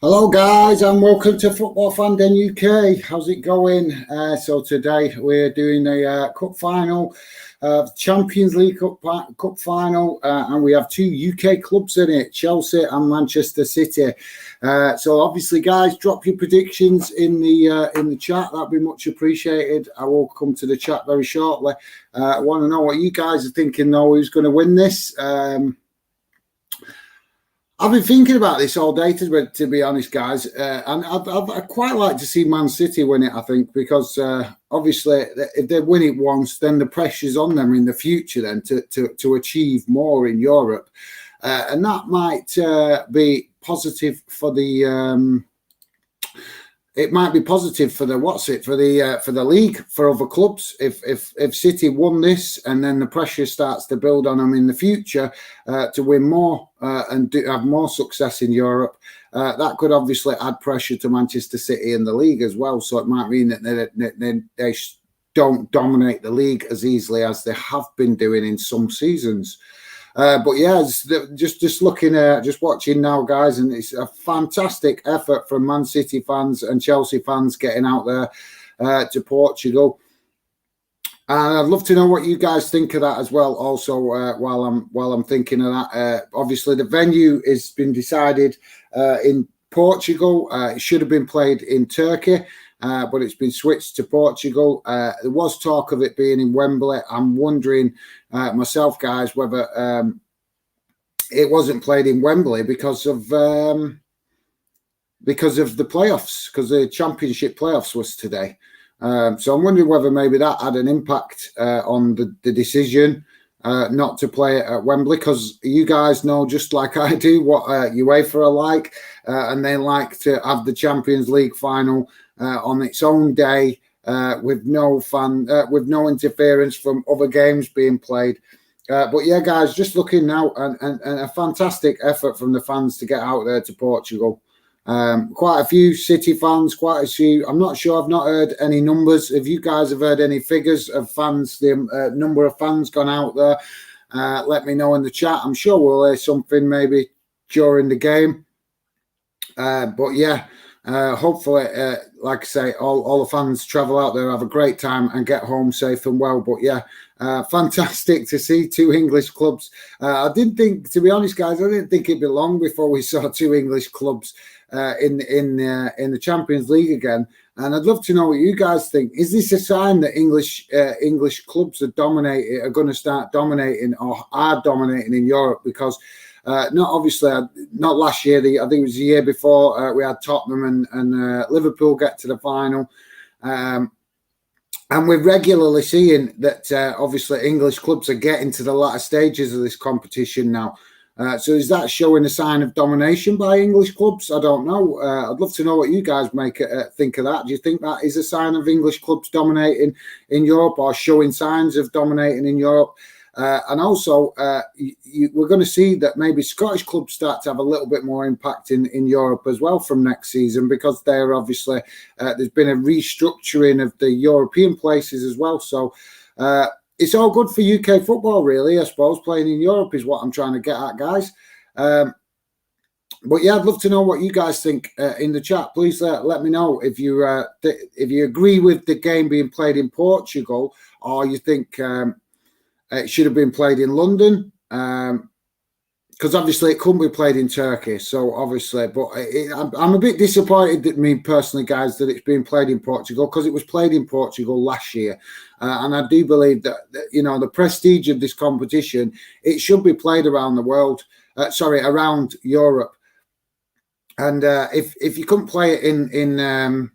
Hello, guys, and welcome to Football Fan Den UK. How's it going? So today we're doing a cup final, Champions League cup final, and we have two UK clubs in it, Chelsea and Manchester City. So obviously, guys, drop your predictions in the chat. That'd be much appreciated. I will come to the chat very shortly. I want to know what you guys are thinking, though. Who's going to win this? I've been thinking about this all day, to be honest, guys, and I'd quite like to see Man City win it, I think, because obviously if they win it once, then the pressure's on them in the future then to achieve more in Europe. And that might be positive for the... it might be positive for the league, for other clubs. If City won this and then the pressure starts to build on them in the future to win more and have more success in Europe, that could obviously add pressure to Manchester City in the league as well. So it might mean that they don't dominate the league as easily as they have been doing in some seasons. But yeah, just looking, just watching now, guys, and it's a fantastic effort from Man City fans and Chelsea fans getting out there to Portugal. And I'd love to know what you guys think of that as well. Also, while I'm thinking of that, obviously the venue has been decided in Portugal. It should have been played in Turkey. But it's been switched to Portugal. There was talk of it being in Wembley. I'm wondering myself, guys, whether it wasn't played in Wembley because of the playoffs, because the Championship playoffs was today. So I'm wondering whether maybe that had an impact on the decision not to play it at Wembley, because you guys know, just like I do, what UEFA are like, and they like to have the Champions League final on its own day with no interference from other games being played. But yeah, guys, just looking now, and a fantastic effort from the fans to get out there to Portugal. Quite a few City fans, quite a few. I'm not sure. I've not heard any numbers. If you guys have heard any figures of fans, the number of fans gone out there, let me know in the chat. I'm sure we'll hear something maybe during the game. But yeah, hopefully, like I say, all the fans travel out there, have a great time, and get home safe and well. But yeah, fantastic to see two English clubs. I didn't think, to be honest, guys, I didn't think it'd be long before we saw two English clubs in the Champions League again. And I'd love to know what you guys think. Is this a sign that English clubs are going to start dominating, or are dominating in Europe? Because not last year. I think it was the year before. We had Tottenham and Liverpool get to the final, and we're regularly seeing that. Obviously, English clubs are getting to the latter stages of this competition now. So is that showing a sign of domination by English clubs? I don't know. I'd love to know what you guys think of that. Do you think that is a sign of English clubs dominating in Europe, or showing signs of dominating in Europe? And also, we're going to see that maybe Scottish clubs start to have a little bit more impact in Europe as well from next season, because they're obviously, there's been a restructuring of the European places as well. So it's all good for UK football, really, I suppose. Playing in Europe is what I'm trying to get at, guys. But yeah, I'd love to know what you guys think in the chat. Please let me know if you agree with the game being played in Portugal, or you think it should have been played in London, because obviously it couldn't be played in Turkey. So obviously, but I'm a bit disappointed, that me personally, guys, that it's been played in Portugal, because it was played in Portugal last year. And I do believe that, the prestige of this competition, it should be played around the world, around Europe. And if you couldn't play it in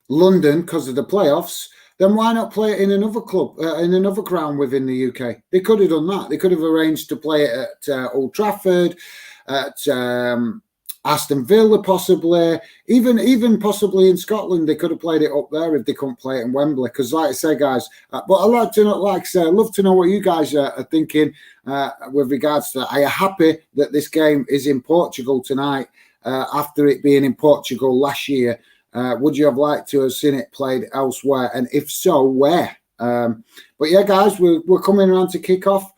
London because of the playoffs, then why not play it in another club, in another ground within the UK? They could have done that. They could have arranged to play it at Old Trafford, at Aston Villa, possibly, even possibly in Scotland. They could have played it up there if they couldn't play it in Wembley. Because, like I say, guys, but I'd like to know, like I say, I'd love to know what you guys are thinking with regards to that. Are you happy that this game is in Portugal tonight after it being in Portugal last year? Would you have liked to have seen it played elsewhere? And if so, where? But yeah, guys, we're coming around to kick off.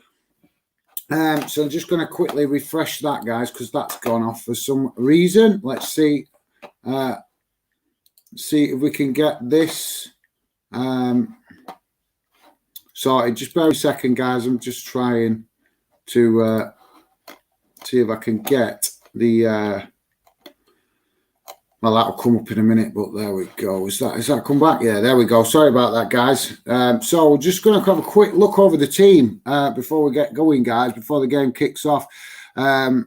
So I'm just going to quickly refresh that, guys, because that's gone off for some reason. Let's see. see if we can get this sorted. Just bear a second, guys. I'm just trying to see if I can get the well, that'll come up in a minute, but there we go. Is that come back? Yeah, there we go. Sorry about that, guys. So we're just going to have a quick look over the team before we get going, guys, before the game kicks off. Now,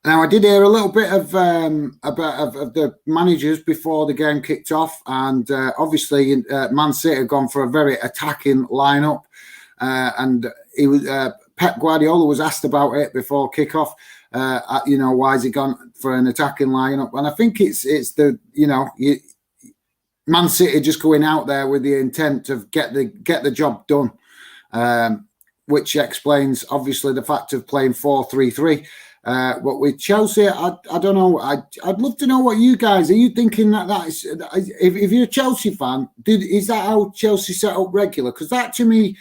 I did hear a little bit of the managers before the game kicked off, and obviously Man City have gone for a very attacking lineup, and he was Pep Guardiola was asked about it before kickoff. You know, why has he gone for an attacking lineup? And I think it's the Man City just going out there with the intent of get the job done, which explains obviously the fact of playing 4-3-3. But with Chelsea, I don't know. I'd love to know what you guys are you thinking that is. If you're a Chelsea fan, is that how Chelsea set up regular? Because that to me,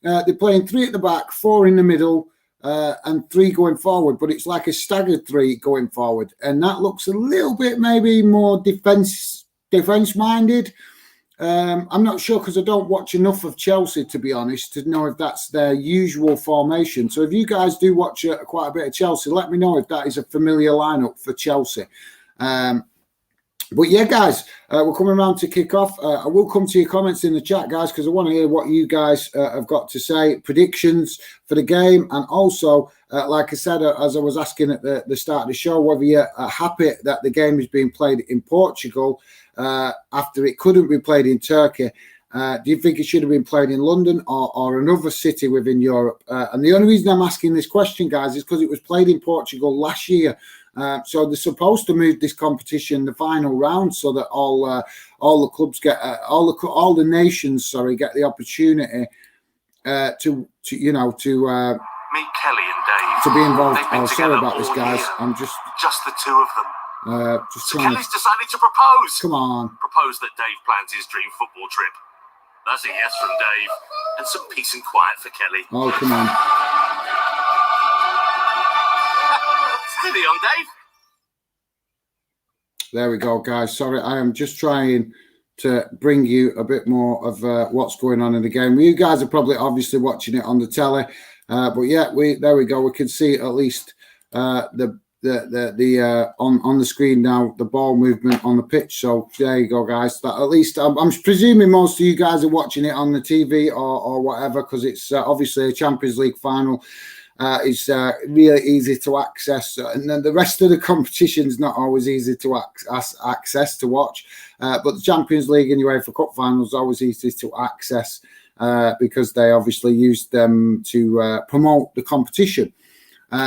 they're playing 3 at the back, 4 in the middle. And 3 going forward, but it's like a staggered 3 going forward, and that looks a little bit maybe more defense minded. I'm not sure because I don't watch enough of Chelsea, to be honest, to know if that's their usual formation. So if you guys do watch quite a bit of Chelsea, let me know if that is a familiar lineup for Chelsea. But yeah, guys, we're coming around to kick off. I will come to your comments in the chat, guys, because I want to hear what you guys have got to say, predictions for the game, and also, like I said, as I was asking at the start of the show, whether you're happy that the game is being played in Portugal after it couldn't be played in Turkey. Do you think it should have been played in London or another city within Europe? And the only reason I'm asking this question, guys, is because it was played in Portugal last year. So they're supposed to move this competition the final round so that all the clubs get all the nations, get the opportunity to meet Kelly and Dave to be involved. Oh, sorry about this, guys. Year. I'm just the 2 of them. So Kelly's decided to propose. Come on. Propose that Dave plans his dream football trip. That's a yes from Dave, and some peace and quiet for Kelly. Oh, come on. Steady on, Dave. There we go, guys. Sorry, I am just trying to bring you a bit more of what's going on in the game. You guys are probably obviously watching it on the telly, but yeah, there we go. We can see at least on the screen now the ball movement on the pitch. So there you go, guys. That at least I'm presuming most of you guys are watching it on the TV or whatever, because it's obviously a Champions League final. It's really easy to access, and then the rest of the competition's not always easy to access to watch. But the Champions League and UEFA Cup finals are always easy to access because they obviously use them to promote the competition.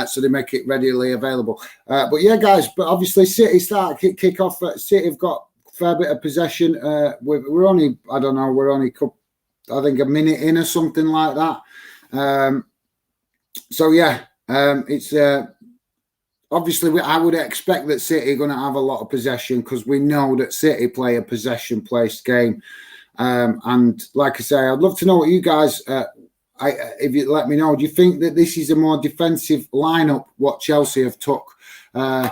So they make it readily available. But yeah, guys, but obviously City start kick off. City have got a fair bit of possession. We're only, I think a minute in or something like that. So yeah, it's obviously I would expect that City are going to have a lot of possession because we know that City play a possession-based game. And like I say, I'd love to know what you guys, if you let me know, do you think that this is a more defensive lineup, what Chelsea have took with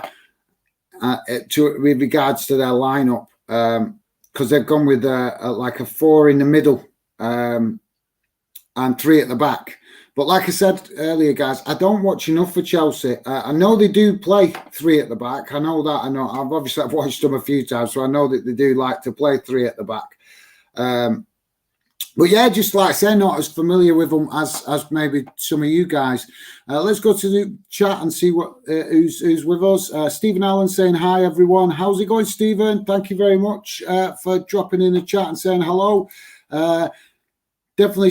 regards to their lineup? Because they've gone with like a 4 in the middle and 3 at the back. But like I said earlier, guys, I don't watch enough for Chelsea. I know they do play 3 at the back. I know that. I know. I've watched them a few times, so I know that they do like to play 3 at the back. But yeah, just like I say, not as familiar with them as maybe some of you guys. Let's go to the chat and see what who's with us. Stephen Allen saying hi, everyone. How's it going, Stephen? Thank you very much for dropping in the chat and saying hello. Definitely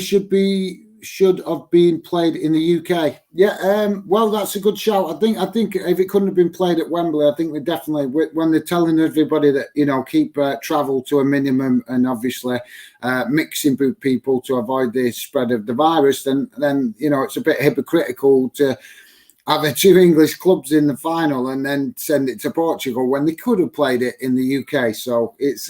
should have been played in the UK. Yeah, well, that's a good shout. I think if it couldn't have been played at Wembley, I think they definitely, when they're telling everybody that, keep travel to a minimum and obviously mixing with people to avoid the spread of the virus, then it's a bit hypocritical to have the 2 English clubs in the final and then send it to Portugal when they could have played it in the UK. So it's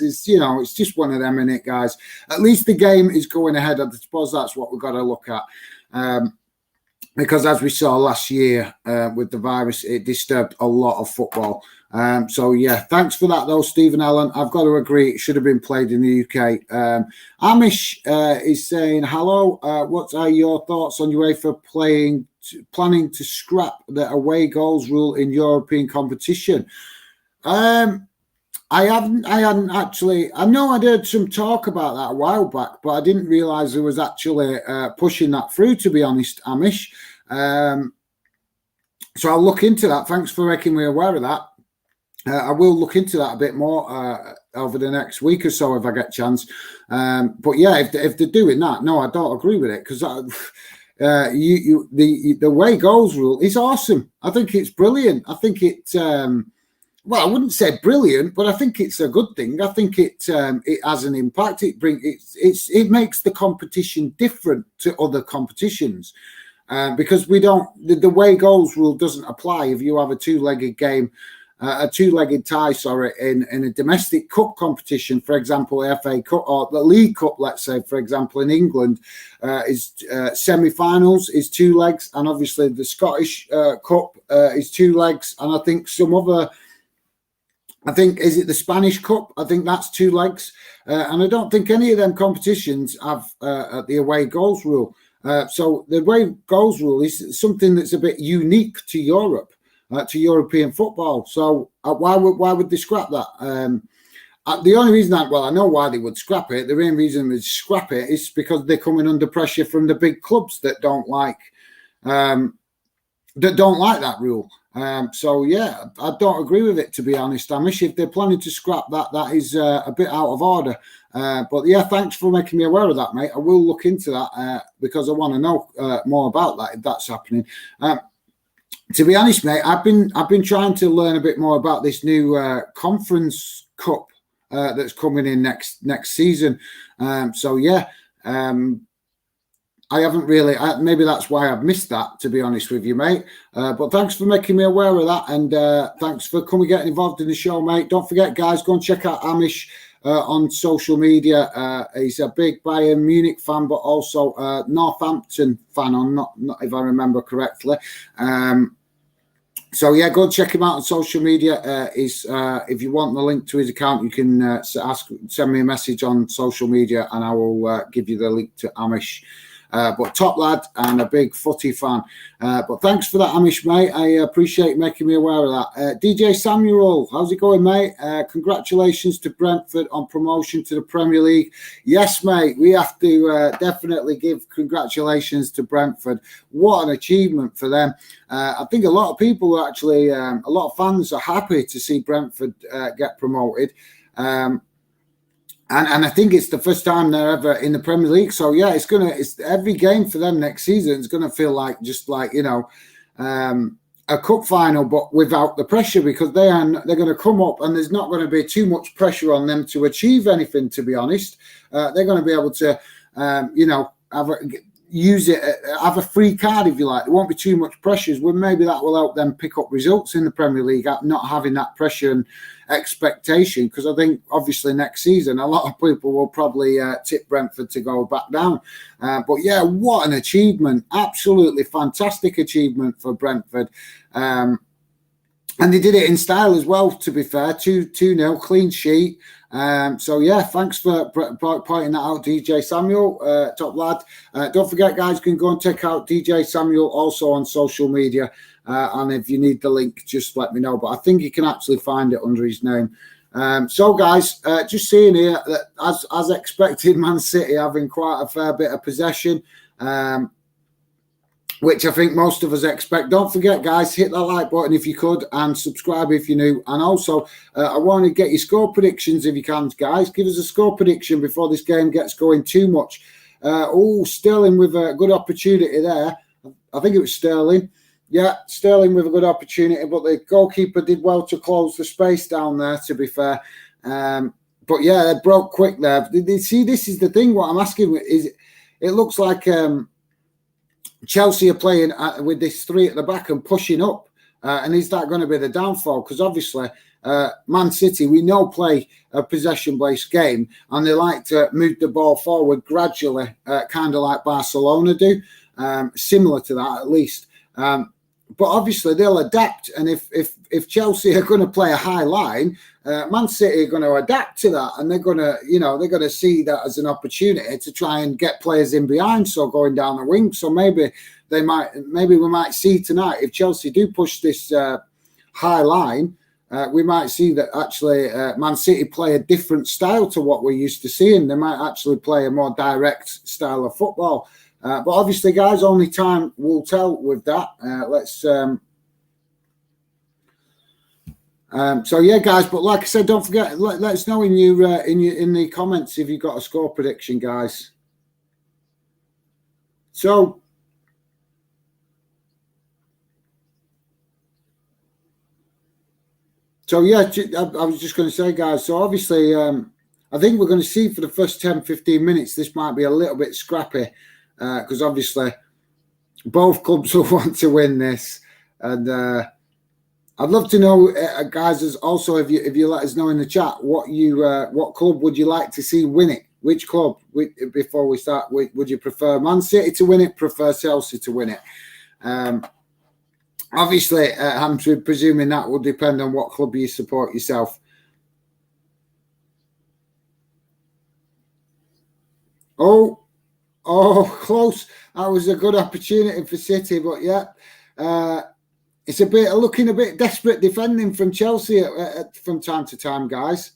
just one of them, innit, guys? At least the game is going ahead. I suppose that's what we've got to look at. because as we saw last year with the virus, it disturbed a lot of football. So yeah, thanks for that though, Stephen Allen. I've got to agree, it should have been played in the UK. Amish is saying, hello, what are your thoughts on UEFA planning to scrap the away goals rule in European competition? I hadn't actually. I know I'd heard some talk about that a while back, but I didn't realise there was actually pushing that through, to be honest, Amish. So I'll look into that. Thanks for making me aware of that. I will look into that a bit more over the next week or so if I get a chance. But yeah, if they're doing that, no, I don't agree with it, because the way goals rule is awesome. I think it's brilliant. I think it. Well, I wouldn't say brilliant, but I think it's a good thing. I think it has an impact. It makes the competition different to other competitions, because the way goals rule doesn't apply if you have a two-legged game, a two-legged tie, in a domestic cup competition, for example, FA Cup or the League Cup. Let's say, for example, in England, is semi-finals is 2 legs, and obviously the Scottish Cup is 2 legs, and I think some other. I think, is it the Spanish Cup? I think that's 2 legs. And I don't think any of them competitions have the away goals rule. So the away goals rule is something that's a bit unique to Europe, to European football. So why would they scrap that? The only reason I know why they would scrap it. The main reason they scrap it is because they're coming under pressure from the big clubs that don't like that rule. So yeah, I don't agree with it, to be honest, Amish. If they're planning to scrap that, that is a bit out of order. But yeah, thanks for making me aware of that, mate. I will look into that because I want to know more about that if that's happening. To be honest, mate, I've been trying to learn a bit more about this new Conference Cup that's coming in next season. So yeah. I haven't really, maybe that's why I've missed that, to be honest with you, mate. But thanks for making me aware of that. And thanks for getting involved in the show, mate. Don't forget, guys, go and check out Amish on social media. He's a big Bayern Munich fan, but also Northampton fan, not if I remember correctly. So yeah, go and check him out on social media. If you want the link to his account, you can send me a message on social media, and I will give you the link to Amish. But top lad and a big footy fan. But thanks for that, Amish, mate. I appreciate making me aware of that. DJ Samuel, how's it going, mate? Congratulations to Brentford on promotion to the Premier League. Yes, mate, we have to definitely give congratulations to Brentford. What an achievement for them. I think a lot of people are actually, a lot of fans are happy to see Brentford get promoted. And I think it's the first time they're ever in the Premier League. So yeah, it's every game for them next season. It's going to feel like a cup final, but without the pressure, because they're going to come up and there's not going to be too much pressure on them to achieve anything. To be honest, they're going to be able to, use it, have a free card if you like. There won't be too much pressures. Well, maybe that will help them pick up results in the Premier League, not having that pressure and expectation. Because I think obviously next season a lot of people will probably tip Brentford to go back down. But yeah, what an achievement! Absolutely fantastic achievement for Brentford. And they did it in style as well, to be fair. 2-0, clean sheet. So yeah, thanks for pointing that out, DJ Samuel, top lad. Don't forget, guys, you can go and check out DJ Samuel also on social media. And if you need the link, just let me know. But I think you can actually find it under his name. So guys, just seeing here that as expected, Man City having quite a fair bit of possession. Which I think most of us expect. Don't forget, guys, hit that like button if you could, and subscribe if you're new. And also, I want to get your score predictions if you can, guys. Give us a score prediction before this game gets going too much. Sterling with a good opportunity there. I think it was Sterling. Yeah, Sterling with a good opportunity, but the goalkeeper did well to close the space down there, to be fair. But yeah, they broke quick there. See, this is the thing. What I'm asking is, it looks like Chelsea are playing with this 3 at the back and pushing up. And is that going to be the downfall? Because obviously, Man City, we know, play a possession-based game, and they like to move the ball forward gradually, kind of like Barcelona do. similar to that at least. But obviously they'll adapt, and if Chelsea are going to play a high line, Man City are going to adapt to that, and they're going to see that as an opportunity to try and get players in behind, so going down the wing. So maybe we might see tonight, if Chelsea do push this high line, we might see that actually Man City play a different style to what we're used to seeing. They might actually play a more direct style of football. But obviously, guys, only time will tell with that. So yeah, guys. But like I said, don't forget. Let us know in the comments if you've got a score prediction, guys. So yeah, I was just going to say, guys. So obviously, I think we're going to see for the first 10-15 minutes, this might be a little bit scrappy. Because obviously both clubs will want to win this, and I'd love to know, guys, as also if you let us know in the chat what club would you like to see win it? Which club? Before we start, would you prefer Man City to win it? Prefer Chelsea to win it? Obviously, I'm presuming that will depend on what club you support yourself. Oh, close. That was a good opportunity for City, but yeah, it's looking a bit desperate defending from Chelsea from time to time, guys.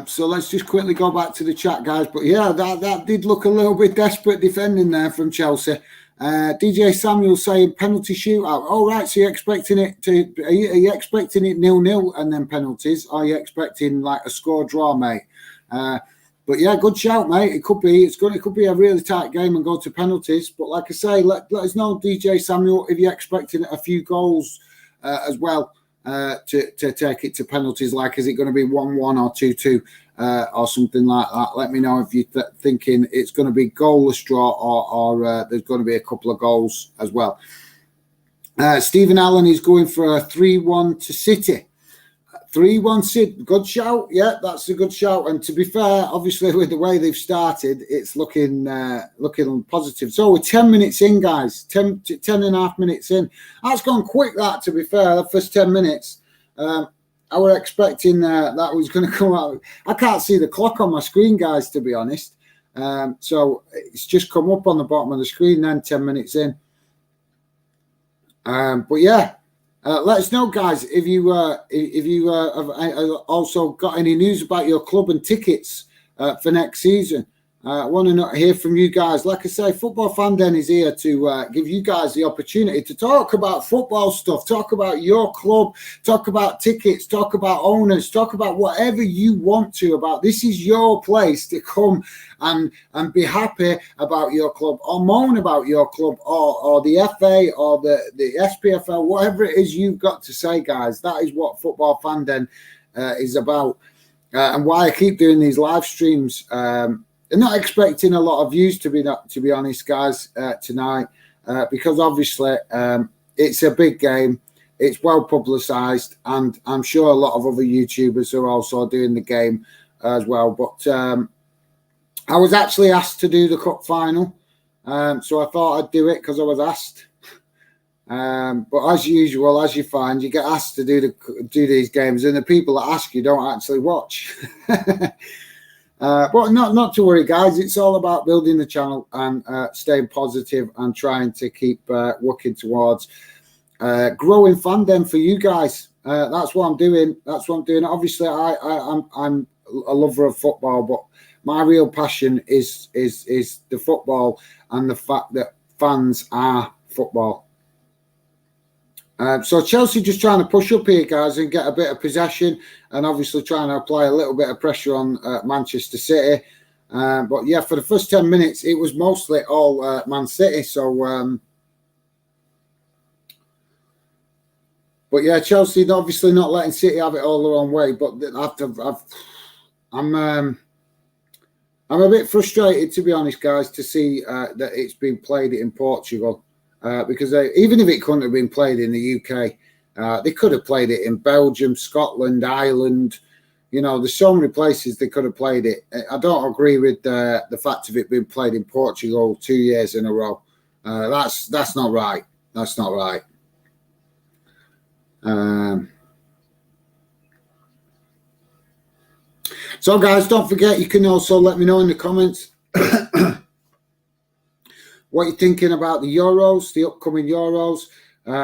So let's just quickly go back to the chat, guys. But yeah, that did look a little bit desperate defending there from Chelsea. DJ Samuel saying penalty shootout. Oh, right. So you're expecting it are you expecting it 0-0 and then penalties? Or are you expecting like a score draw, mate? But yeah, good shout, mate. It could be a really tight game and go to penalties. But like I say, let us know, DJ Samuel, if you're expecting a few goals as well to take it to penalties. Like, is it going to be 1-1 or 2-2 or something like that? Let me know if you're thinking it's going to be goalless draw or there's going to be a couple of goals as well. Stephen Allen is going for a 3-1 to City. 3-1 Sid, good shout. Yeah, that's a good shout. And to be fair, obviously with the way they've started, it's looking positive. So we're 10 minutes in, guys. 10 and a half minutes in. That's gone quick, that, to be fair, the first 10 minutes. I was expecting that was going to come out. I can't see the clock on my screen, guys, to be honest. So it's just come up on the bottom of the screen then, 10 minutes in. But yeah. Let us know, guys, if you have also got any news about your club and tickets for next season. I want to hear from you guys. Like I say, Football Fan Den is here to give you guys the opportunity to talk about football stuff, talk about your club, talk about tickets, talk about owners, talk about whatever you want to about. This is your place to come and be happy about your club or moan about your club or the FA or the SPFL, whatever it is you've got to say, guys. That is what Football Fan Den is about, and why I keep doing these live streams. I'm not expecting a lot of views, to be honest, guys, tonight, because obviously it's a big game. It's well publicised, and I'm sure a lot of other YouTubers are also doing the game as well. But I was actually asked to do the cup final, so I thought I'd do it because I was asked. But as usual, as you find, you get asked to do these games, and the people that ask you don't actually watch. But not to worry, guys. It's all about building the channel and staying positive and trying to keep working towards growing fandom for you guys. That's what I'm doing. Obviously, I'm a lover of football, but my real passion is the football and the fact that fans are football. So Chelsea just trying to push up here, guys, and get a bit of possession, and obviously trying to apply a little bit of pressure on Manchester City. But yeah, for the first 10 minutes, it was mostly all Man City. So, but yeah, Chelsea obviously not letting City have it all their own way. But I'm a bit frustrated, to be honest, guys, to see that it's been played in Portugal. Because even if it couldn't have been played in the UK, they could have played it in Belgium, Scotland, Ireland, You know, there's so many places they could have played it. I don't agree with the fact of it being played in Portugal 2 years in a row. That's not right. That's not right. So, guys, don't forget, you can also let me know in the comments what you're thinking about the Euros, the upcoming Euros.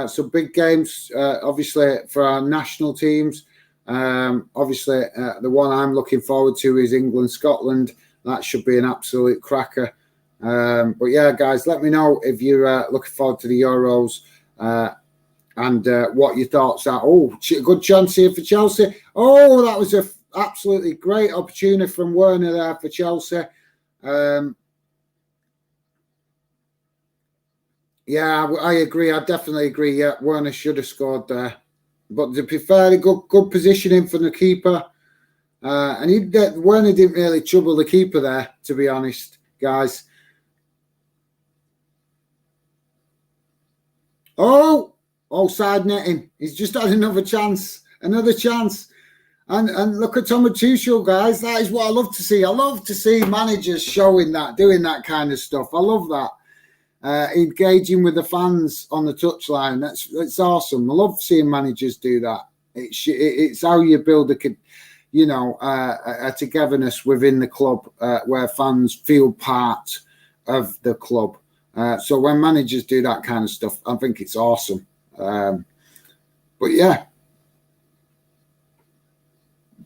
Some big games, obviously, for our national teams. Obviously, the one I'm looking forward to is England-Scotland. That should be an absolute cracker. But yeah, guys, let me know if you're looking forward to the Euros and what your thoughts are. Oh, good chance here for Chelsea. Oh, that was a absolutely great opportunity from Werner there for Chelsea. Yeah, I agree. I definitely agree. Yeah, Werner should have scored there. But to be fair, good positioning for the keeper. And Werner didn't really trouble the keeper there, to be honest, guys. Oh, side netting. He's just had another chance. Another chance. And look at Thomas Tuchel, guys. That is what I love to see. I love to see managers showing that, doing that kind of stuff. I love that. Engaging with the fans on the touchline. That's awesome. I love seeing managers do that. It's how you build a togetherness within the club where fans feel part of the club. So when managers do that kind of stuff, I think it's awesome. But yeah.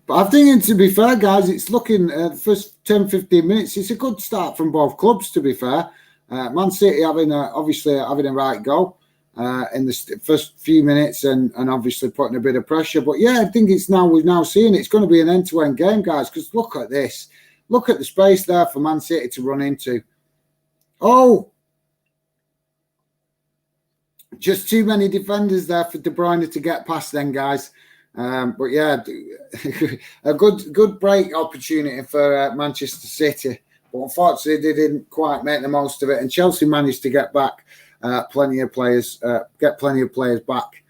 But I think, to be fair, guys, it's looking the first 10-15 minutes. It's a good start from both clubs, to be fair. Man City obviously having a right go in the first few minutes and obviously putting a bit of pressure. But yeah, I think we're now seeing it's going to be an end-to-end game, guys, because look at this. Look at the space there for Man City to run into. Oh, just too many defenders there for De Bruyne to get past then, guys. But yeah, a good break opportunity for Manchester City. But unfortunately, they didn't quite make the most of it, and Chelsea managed to get back plenty of players back.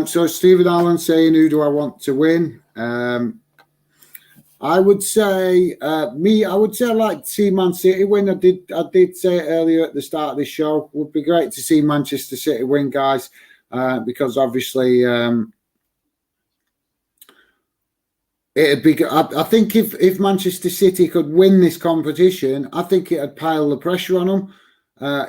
So Stephen Allen saying, "Who do I want to win?" I would say I would say I'd like to see Man City win. I did say it earlier at the start of this show. It would be great to see Manchester City win, guys, because obviously it'd be. I think if Manchester City could win this competition, I think it'd pile the pressure on them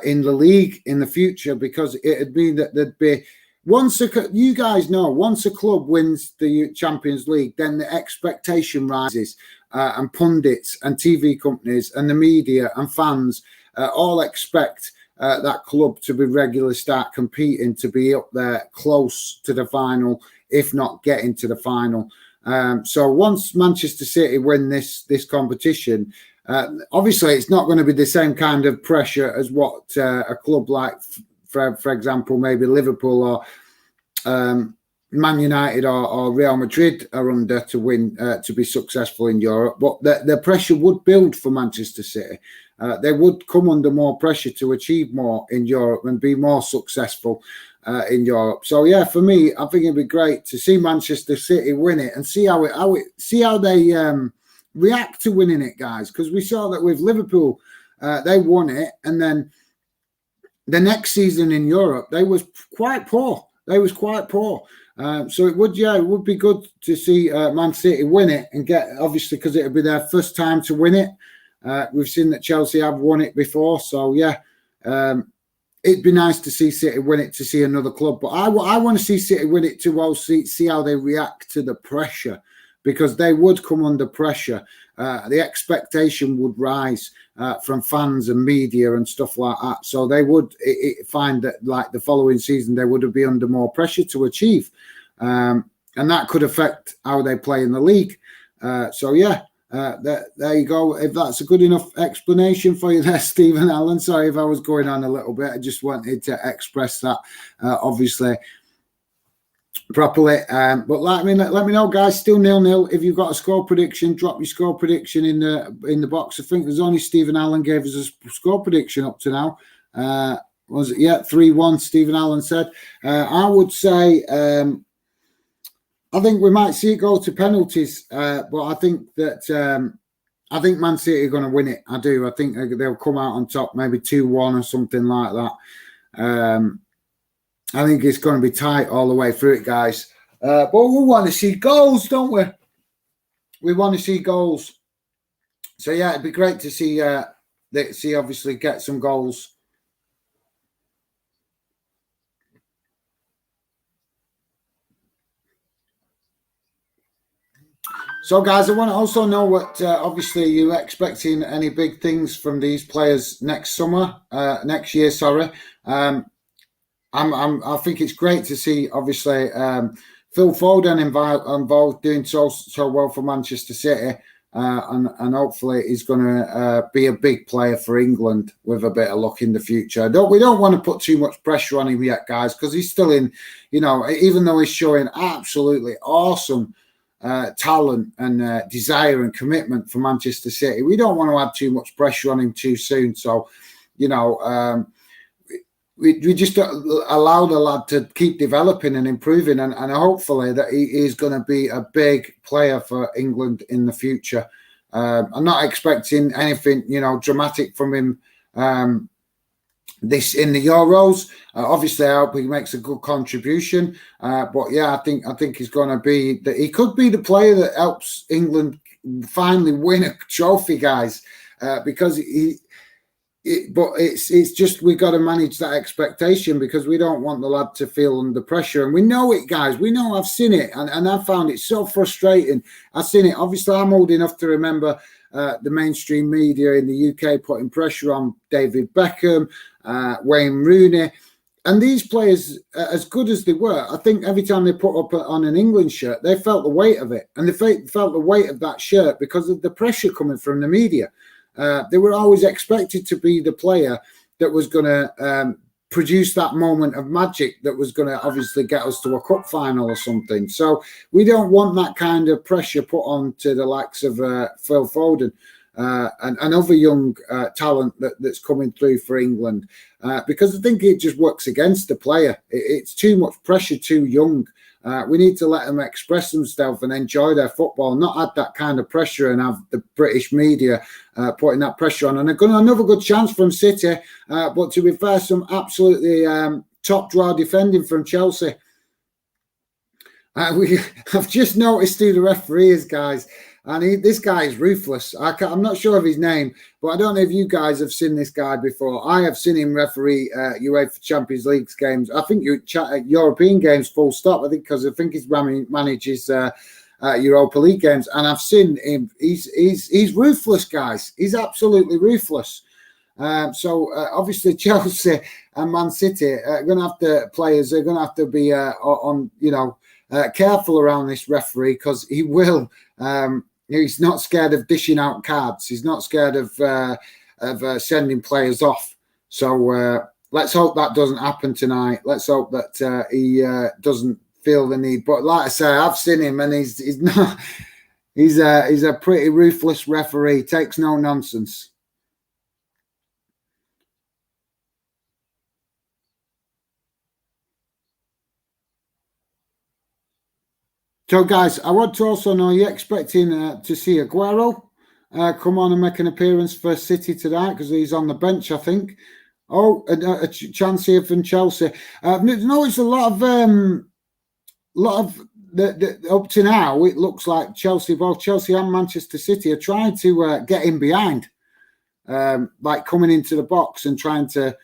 in the league in the future, because it'd mean that there'd be. Once a club wins the Champions League, then the expectation rises, and pundits and TV companies and the media and fans all expect that club to be regularly start competing, to be up there close to the final, if not getting to the final. So once Manchester City win this competition, obviously it's not going to be the same kind of pressure as what a club like, for example, maybe Liverpool or Man United or Real Madrid are under to win, to be successful in Europe. But the pressure would build for Manchester City. They would come under more pressure to achieve more in Europe and be more successful in Europe. So yeah, for me, I think it'd be great to see Manchester City win it and see how they react to winning it, guys. Because we saw that with Liverpool, they won it, and then the next season in Europe, they was quite poor. So it would be good to see Man City win it and get, obviously, because it would be their first time to win it. We've seen that Chelsea have won it before. So yeah, it'd be nice to see City win it, to see another club. But I want to see City win it too, see how they react to the pressure, because they would come under pressure. The expectation would rise from fans and media and stuff like that. So they would find that, like, the following season, they would be under more pressure to achieve. And that could affect how they play in the league. So yeah, there you go. If that's a good enough explanation for you there, Stephen Allen. Sorry if I was going on a little bit. I just wanted to express that, obviously. properly. But let me know, guys. Still 0-0. If you've got a score prediction, drop your score prediction in the box. I think there's only Stephen Allen gave us a score prediction up to now. Was it? Yeah, 3-1. Stephen Allen said. I would say I think we might see it go to penalties, but I think that I think Man City are going to win it. I do. I think they'll come out on top, maybe 2-1 or something like that. I think it's going to be tight all the way through it, guys. But we want to see goals, don't we? We want to see goals. So yeah, it'd be great to see obviously get some goals. So, guys, I want to also know what, obviously, you're expecting any big things from these players next year. Sorry. I think it's great to see, obviously, Phil Foden involved, doing so well for Manchester City, and hopefully he's going to be a big player for England with a bit of luck in the future. We don't want to put too much pressure on him yet, guys, because he's still in, even though he's showing absolutely awesome talent and desire and commitment for Manchester City, we don't want to add too much pressure on him too soon. So, we just allow the lad to keep developing and improving, and hopefully that he is going to be a big player for England in the future. I'm not expecting anything, dramatic from him this in the Euros. Obviously, I hope he makes a good contribution. But yeah, I think he's going to be he could be the player that helps England finally win a trophy, guys. Because but it's just we've got to manage that expectation, because we don't want the lad to feel under pressure. And we know it, guys. We know, I've seen it, and I found it so frustrating. I've seen it. Obviously, I'm old enough to remember the mainstream media in the UK putting pressure on David Beckham, Wayne Rooney. And these players, as good as they were, I think every time they put up on an England shirt, they felt the weight of it. And they felt the weight of that shirt because of the pressure coming from the media. They were always expected to be the player that was going to produce that moment of magic that was going to obviously get us to a cup final or something. So we don't want that kind of pressure put on to the likes of Phil Foden and other young talent that's coming through for England, because I think it just works against the player. It's too much pressure too young. We need to let them express themselves and enjoy their football, not add that kind of pressure and have the British media putting that pressure on. And another good chance from City, but to be fair, some absolutely top draw defending from Chelsea. I've just noticed who the referee is, guys. And this guy is ruthless. I'm not sure of his name, but I don't know if you guys have seen this guy before. I have seen him referee UEFA Champions League games. I think European games, full stop. I think because he manages Europa League games, and I've seen him. He's ruthless, guys. He's absolutely ruthless. So obviously Chelsea and Man City are going to have to players. They're going to have to be careful around this referee, because he will. He's not scared of dishing out cards. He's not scared of sending players off. So let's hope that doesn't happen tonight. Let's hope that he doesn't feel the need. But like I say, I've seen him, and he's not. He's a pretty ruthless referee. Takes no nonsense. So, guys, I want to also know, you're expecting to see Aguero come on and make an appearance for City tonight, because he's on the bench, I think. Oh, a chance here from Chelsea. No, it's a lot of up to now. It looks like both Chelsea and Manchester City are trying to get in behind, like coming into the box and trying to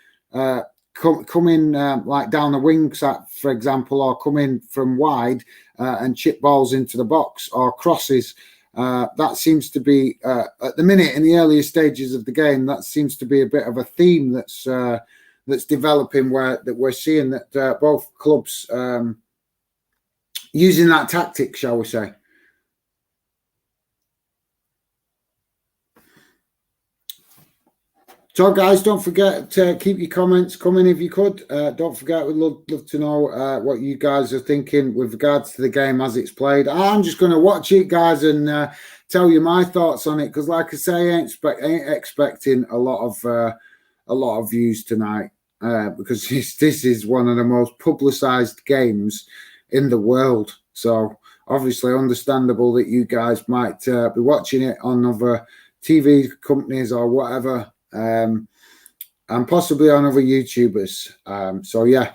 come in like down the wings, for example, or come in from wide and chip balls into the box or crosses. That seems to be at the minute, in the earlier stages of the game, that seems to be a bit of a theme that's developing, that we're seeing that both clubs using that tactic, shall we say. So, guys, don't forget to keep your comments coming if you could. Don't forget, we'd love to know what you guys are thinking with regards to the game as it's played. I'm just going to watch it, guys, and tell you my thoughts on it, because, like I say, I ain't expecting a lot of views tonight, because this is one of the most publicised games in the world. So, obviously, understandable that you guys might be watching it on other TV companies or whatever. And possibly on other YouTubers. So yeah.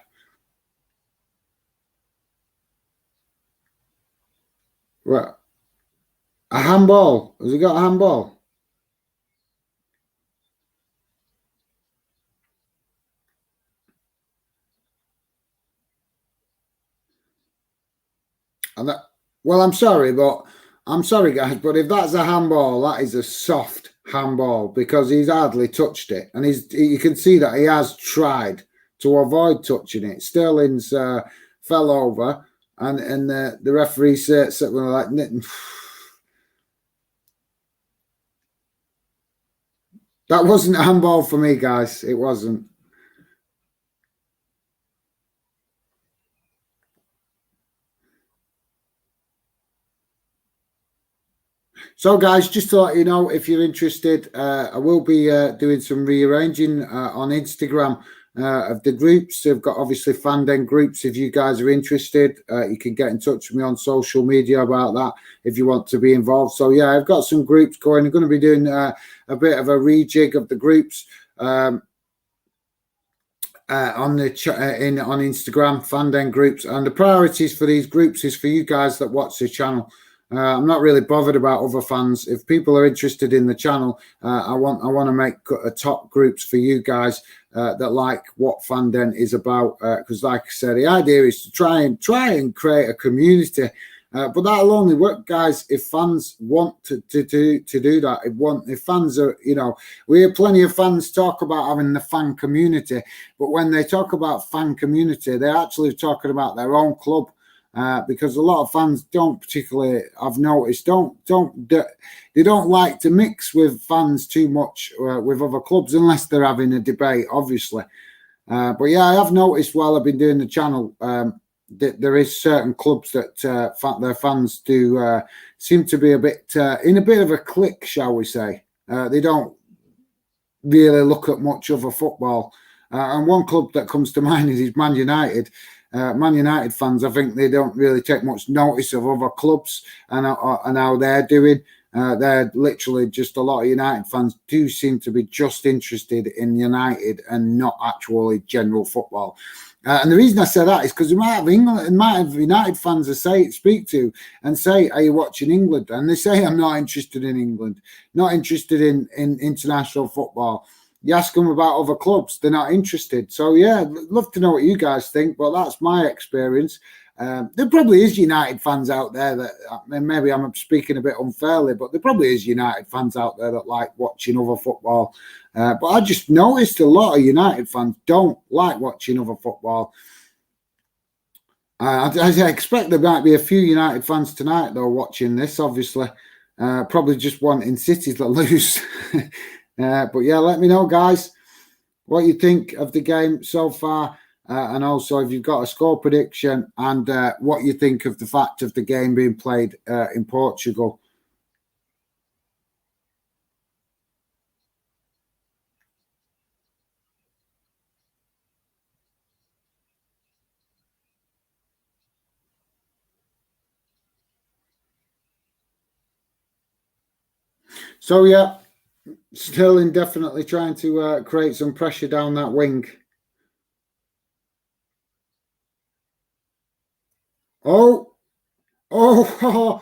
Right. A handball. Has he got a handball? And that, well, I'm sorry, guys, but if that's a handball, that is a soft handball, because he's hardly touched it, and you can see that he has tried to avoid touching it. Sterling's fell over, and the referee said something like, that wasn't a handball for me, guys. It wasn't. So, guys, just to let you know, if you're interested, I will be doing some rearranging on Instagram of the groups. They've got, obviously, Fanden groups. If you guys are interested, you can get in touch with me on social media about that if you want to be involved. So, yeah, I've got some groups going. I'm going to be doing a bit of a rejig of the groups on Instagram, Fanden groups. And the priorities for these groups is for you guys that watch the channel. I'm not really bothered about other fans. If people are interested in the channel, I want to make top groups for you guys that like what Fanden is about. Because, like I said, the idea is to try and create a community. But that'll only work, guys, if fans want to do that. If fans are, we hear plenty of fans talk about having the fan community, but when they talk about fan community, they're actually talking about their own club. Because a lot of fans don't particularly, I've noticed, they don't like to mix with fans too much with other clubs unless they're having a debate, obviously. But yeah, I have noticed while I've been doing the channel that there is certain clubs that their fans do seem to be a bit in a bit of a clique, shall we say. They don't really look at much other football. And one club that comes to mind is Man United. Man United fans, I think they don't really take much notice of other clubs and how they're doing. They're literally just, a lot of United fans do seem to be just interested in United and not actually general football. And the reason I say that is because we might have United fans I speak to and say, "Are you watching England?" And they say, "I'm not interested in England, not interested in international football." You ask them about other clubs, they're not interested. So, yeah, love to know what you guys think, but that's my experience. There probably is United fans out there that, maybe I'm speaking a bit unfairly, but there probably is United fans out there that like watching other football. But I just noticed a lot of United fans don't like watching other football. I expect there might be a few United fans tonight, though, watching this, obviously. Probably just wanting City to lose. But yeah, let me know, guys, what you think of the game so far, and also if you've got a score prediction and what you think of the fact of the game being played in Portugal. So yeah, Sterling definitely trying to create some pressure down that wing. Oh, a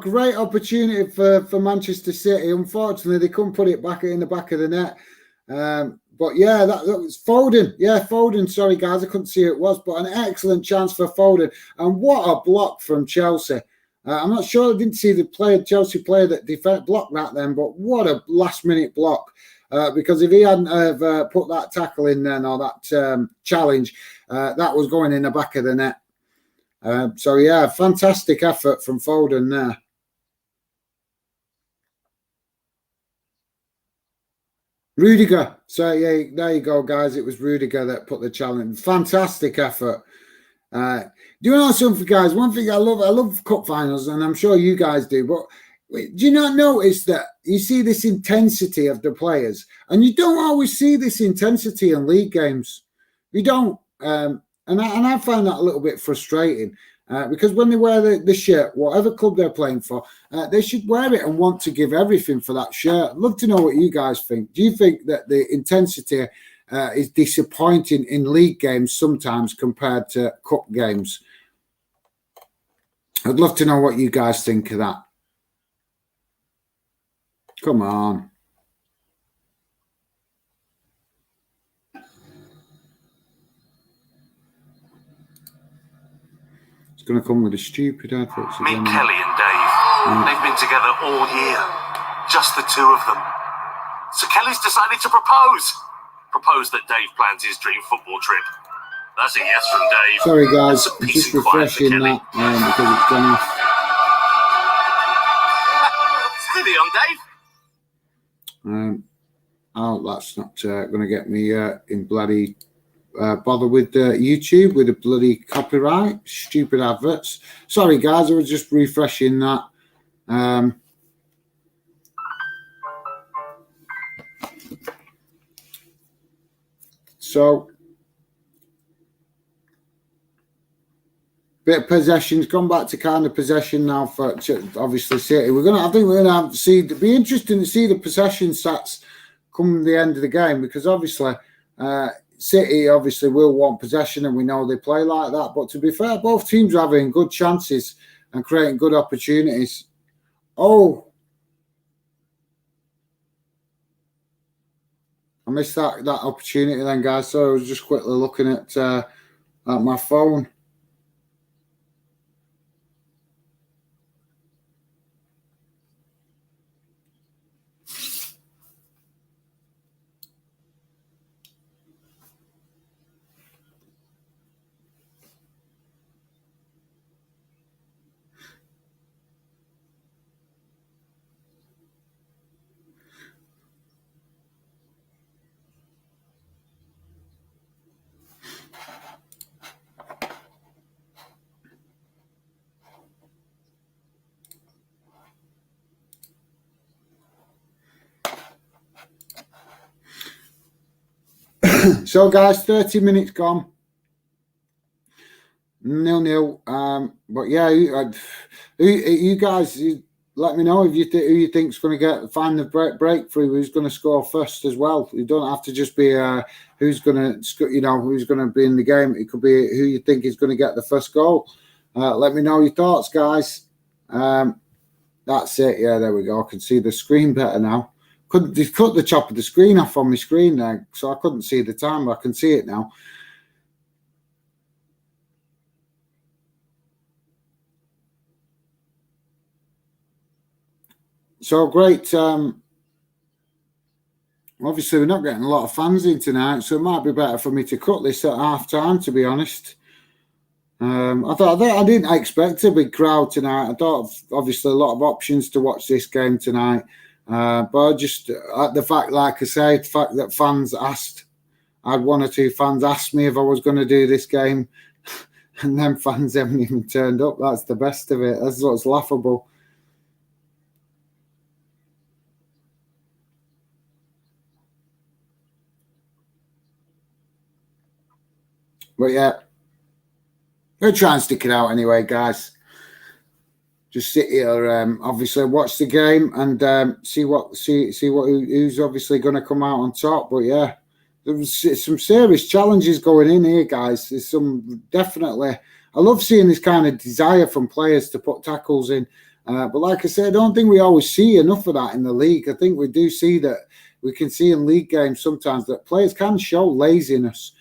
great opportunity for Manchester City. Unfortunately, they couldn't put it back in the back of the net. But yeah, that was Foden. Yeah, Foden. Sorry, guys, I couldn't see who it was, but an excellent chance for Foden. And what a block from Chelsea. I'm not sure, I didn't see the Chelsea player that blocked that then, but what a last-minute block. Because if he hadn't have put that tackle in then, or that challenge, that was going in the back of the net. So, yeah, fantastic effort from Foden there. Rudiger. So yeah, there you go, guys. It was Rudiger that put the challenge. Fantastic effort. Do you know something, guys? One thing I love cup finals, and I'm sure you guys do. But do you not notice that you see this intensity of the players, and you don't always see this intensity in league games? You don't, and I find that a little bit frustrating. Because when they wear the shirt, whatever club they're playing for, they should wear it and want to give everything for that shirt. I'd love to know what you guys think. Do you think that the intensity is disappointing in league games sometimes compared to cup games? I'd love to know what you guys think of that. Come on. Going to come with a stupid advert. Meet Kelly and Dave. They've been together all year, just the two of them. So Kelly's decided to propose that Dave plans his dream football trip. That's a yes from Dave. Sorry guys, I'm just refreshing that because it's gone off. Steady on, Dave. That's not going to get me in bloody bother with YouTube with a bloody copyright. Stupid adverts. Sorry guys, I was just refreshing that. So bit of possession's gone back to kind of possession now for obviously City. I think we're gonna it'd be interesting to see the possession stats come the end of the game, because obviously City obviously will want possession, and we know they play like that. But to be fair, both teams are having good chances and creating good opportunities. Oh, I missed that opportunity then, guys. So I was just quickly looking at my phone. So, guys, 30 minutes gone. 0-0. But yeah, you guys, let me know if who you think's going to find the breakthrough. Who's going to score first as well? You don't have to just be who's going to be in the game. It could be who you think is going to get the first goal. Let me know your thoughts, guys. That's it. Yeah, there we go. I can see the screen better now. They cut the top of the screen off on my screen there, so I couldn't see the time, but I can see it now. So great. Obviously, we're not getting a lot of fans in tonight, so it might be better for me to cut this at half time, to be honest. I didn't expect a big crowd tonight. I thought obviously a lot of options to watch this game tonight. But just the fact, like I say, the fact that fans asked, I had one or two fans ask me if I was going to do this game, and then fans haven't even turned up. That's the best of it. That's what's laughable. But yeah, we'll try and stick it out anyway, guys. Just sit here, obviously watch the game and see who's obviously going to come out on top. But yeah, there's some serious challenges going in here, guys. There's some definitely. I love seeing this kind of desire from players to put tackles in. But like I said, I don't think we always see enough of that in the league. I think we do see that. We can see in league games sometimes that players can show laziness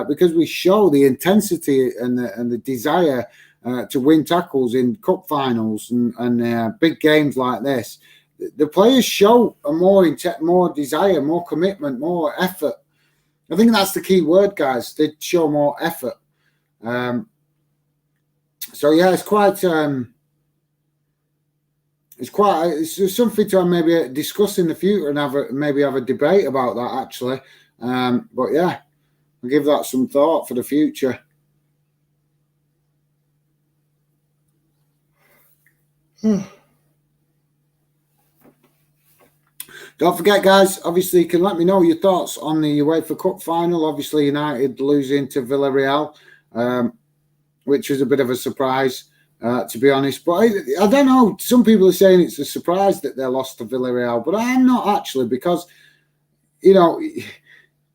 because we show the intensity and the desire to win tackles in cup finals and big games like this. The players show more desire, more commitment, more effort. I think that's the key word, guys. They show more effort. So yeah, it's quite it's just something to maybe discuss in the future and maybe have a debate about that actually. But yeah, I'll give that some thought for the future. Don't forget, guys, obviously you can let me know your thoughts on the UEFA Cup final. Obviously, United losing to Villarreal, which was a bit of a surprise, to be honest. But I don't know. Some people are saying it's a surprise that they lost to Villarreal, but I'm not actually, because, you know,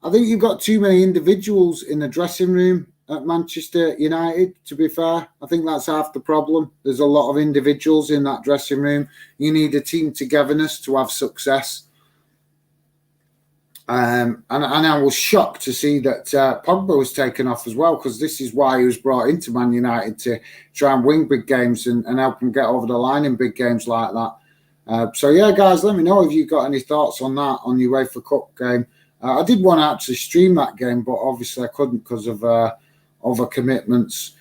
I think you've got too many individuals in the dressing room at Manchester United, to be fair. I think that's half the problem. There's a lot of individuals in that dressing room. You need a team togetherness to have success. And I was shocked to see that Pogba was taken off as well, because this is why he was brought into Man United, to try and win big games and help him get over the line in big games like that. So, yeah, guys, let me know if you've got any thoughts on that, on the UEFA Cup game. I did want to actually stream that game, but obviously I couldn't because of other commitments.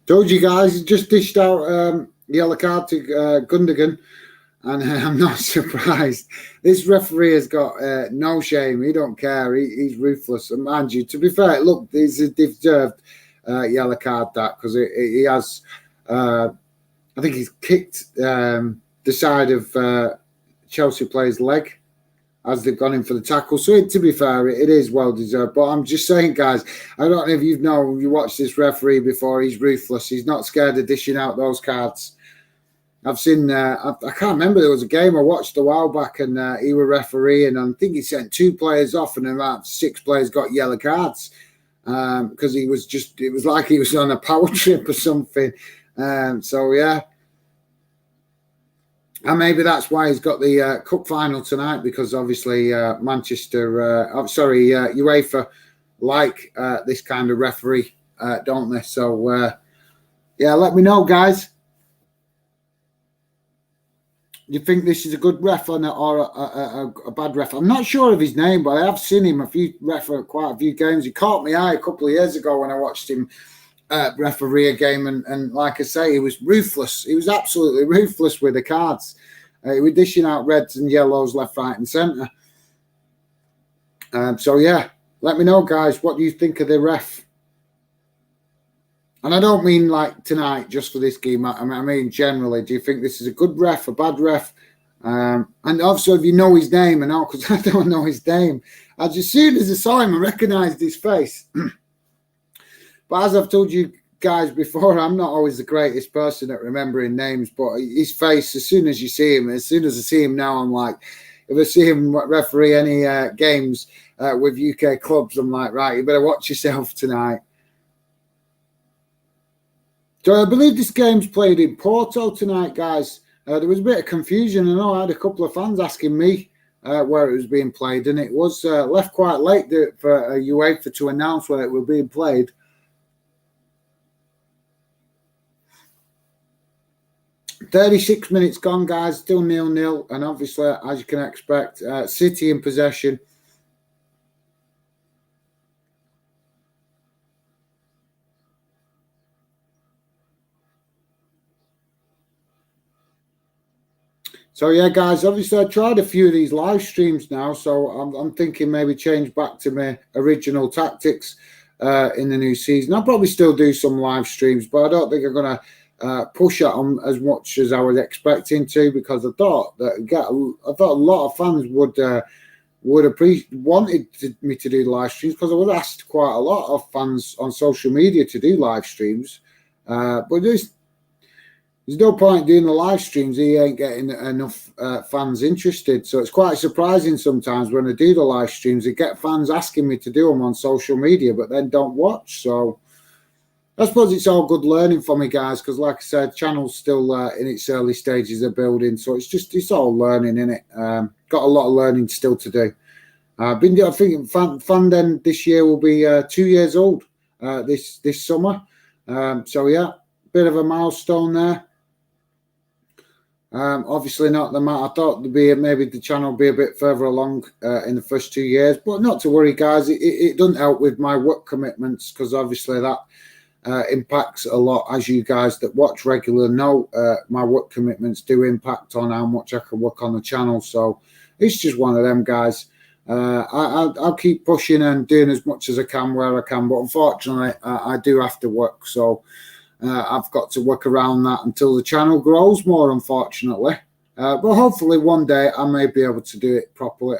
Told you guys, just dished out yellow card to Gundogan, and I'm not surprised. This referee has got no shame. He don't care. He's ruthless. And mind you, to be fair, look, it's a deserved yellow card, that, because he has. I think he's kicked the side of Chelsea player's leg as they've gone in for the tackle. So, to be fair, it is well deserved. But I'm just saying, guys, I don't know if you watched this referee before. He's ruthless. He's not scared of dishing out those cards. I've seen, I can't remember, there was a game I watched a while back, and he was refereeing, and I think he sent 2 players off, and about 6 players got yellow cards, because it was like he was on a power trip or something. So, yeah. And maybe that's why he's got the cup final tonight, because obviously UEFA like this kind of referee, don't they? So, yeah, let me know, guys. Do you think this is a good ref or a bad ref? I'm not sure of his name, but I have seen him quite a few games. He caught my eye a couple of years ago when I watched him referee a game, and like I say, he was ruthless. He was absolutely ruthless with the cards. He was dishing out reds and yellows left, right, and centre. So yeah, let me know, guys. What do you think of the ref? And I don't mean like tonight, just for this game. I mean generally. Do you think this is a good ref, a bad ref? And also, if you know his name, and all, because I don't know his name. As soon as I saw him, I recognised his face. But as I've told you guys before, I'm not always the greatest person at remembering names, but his face, as soon as you see him, as soon as I see him now, I'm like, if I see him referee any games with UK clubs, I'm like, right, you better watch yourself tonight. So I believe this game's played in Porto tonight, guys. There was a bit of confusion. I know I had a couple of fans asking me where it was being played, and it was left quite late for UEFA to announce where it was being played. "36 minutes gone, guys. Still 0-0, and obviously, as you can expect, City in possession. So yeah, guys, obviously I tried a few of these live streams now, so I'm thinking maybe change back to my original tactics in the new season. I'll probably still do some live streams, but I don't think I'm going to push at them as much as I was expecting to, because I thought a lot of fans would wanted me to do live streams, because I was asked quite a lot of fans on social media to do live streams, but there's no point doing the live streams. He ain't getting enough fans interested. So it's quite surprising sometimes when I do the live streams, I get fans asking me to do them on social media, but then don't watch. So I suppose it's all good learning for me, guys, because like I said, channel's still in its early stages of building. So it's all learning, innit? Got a lot of learning still to do. I think Fanden this year will be 2 years old this summer. So yeah, bit of a milestone there. Obviously not the amount I thought there'd be. Maybe the channel would be a bit further along in the first 2 years, but not to worry, guys. It doesn't help with my work commitments, because obviously that impacts a lot. As you guys that watch regular know, my work commitments do impact on how much I can work on the channel. So it's just one of them, guys. I'll keep pushing and doing as much as I can where I can, but unfortunately I do have to work, so I've got to work around that until the channel grows more, unfortunately. But hopefully one day I may be able to do it properly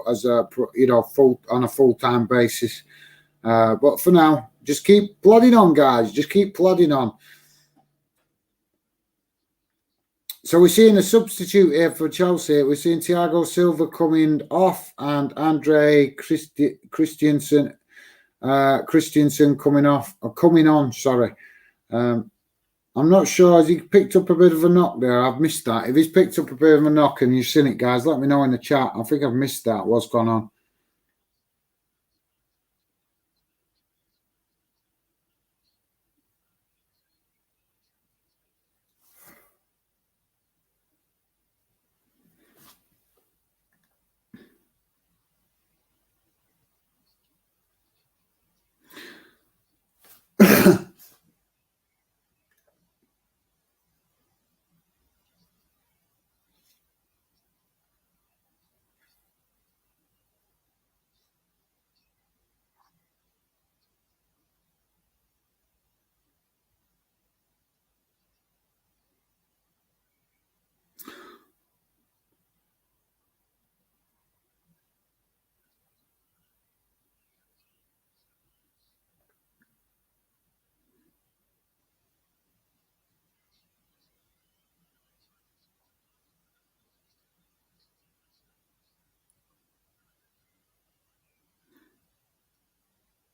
as a on a full-time basis. But for now, just keep plodding on, guys. Just keep plodding on. So we're seeing a substitute here for Chelsea. We're seeing Thiago Silva coming off and Andre Christensen coming on. Sorry. I'm not sure. Has he picked up a bit of a knock there? I've missed that. If he's picked up a bit of a knock and you've seen it, guys, let me know in the chat. I think I've missed that. What's going on?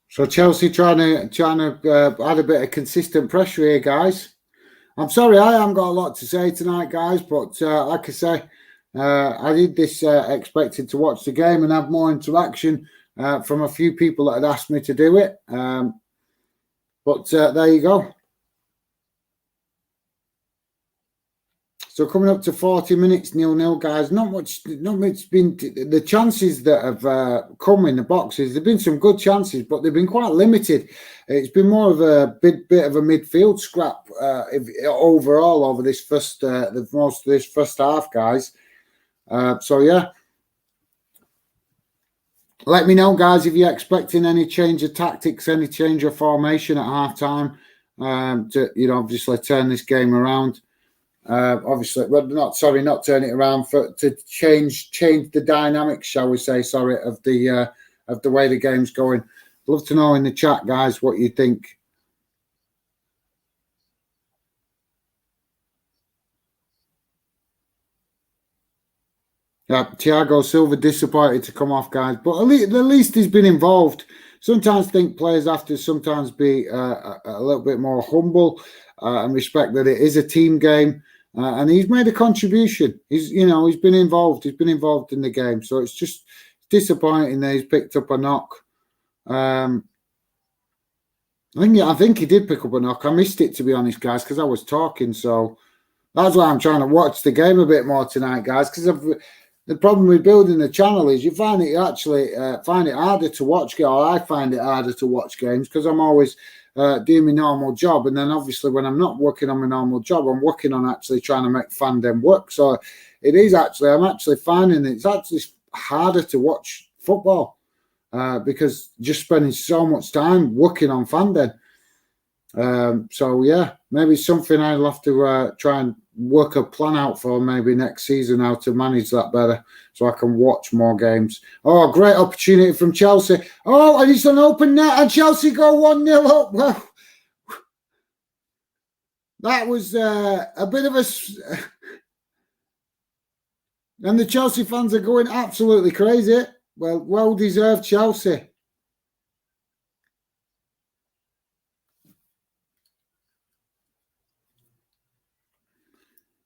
So Chelsea trying to add a bit of consistent pressure here, guys. I'm sorry, I haven't got a lot to say tonight, guys, but like I say, I did this expecting to watch the game and have more interaction from a few people that had asked me to do it. But there you go. So coming up to 40 minutes, 0-0, guys. Not much been. The chances that have come in the boxes, there've been some good chances, but they've been quite limited. It's been more of a bit of a midfield scrap overall over this most of this first half, guys. So yeah, let me know, guys, if you're expecting any change of tactics, any change of formation at half time to obviously turn this game around. Obviously, well, not turn it around to change the dynamics, shall we say? Sorry, of the way the game's going. Love to know in the chat, guys, what you think. Yeah, Thiago Silva disappointed to come off, guys, but at least he's been involved. Sometimes think players have to sometimes be a little bit more humble and respect that it is a team game. And he's made a contribution. He's been involved. He's been involved in the game. So it's just disappointing that he's picked up a knock. I think he did pick up a knock. I missed it, to be honest, guys, because I was talking. So that's why I'm trying to watch the game a bit more tonight, guys. Because the problem with building a channel is you find it harder to watch. Or I find it harder to watch games because I'm always doing my normal job, and then obviously when I'm not working on my normal job, I'm working on actually trying to make fandom work. So I'm actually finding it's actually harder to watch football because just spending so much time working on fandom. So yeah, maybe something I'll have to try and work a plan out for maybe next season, how to manage that better so I can watch more games. Oh, great opportunity from Chelsea. Oh, and it's an open net and Chelsea go 1-0 up. Well, that was a bit of a... And the Chelsea fans are going absolutely crazy. Well deserved Chelsea.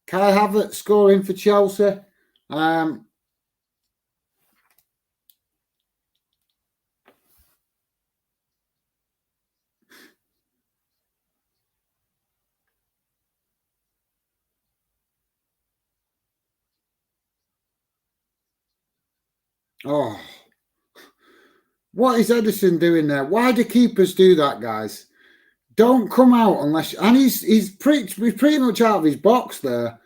Kai Havertz scoring for Chelsea. Oh, what is Edison doing there? Why do keepers do that, guys? Don't come out unless, and he's pretty much out of his box there.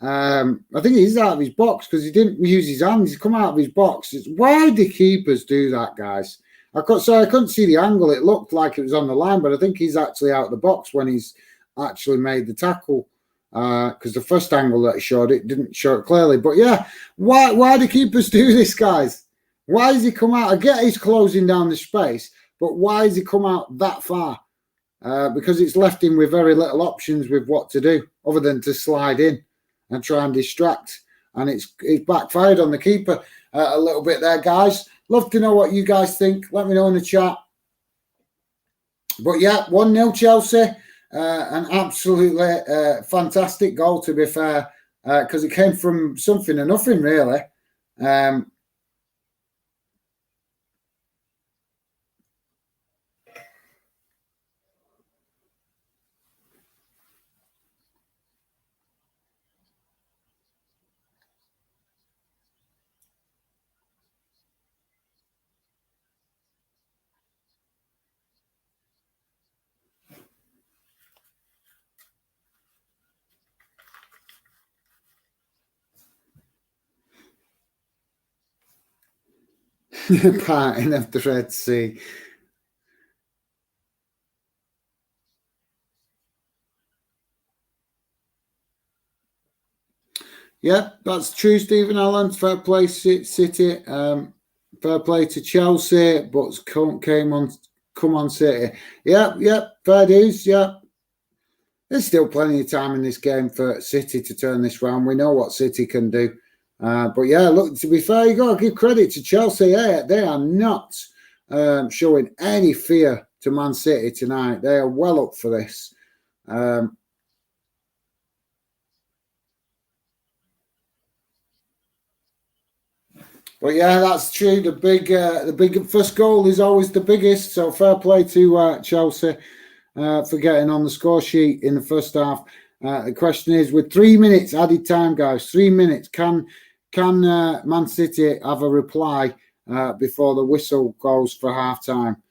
I think he's out of his box because he didn't use his hands. He's come out of his box. Why do keepers do that, guys? I couldn't see the angle. It looked like it was on the line, but I think he's actually out of the box when he's actually made the tackle. Because the first angle that it showed, it didn't show it clearly. But yeah, why do keepers do this, guys? Why does he come out? I get he's closing down the space, but why does he come out that far? Because it's left him with very little options with what to do other than to slide in and try and distract. And it's backfired on the keeper a little bit there, guys. Love to know what you guys think. Let me know in the chat. But yeah, 1-0 Chelsea. An absolutely fantastic goal, to be fair, because it came from something or nothing, really. Parting of the Red Sea. Yeah, that's true, Stephen Allen. Fair play, City. Fair play to Chelsea, but come on, City. Yeah, fair dues. Yeah, there's still plenty of time in this game for City to turn this round. We know what City can do. But yeah, look, to be fair, you got to give credit to Chelsea. They are not showing any fear to Man City tonight. They are well up for this. But yeah, that's true. The big first goal is always the biggest. So fair play to Chelsea for getting on the score sheet in the first half. The question is, with 3 minutes added time, guys, 3 minutes, can Man City have a reply before the whistle goes for half time?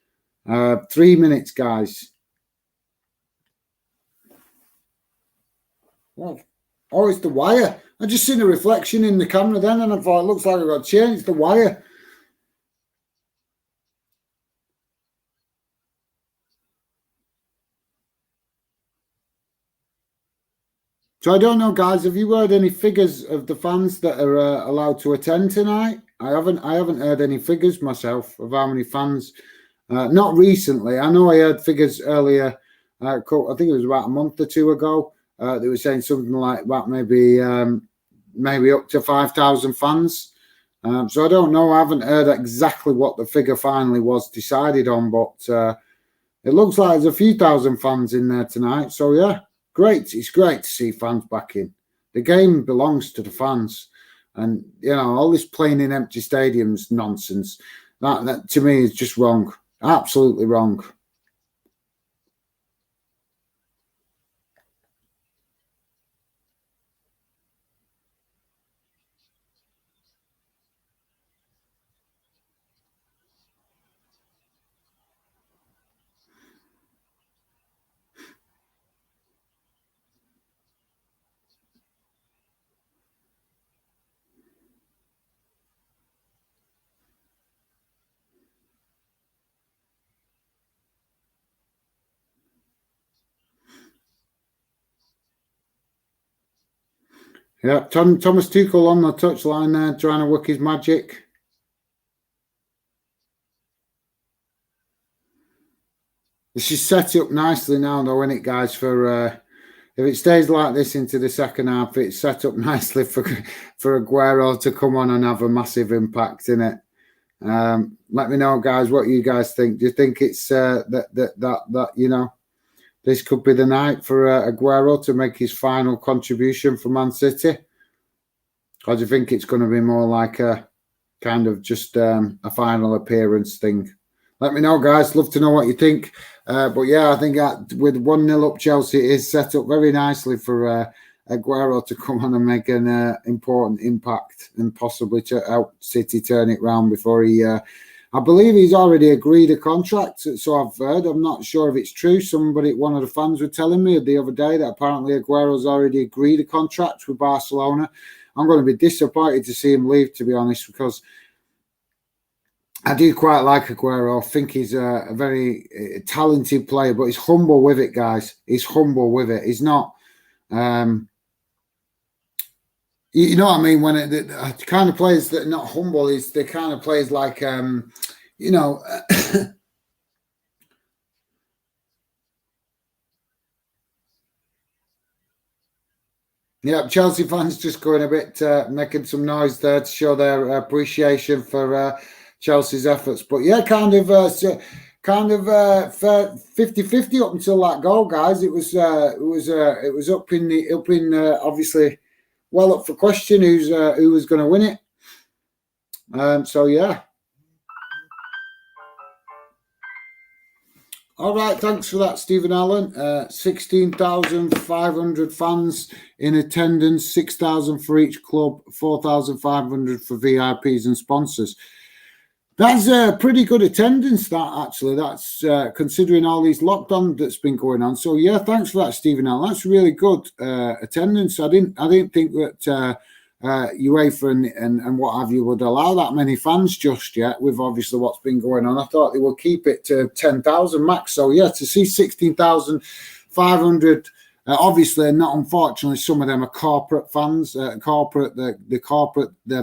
3 minutes, guys. Oh, it's the wire. I just seen a reflection in the camera then, and I thought it looks like I've got changed the wire. So I don't know, guys. Have you heard any figures of the fans that are allowed to attend tonight? I haven't heard any figures myself of how many fans. Not recently. I know I heard figures earlier. I think it was about a month or two ago. They were saying something like that, maybe up to 5,000 fans. So I don't know. I haven't heard exactly what the figure finally was decided on, but it looks like there's a few thousand fans in there tonight. So yeah. Great. It's great to see fans back in. The game belongs to the fans. And, all this playing in empty stadiums nonsense, that to me is just wrong. Absolutely wrong. Yeah, Thomas Tuchel on the touchline there, trying to work his magic. This is set up nicely now, though, isn't it, guys? For if it stays like this into the second half, it's set up nicely for Aguero to come on and have a massive impact in it. Let me know, guys, what you guys think. Do you think it's that this could be the night for Aguero to make his final contribution for Man City? Or do you think it's going to be more like a kind of just a final appearance thing? Let me know, guys. Love to know what you think. But yeah, I think with 1-0 up, Chelsea is set up very nicely for Aguero to come on and make an important impact and possibly to help City turn it round before he. I believe he's already agreed a contract, so I've heard. I'm not sure if it's true. One of the fans were telling me the other day that apparently Aguero's already agreed a contract with Barcelona. I'm going to be disappointed to see him leave, to be honest, because I do quite like Aguero. I think he's a very talented player, but he's humble with it, guys. He's humble with it. He's not... you know what I mean? When the kind of players that are not humble is the kind of players like, you know... Yeah, Chelsea fans just going a bit, making some noise there to show their appreciation for Chelsea's efforts. But yeah, kind of 50-50 up until that goal, guys. It was up in obviously well up for question who was going to win it. So yeah. All right, thanks for that, Stephen Allen. 16,500 fans in attendance, 6,000 for each club, 4,500 for VIPs and sponsors. That's a pretty good attendance, that actually. That's considering all these lockdown that's been going on. So yeah, thanks for that, Stephen Allen. That's really good attendance. I didn't think that UEFA and what have you would allow that many fans just yet with obviously what's been going on. I thought they would keep it to 10,000 max. So yeah, to see 16,500, obviously not unfortunately, some of them are corporate fans, the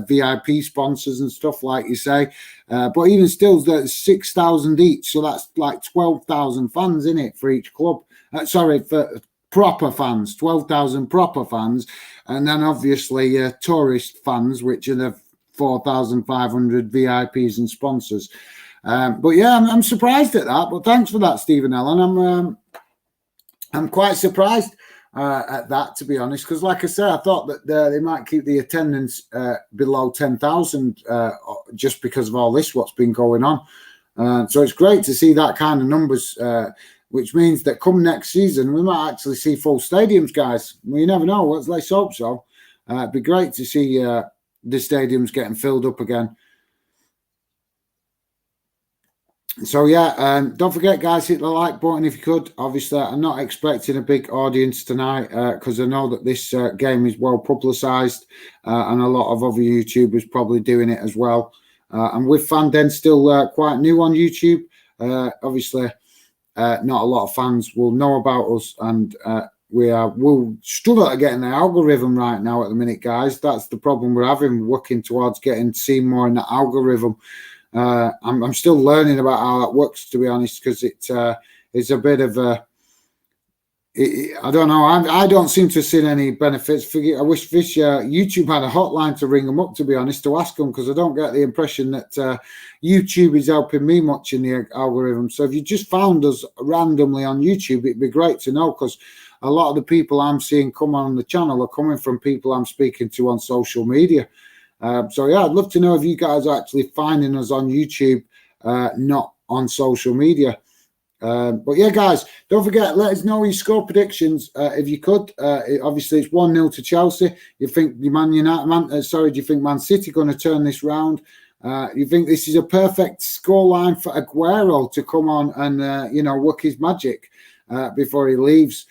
VIP sponsors and stuff like you say. But even still, there's 6,000 each, so that's like 12,000 fans in it for each club. For proper fans, 12,000 proper fans, and then obviously tourist fans, which are the 4,500 VIPs and sponsors. But yeah, I'm surprised at that. But thanks for that, Stephen Allen. I'm quite surprised at that, to be honest, because like I said, I thought that they might keep the attendance below 10,000 just because of all this what's been going on. So it's great to see that kind of numbers. Which means that come next season, we might actually see full stadiums, guys. Well, you never know. Let's hope so. It'd be great to see the stadiums getting filled up again. So, yeah, don't forget, guys, hit the like button if you could. Obviously, I'm not expecting a big audience tonight because I know that this game is well publicised and a lot of other YouTubers probably doing it as well. And with FanDen still quite new on YouTube, obviously... not a lot of fans will know about us, and we'll struggle to getting the algorithm right now at the minute, guys. That's the problem we're having, working towards getting seen more in the algorithm. I'm still learning about how that works, to be honest, because it's a bit of a... I don't know. I don't seem to have seen any benefits. I wish this YouTube had a hotline to ring them up, to be honest, to ask them, because I don't get the impression that YouTube is helping me much in the algorithm. So if you just found us randomly on YouTube, it'd be great to know, because a lot of the people I'm seeing come on the channel are coming from people I'm speaking to on social media. So yeah, I'd love to know if you guys are actually finding us on YouTube, not on social media. But yeah, guys, don't forget, let us know your score predictions if you could. Obviously, it's 1-0 to Chelsea. You think do you think Man City going to turn this round? You think this is a perfect scoreline for Aguero to come on and work his magic before he leaves?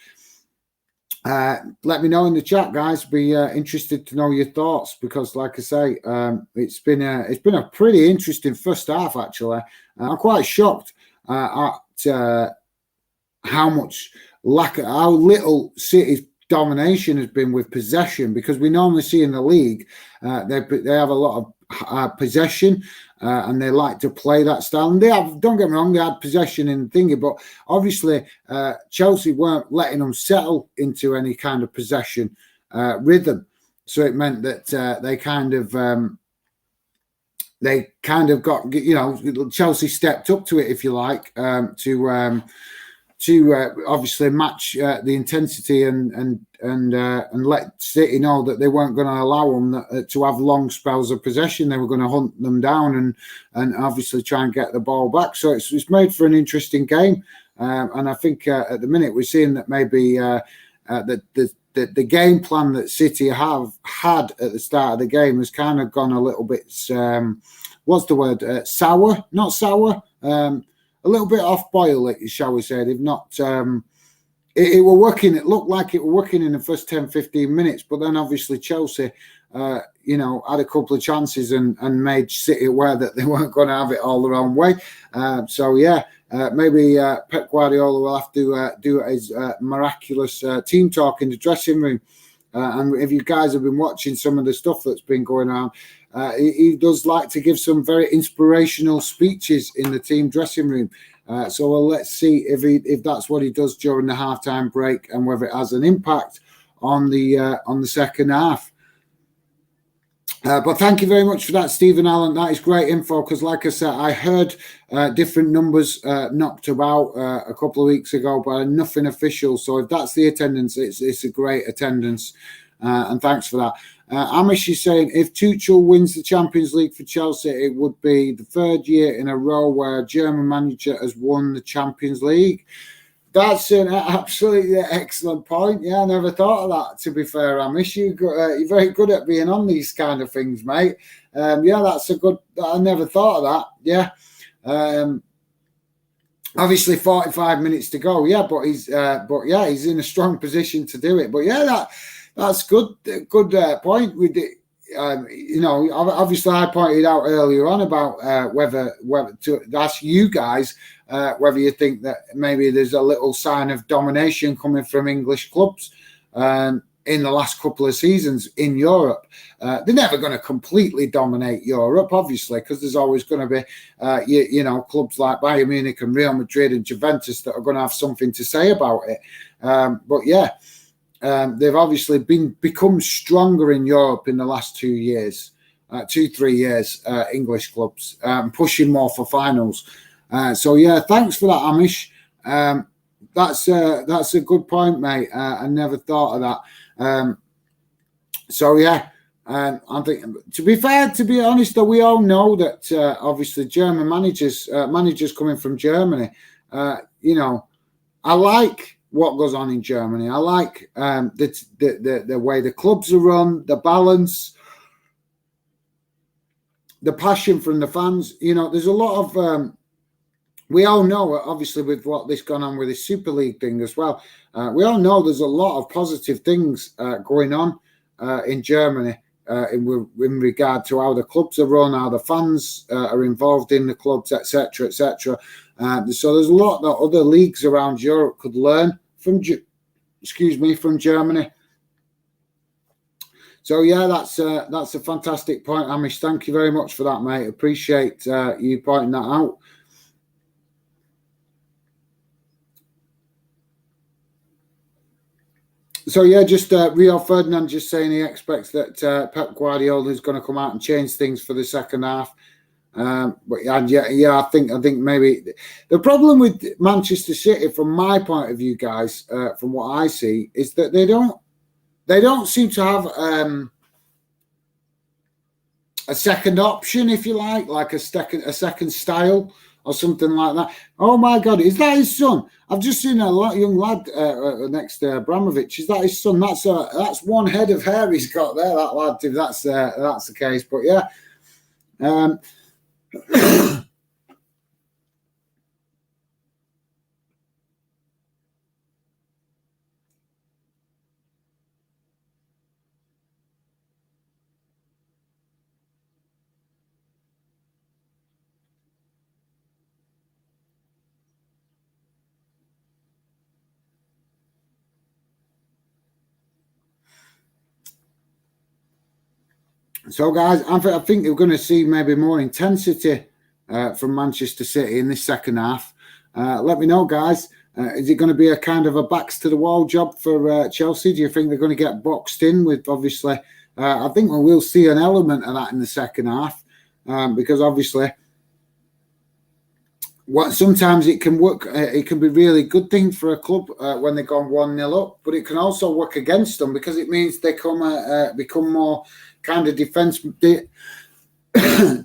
Let me know in the chat, guys. Be interested to know your thoughts, because, like I say, it's been a pretty interesting first half. Actually, I'm quite shocked at how little City's domination has been with possession, because we normally see in the league they have a lot of possession and they like to play that style. And don't get me wrong, they had possession in thingy, but obviously Chelsea weren't letting them settle into any kind of possession rhythm. So it meant that they kind of got, Chelsea stepped up to it, if you like, to obviously match the intensity and let City know that they weren't going to allow them to have long spells of possession. They were going to hunt them down and obviously try and get the ball back. So it's made for an interesting game. And I think at the minute we're seeing that maybe that the game plan that City have had at the start of the game has kind of gone a little bit, what's the word? Sour, not sour, a little bit off boil, shall we say. They've not, it were working, it looked like it were working in the first 10, 15 minutes, but then obviously Chelsea, you know, had a couple of chances and made City aware that they weren't going to have it all their own way. So, yeah. Maybe Pep Guardiola will have to do his miraculous team talk in the dressing room. And if you guys have been watching some of the stuff that's been going on, he does like to give some very inspirational speeches in the team dressing room. So let's see if that's what he does during the halftime break and whether it has an impact on the second half. But thank you very much for that, Stephen Allen. That is great info because, like I said, I heard different numbers knocked about a couple of weeks ago, but nothing official. So if that's the attendance, it's a great attendance. And thanks for that. Amish is saying, if Tuchel wins the Champions League for Chelsea, it would be the third year in a row where a German manager has won the Champions League. That's an absolutely excellent point. Yeah, I never thought of that, to be fair, Amish. You're very good at being on these kind of things, mate. Yeah, that's a good... I never thought of that. Yeah. Obviously, 45 minutes to go. Yeah, but he's in a strong position to do it. But yeah, that's good. Good point. You know, obviously, I pointed out earlier on about whether to ask you guys whether you think that maybe there's a little sign of domination coming from English clubs in the last couple of seasons in Europe. They're never going to completely dominate Europe, obviously, because there's always going to be, you know, clubs like Bayern Munich and Real Madrid and Juventus that are going to have something to say about it. But yeah. They've obviously become stronger in Europe in the last 2 years, 3 years, English clubs, pushing more for finals. So, yeah, thanks for that, Amish. That's a good point, mate. I never thought of that. So, yeah, I think, to be fair, to be honest, though, we all know that, obviously, German managers coming from Germany, you know, I like what goes on in Germany. I like the way the clubs are run, the balance, the passion from the fans. You know, there's a lot of we all know, obviously, with what this gone on with the Super League thing as well. We all know there's a lot of positive things going on in Germany in regard to how the clubs are run, how the fans are involved in the clubs, etc., etc. So there's a lot that other leagues around Europe could learn from, from Germany. So yeah, that's a fantastic point, Amish. Thank you very much for that, mate. Appreciate you pointing that out. So yeah, just Rio Ferdinand just saying he expects that Pep Guardiola is going to come out and change things for the second half. But I think maybe the problem with Manchester City, from my point of view, guys, from what I see, is that they don't seem to have a second option, if you like a second style or something like that. Oh my God, is that his son? I've just seen a young lad next to Abramovich. Is that his son? That's one head of hair he's got there, that lad. If that's the case, but yeah. So, guys, I think we're going to see maybe more intensity from Manchester City in this second half. Let me know, guys. Is it going to be a kind of a backs-to-the-wall job for Chelsea? Do you think they're going to get boxed in with, obviously, I think we will see an element of that in the second half because, obviously, sometimes it can work. It can be really good thing for a club when they've gone 1-0 up, but it can also work against them because it means they become more kind of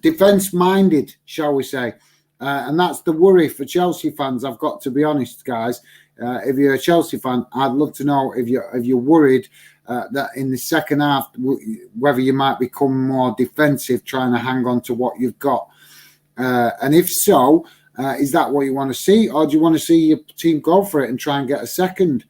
defense-minded, shall we say. And that's the worry for Chelsea fans, I've got to be honest, guys, if you're a Chelsea fan, I'd love to know if you're worried that in the second half, whether you might become more defensive, trying to hang on to what you've got. And if so, is that what you want to see? Or do you want to see your team go for it and try and get a second?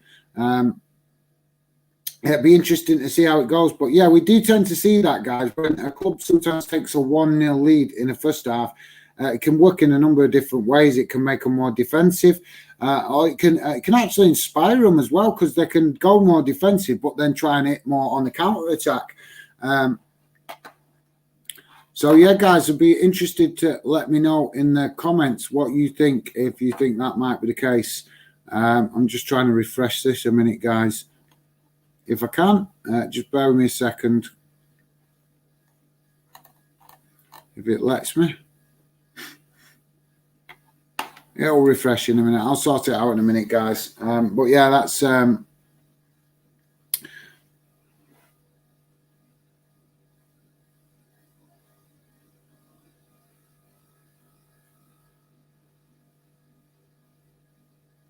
It'd be interesting to see how it goes. But yeah, we do tend to see that, guys. When a club sometimes takes a 1-0 lead in the first half, it can work in a number of different ways. It can make them more defensive, or it can actually inspire them as well, because they can go more defensive, but then try and hit more on the counter attack. So yeah, guys, I'd be interested to let me know in the comments what you think, if you think that might be the case. I'm just trying to refresh this a minute, guys. If I can, just bear with me a second. If it lets me. It'll refresh in a minute. I'll sort it out in a minute, guys. But yeah, that's...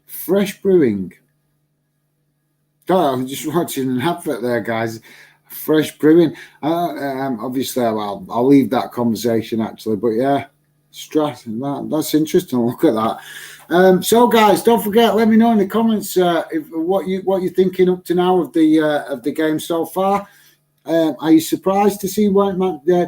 Fresh Brewing. Oh, I'm just watching an advert there, guys. Fresh Brewing. Obviously, I'll leave that conversation, actually. But yeah, that's interesting. Look at that. So, guys, don't forget. Let me know in the comments what you're thinking up to now of the game so far. Are you surprised to see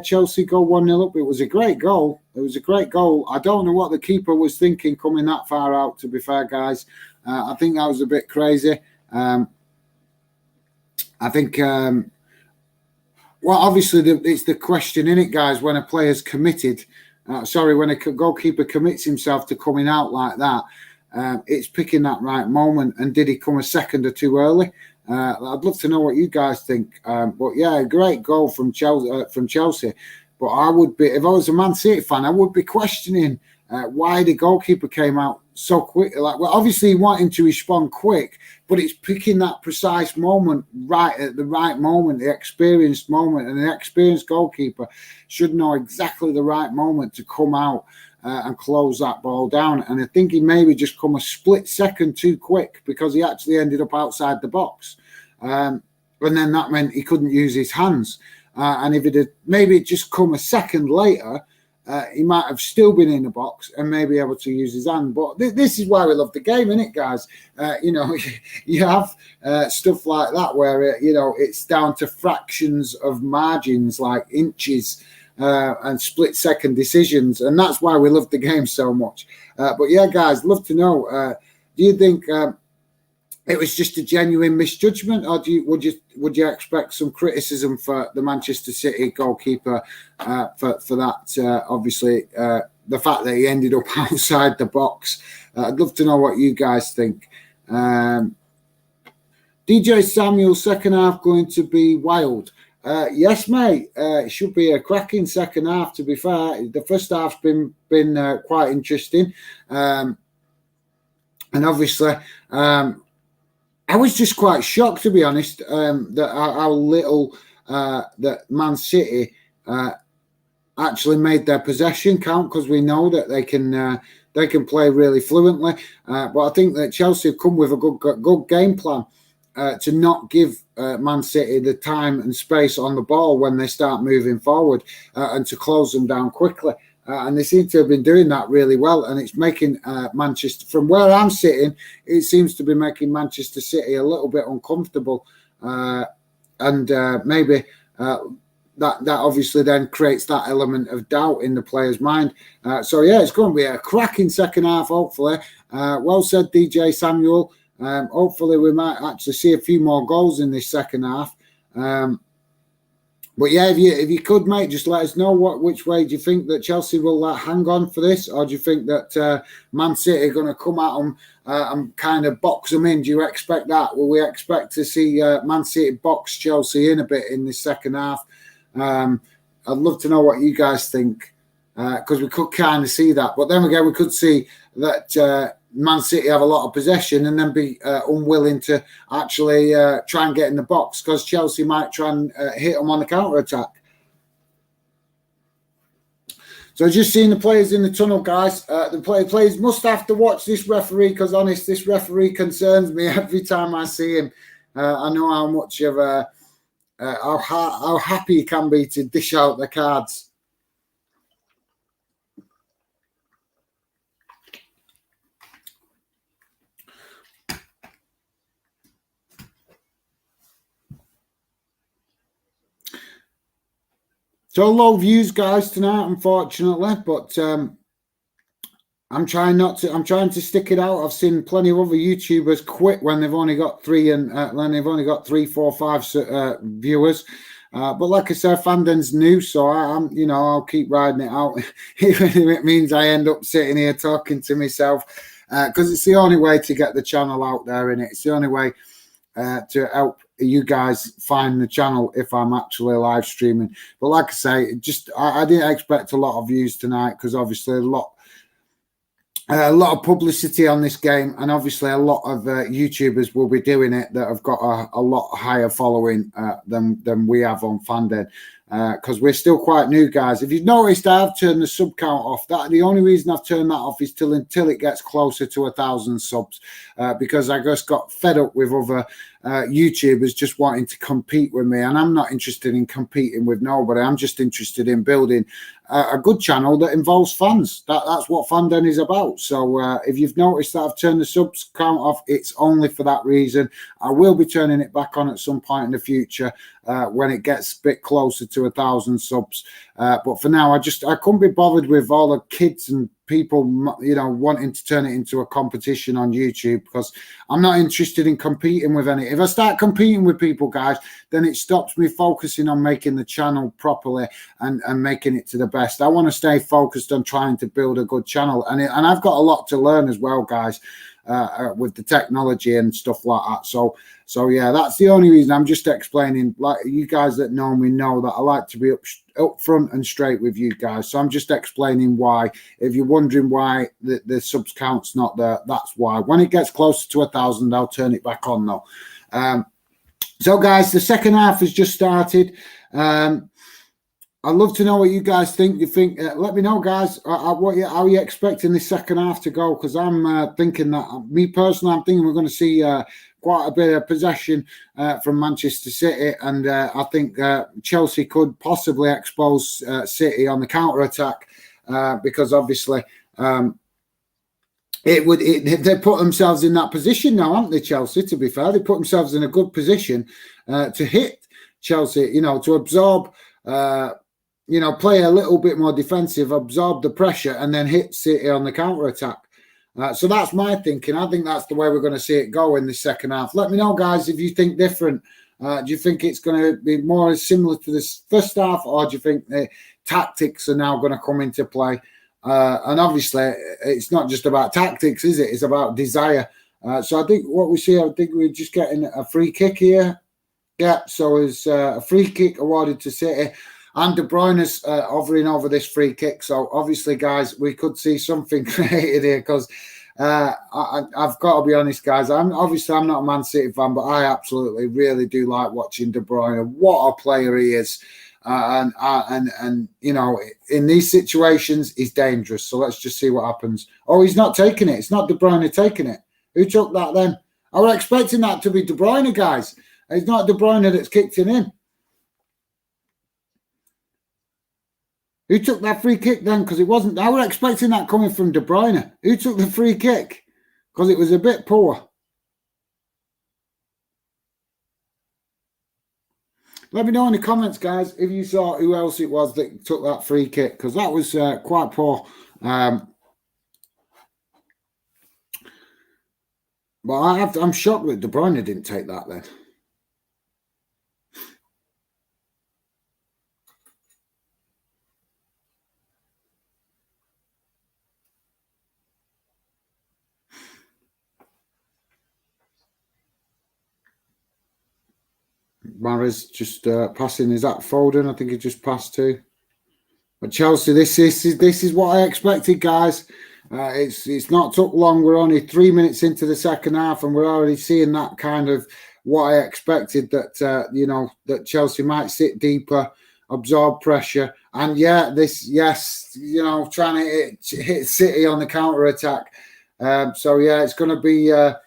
Chelsea go 1-0 up? It was a great goal. It was a great goal. I don't know what the keeper was thinking coming that far out, to be fair, guys. I think that was a bit crazy. I think, well, obviously, it's the question, in it, guys, when a player's committed. When a goalkeeper commits himself to coming out like that, it's picking that right moment. And did he come a second or two early? I'd love to know what you guys think. But yeah, a great goal from Chelsea. But I would be, if I was a Man City fan, I would be questioning why the goalkeeper came out so quick. Like, well, obviously wanting to respond quick, but it's picking that precise moment right at the right moment, the experienced moment, and the experienced goalkeeper should know exactly the right moment to come out and close that ball down. And I think he maybe just come a split second too quick, because he actually ended up outside the box. And then that meant he couldn't use his hands. And if it had maybe just come a second later, he might have still been in the box and maybe able to use his hand. But this is why we love the game, isn't it, guys? You have stuff like that where, it's down to fractions of margins, like inches, and split-second decisions. And that's why we love the game so much. But yeah, guys, love to know, do you think it was just a genuine misjudgment, or would you expect some criticism for the Manchester City goalkeeper for that? Obviously, the fact that he ended up outside the box. I'd love to know what you guys think. DJ Samuel, second half going to be wild. Yes, mate. It should be a cracking second half. To be fair, the first half's been quite interesting, and obviously. I was just quite shocked, to be honest, that how little that Man City actually made their possession count, because we know that they can play really fluently. But I think that Chelsea have come with a good game plan to not give Man City the time and space on the ball when they start moving forward, and to close them down quickly. And they seem to have been doing that really well. And it's making Manchester, from where I'm sitting, it seems to be making Manchester City a little bit uncomfortable. And maybe that obviously then creates that element of doubt in the player's mind. So, yeah, it's going to be a cracking second half, hopefully. Well said, DJ Samuel. Hopefully we might actually see a few more goals in this second half. But yeah, if you could, mate, just let us know which way do you think that Chelsea will hang on for this, or do you think that Man City are going to come at them and kind of box them in? Do you expect that? Will we expect to see Man City box Chelsea in a bit in the second half? I'd love to know what you guys think, because we could kind of see that. But then again, we could see that Man City have a lot of possession and then be unwilling to actually try and get in the box, because Chelsea might try and hit them on the counter-attack. So just seeing the players in the tunnel, guys. The players must have to watch this referee because, honest, this referee concerns me every time I see him. I know how much of how happy he can be to dish out the cards. So low views, guys, tonight, unfortunately, but I'm trying to stick it out. I've seen plenty of other YouTubers quit when they've only got 5 viewers. But like I said, Fanden's new, so I'll keep riding it out, even if it means I end up sitting here talking to myself, because it's the only way to get the channel out there, and it's the only way to help you guys find the channel if I'm actually live streaming. But like I say, I didn't expect a lot of views tonight because obviously a lot of publicity on this game, and obviously a lot of YouTubers will be doing it that have got a lot higher following than we have on Fanden, because we're still quite new, guys. If you've noticed, I have turned the sub count off. The only reason I've turned that off is until it gets closer to 1,000 subs, because I just got fed up with other YouTubers just wanting to compete with me, and I'm not interested in competing with nobody. I'm just interested in building a good channel that involves fans. That's what Fanden is about. So if you've noticed that I've turned the subs count off, it's only for that reason. I will be turning it back on at some point in the future when it gets a bit closer to 1,000 subs. But for now, I couldn't be bothered with all the kids and people, wanting to turn it into a competition on YouTube, because I'm not interested in competing with any. If I start competing with people, guys, then it stops me focusing on making the channel properly and making it to the best. I want to stay focused on trying to build a good channel, and I've got a lot to learn as well, guys, with the technology and stuff like that. So yeah, that's the only reason. I'm just explaining. Like, you guys that know me know that I like to be up front and straight with you guys. So I'm just explaining why. If you're wondering why the subs count's not there, that's why. When it gets closer to 1,000, I'll turn it back on though. So guys, the second half has just started. I'd love to know what you guys think. Let me know, guys, how are you expecting this second half to go? Because I'm thinking that, me personally, I'm thinking we're going to see quite a bit of possession from Manchester City, and I think Chelsea could possibly expose City on the counter-attack, because obviously they put themselves in that position now, haven't they, Chelsea? To be fair, they put themselves in a good position to hit Chelsea, to absorb, play a little bit more defensive, absorb the pressure, and then hit City on the counter-attack. So that's my thinking. I think that's the way we're going to see it go in the second half. Let me know, guys, if you think different. Do you think it's going to be more similar to this first half, or do you think the tactics are now going to come into play? And obviously, it's not just about tactics, is it? It's about desire. So I think what we see, I think we're just getting a free kick here. Yeah, so it's a free kick awarded to City. And De Bruyne's hovering over this free kick. So obviously, guys, we could see something created here, because I've got to be honest, guys. I'm not a Man City fan, but I absolutely really do like watching De Bruyne. What a player he is. And in these situations, he's dangerous. So let's just see what happens. Oh, he's not taking it. It's not De Bruyne taking it. Who took that then? I was expecting that to be De Bruyne, guys. It's not De Bruyne that's kicked it in. Who took that free kick then? Because it wasn't. I was expecting that coming from De Bruyne. Who took the free kick? Because it was a bit poor. Let me know in the comments, guys, if you saw who else it was that took that free kick, because that was quite poor. But I'm shocked that De Bruyne didn't take that then. Mahrez just passing. Is that Foden? I think he just passed to. But Chelsea, this is what I expected, guys. It's not took long. We're only 3 minutes into the second half, and we're already seeing that kind of what I expected. That that Chelsea might sit deeper, absorb pressure, And yeah, trying to hit City on the counter attack. So yeah, it's going to be a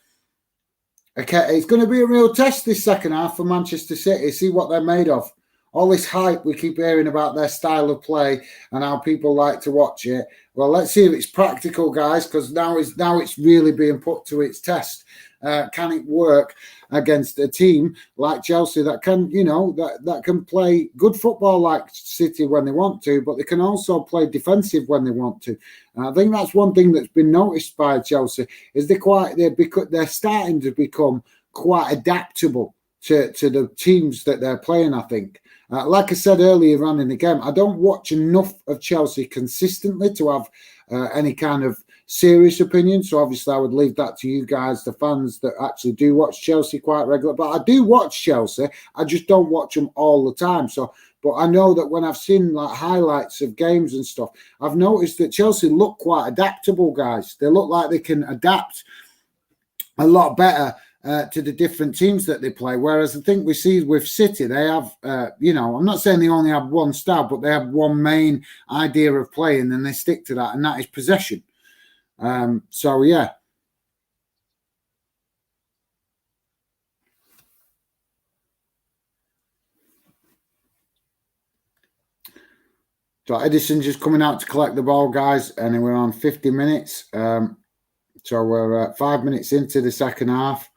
real test this second half for Manchester City. See what they're made of. All this hype we keep hearing about their style of play and how people like to watch it. Well, let's see if it's practical, guys, because now it's really being put to its test. Can it work against a team like Chelsea that can, that can play good football like City when they want to, but they can also play defensive when they want to? And I think that's one thing that's been noticed by Chelsea is they're starting to become quite adaptable to the teams that they're playing, I think. Like I said earlier on in the game, I don't watch enough of Chelsea consistently to have any kind of serious opinion. So obviously I would leave that to you guys, the fans that actually do watch Chelsea quite regularly. But I do watch Chelsea. I just don't watch them all the time. But I know that when I've seen like highlights of games and stuff, I've noticed that Chelsea look quite adaptable, guys. They look like they can adapt a lot better to the different teams that they play. Whereas I think we see with City, they have, I'm not saying they only have one style, but they have one main idea of playing and they stick to that, and that is possession. So, yeah. So Edison just coming out to collect the ball, guys, and we're on 50 minutes. So we're 5 minutes into the second half.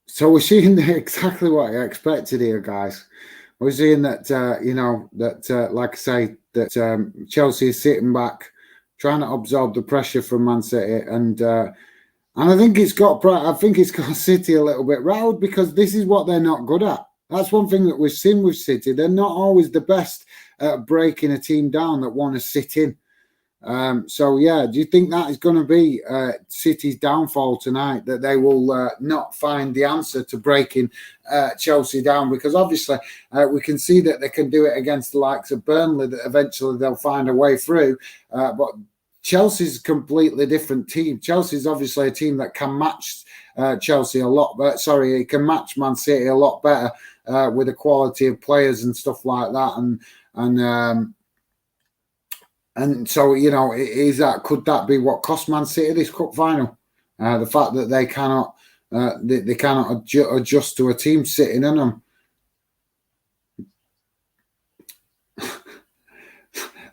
So we're seeing exactly what I expected here, guys. We're seeing that, like I say, that Chelsea is sitting back, trying to absorb the pressure from Man City, and I think it's got City a little bit rattled because this is what they're not good at. That's one thing that we've seen with City. They're not always the best at breaking a team down that want to sit in. So, yeah, do you think that is going to be City's downfall tonight, that they will not find the answer to breaking Chelsea down? Because obviously we can see that they can do it against the likes of Burnley, that eventually they'll find a way through. But Chelsea's a completely different team. Chelsea's obviously a team that can match Chelsea a lot better. Sorry, it can match Man City a lot better with the quality of players and stuff like that. And so, could that be what cost Man City this cup final? The fact that they cannot adjust to a team sitting in them.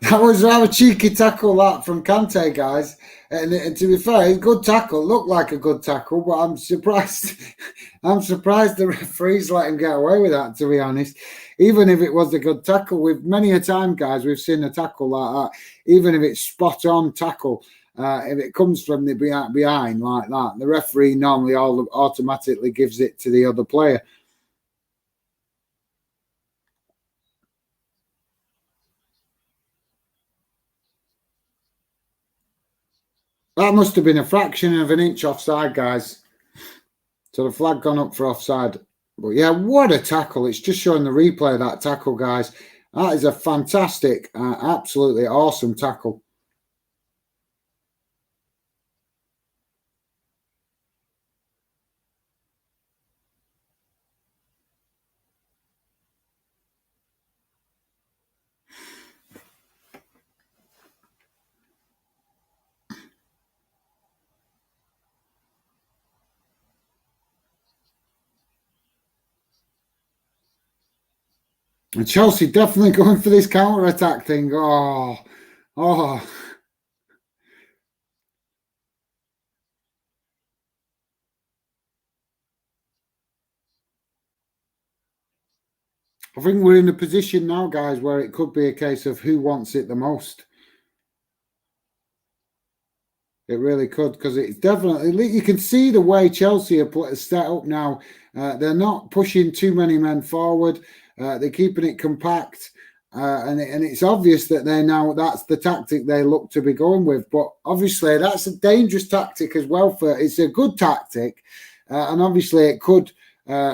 That was rather cheeky tackle that from Kante, guys. And to be fair, good tackle. Looked like a good tackle, but I'm surprised. I'm surprised the referees let him get away with that, to be honest. Even if it was a good tackle, with many a time, guys, we've seen a tackle like that. Even if it's spot on tackle, if it comes from the behind like that, the referee normally automatically gives it to the other player. That must have been a fraction of an inch offside, guys. So the flag gone up for offside. But yeah, what a tackle. It's just showing the replay of that tackle, guys. That is a fantastic, absolutely awesome tackle. And Chelsea definitely going for this counter-attack thing. Oh. I think we're in a position now, guys, where it could be a case of who wants it the most. It really could, because it's definitely, you can see the way Chelsea are set up now. They're not pushing too many men forward. They're keeping it compact. and it's obvious that that's the tactic they look to be going with. But obviously, that's a dangerous tactic as well. It's a good tactic, and obviously it could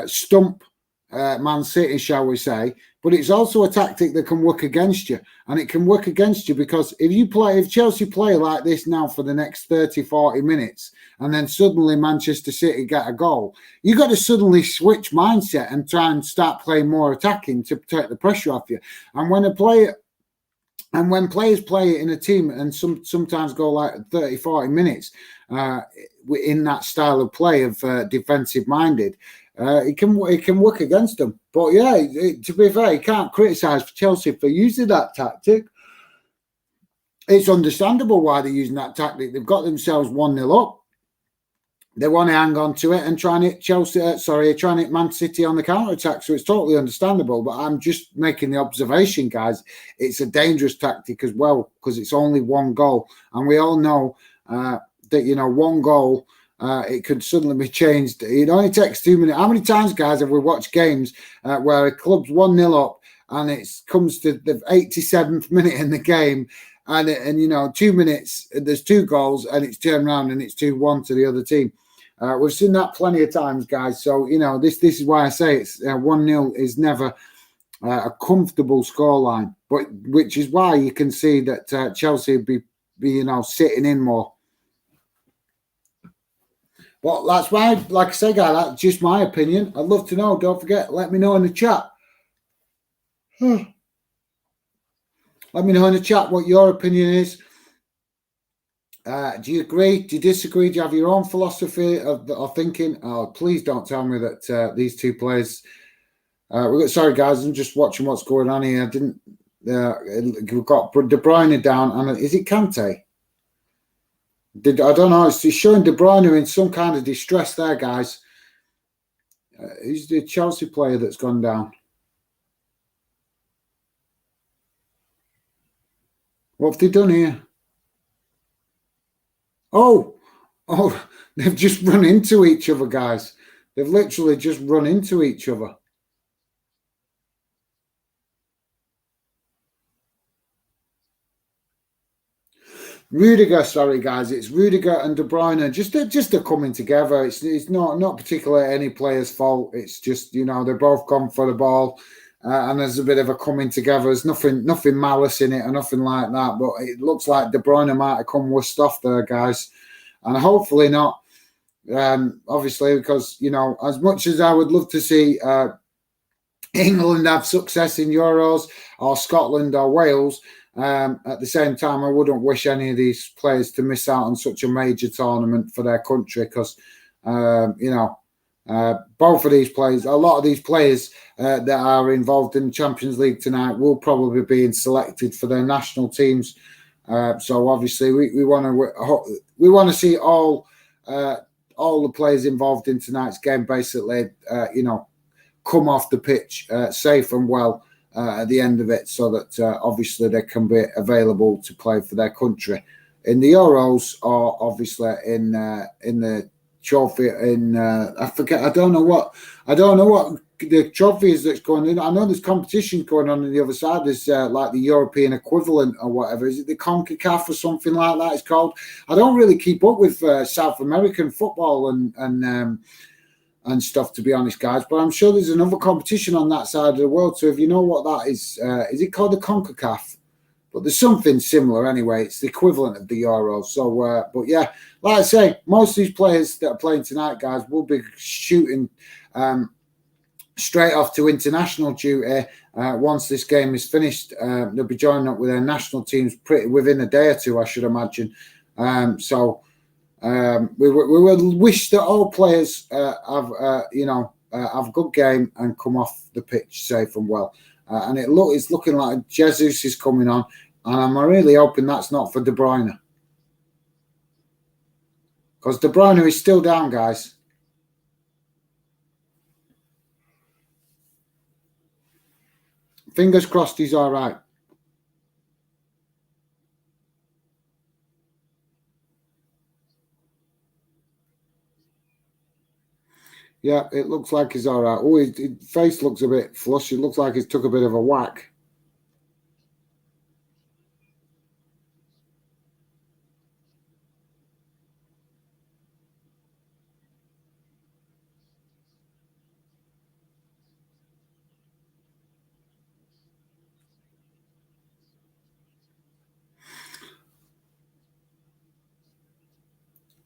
stump Man City, shall we say. But it's also a tactic that can work against you. And it can work against you because if Chelsea play like this now for the next 30, 40 minutes, and then suddenly Manchester City get a goal, you've got to suddenly switch mindset and try and start playing more attacking to take the pressure off you. And when players play in a team and sometimes go like 30, 40 minutes in that style of play of defensive minded, it can work against them. But yeah, to be fair, you can't criticise Chelsea for using that tactic. It's understandable why they're using that tactic. They've got themselves 1-0 up. They want to hang on to it and try and hit Man City on the counter-attack. So it's totally understandable. But I'm just making the observation, guys. It's a dangerous tactic as well because it's only one goal. And we all know that, one goal, it could suddenly be changed. It only takes 2 minutes. How many times, guys, have we watched games where a club's 1-0 up and it comes to the 87th minute in the game and 2 minutes, there's 2 goals and it's turned around and it's 2-1 to the other team. We've seen that plenty of times, guys. So, this is why I say it's 1-0 is never a comfortable scoreline, but which is why you can see that Chelsea would be sitting in more. But that's why, like I say, guys, that's just my opinion. I'd love to know. Don't forget, let me know in the chat. Let me know in the chat what your opinion is. Do you agree? Do you disagree? Do you have your own philosophy of thinking? Oh, please don't tell me that these two players. Sorry, guys, I'm just watching what's going on here. We've got De Bruyne down, and is it Kante? I don't know. It's showing De Bruyne in some kind of distress there, guys. Who's the Chelsea player that's gone down? What have they done here? Oh, they've just run into each other, guys. They've literally just run into each other. Rudiger, sorry guys, it's Rudiger and De Bruyne just are coming together. It's not particularly any player's fault. It's just they're both gone for the ball, and there's a bit of a coming together. There's nothing malice in it or nothing like that. But it looks like De Bruyne might have come worst off there, guys, and hopefully not. Obviously, because as much as I would love to see England have success in Euros or Scotland or Wales. At the same time, I wouldn't wish any of these players to miss out on such a major tournament for their country because, both of these players, a lot of these players that are involved in the Champions League tonight will probably be selected for their national teams. So obviously, we want to see all the players involved in tonight's game basically, come off the pitch safe and well. At the end of it, so that obviously they can be available to play for their country in the Euros, or obviously in the trophy. I forget. I don't know what the trophy is that's going in. I know there's competition going on the other side. There's like the European equivalent or whatever. Is it the CONCACAF or something like that? It's called. I don't really keep up with South American football and stuff, to be honest, guys. But I'm sure there's another competition on that side of the world. So if you know what that is it called the CONCACAF? But there's something similar anyway. It's the equivalent of the Euros. So, but yeah, like I say, most of these players that are playing tonight, guys, will be shooting straight off to international duty once this game is finished. They'll be joining up with their national teams within a day or two, I should imagine. We will wish that all players have a good game and come off the pitch safe and well. And it's looking like Jesus is coming on, and I'm really hoping that's not for De Bruyne, because De Bruyne is still down, guys. Fingers crossed he's all right. Yeah, it looks like he's all right. Oh, his face looks a bit flush. It looks like he's took a bit of a whack.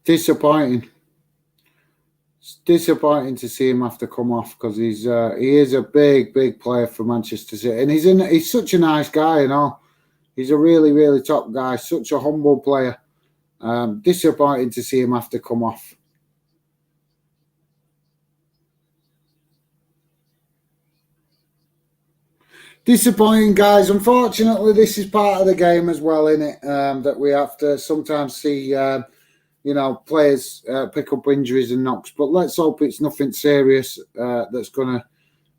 Disappointing. It's disappointing to see him have to come off because he is a big player for Manchester City, and he's such a nice guy, you know. He's a really top guy, such a humble player. Disappointing to see him have to come off. Disappointing, guys. Unfortunately, this is part of the game as well, innit? That we have to sometimes see, you know, players pick up injuries and knocks. But let's hope it's nothing serious that's going to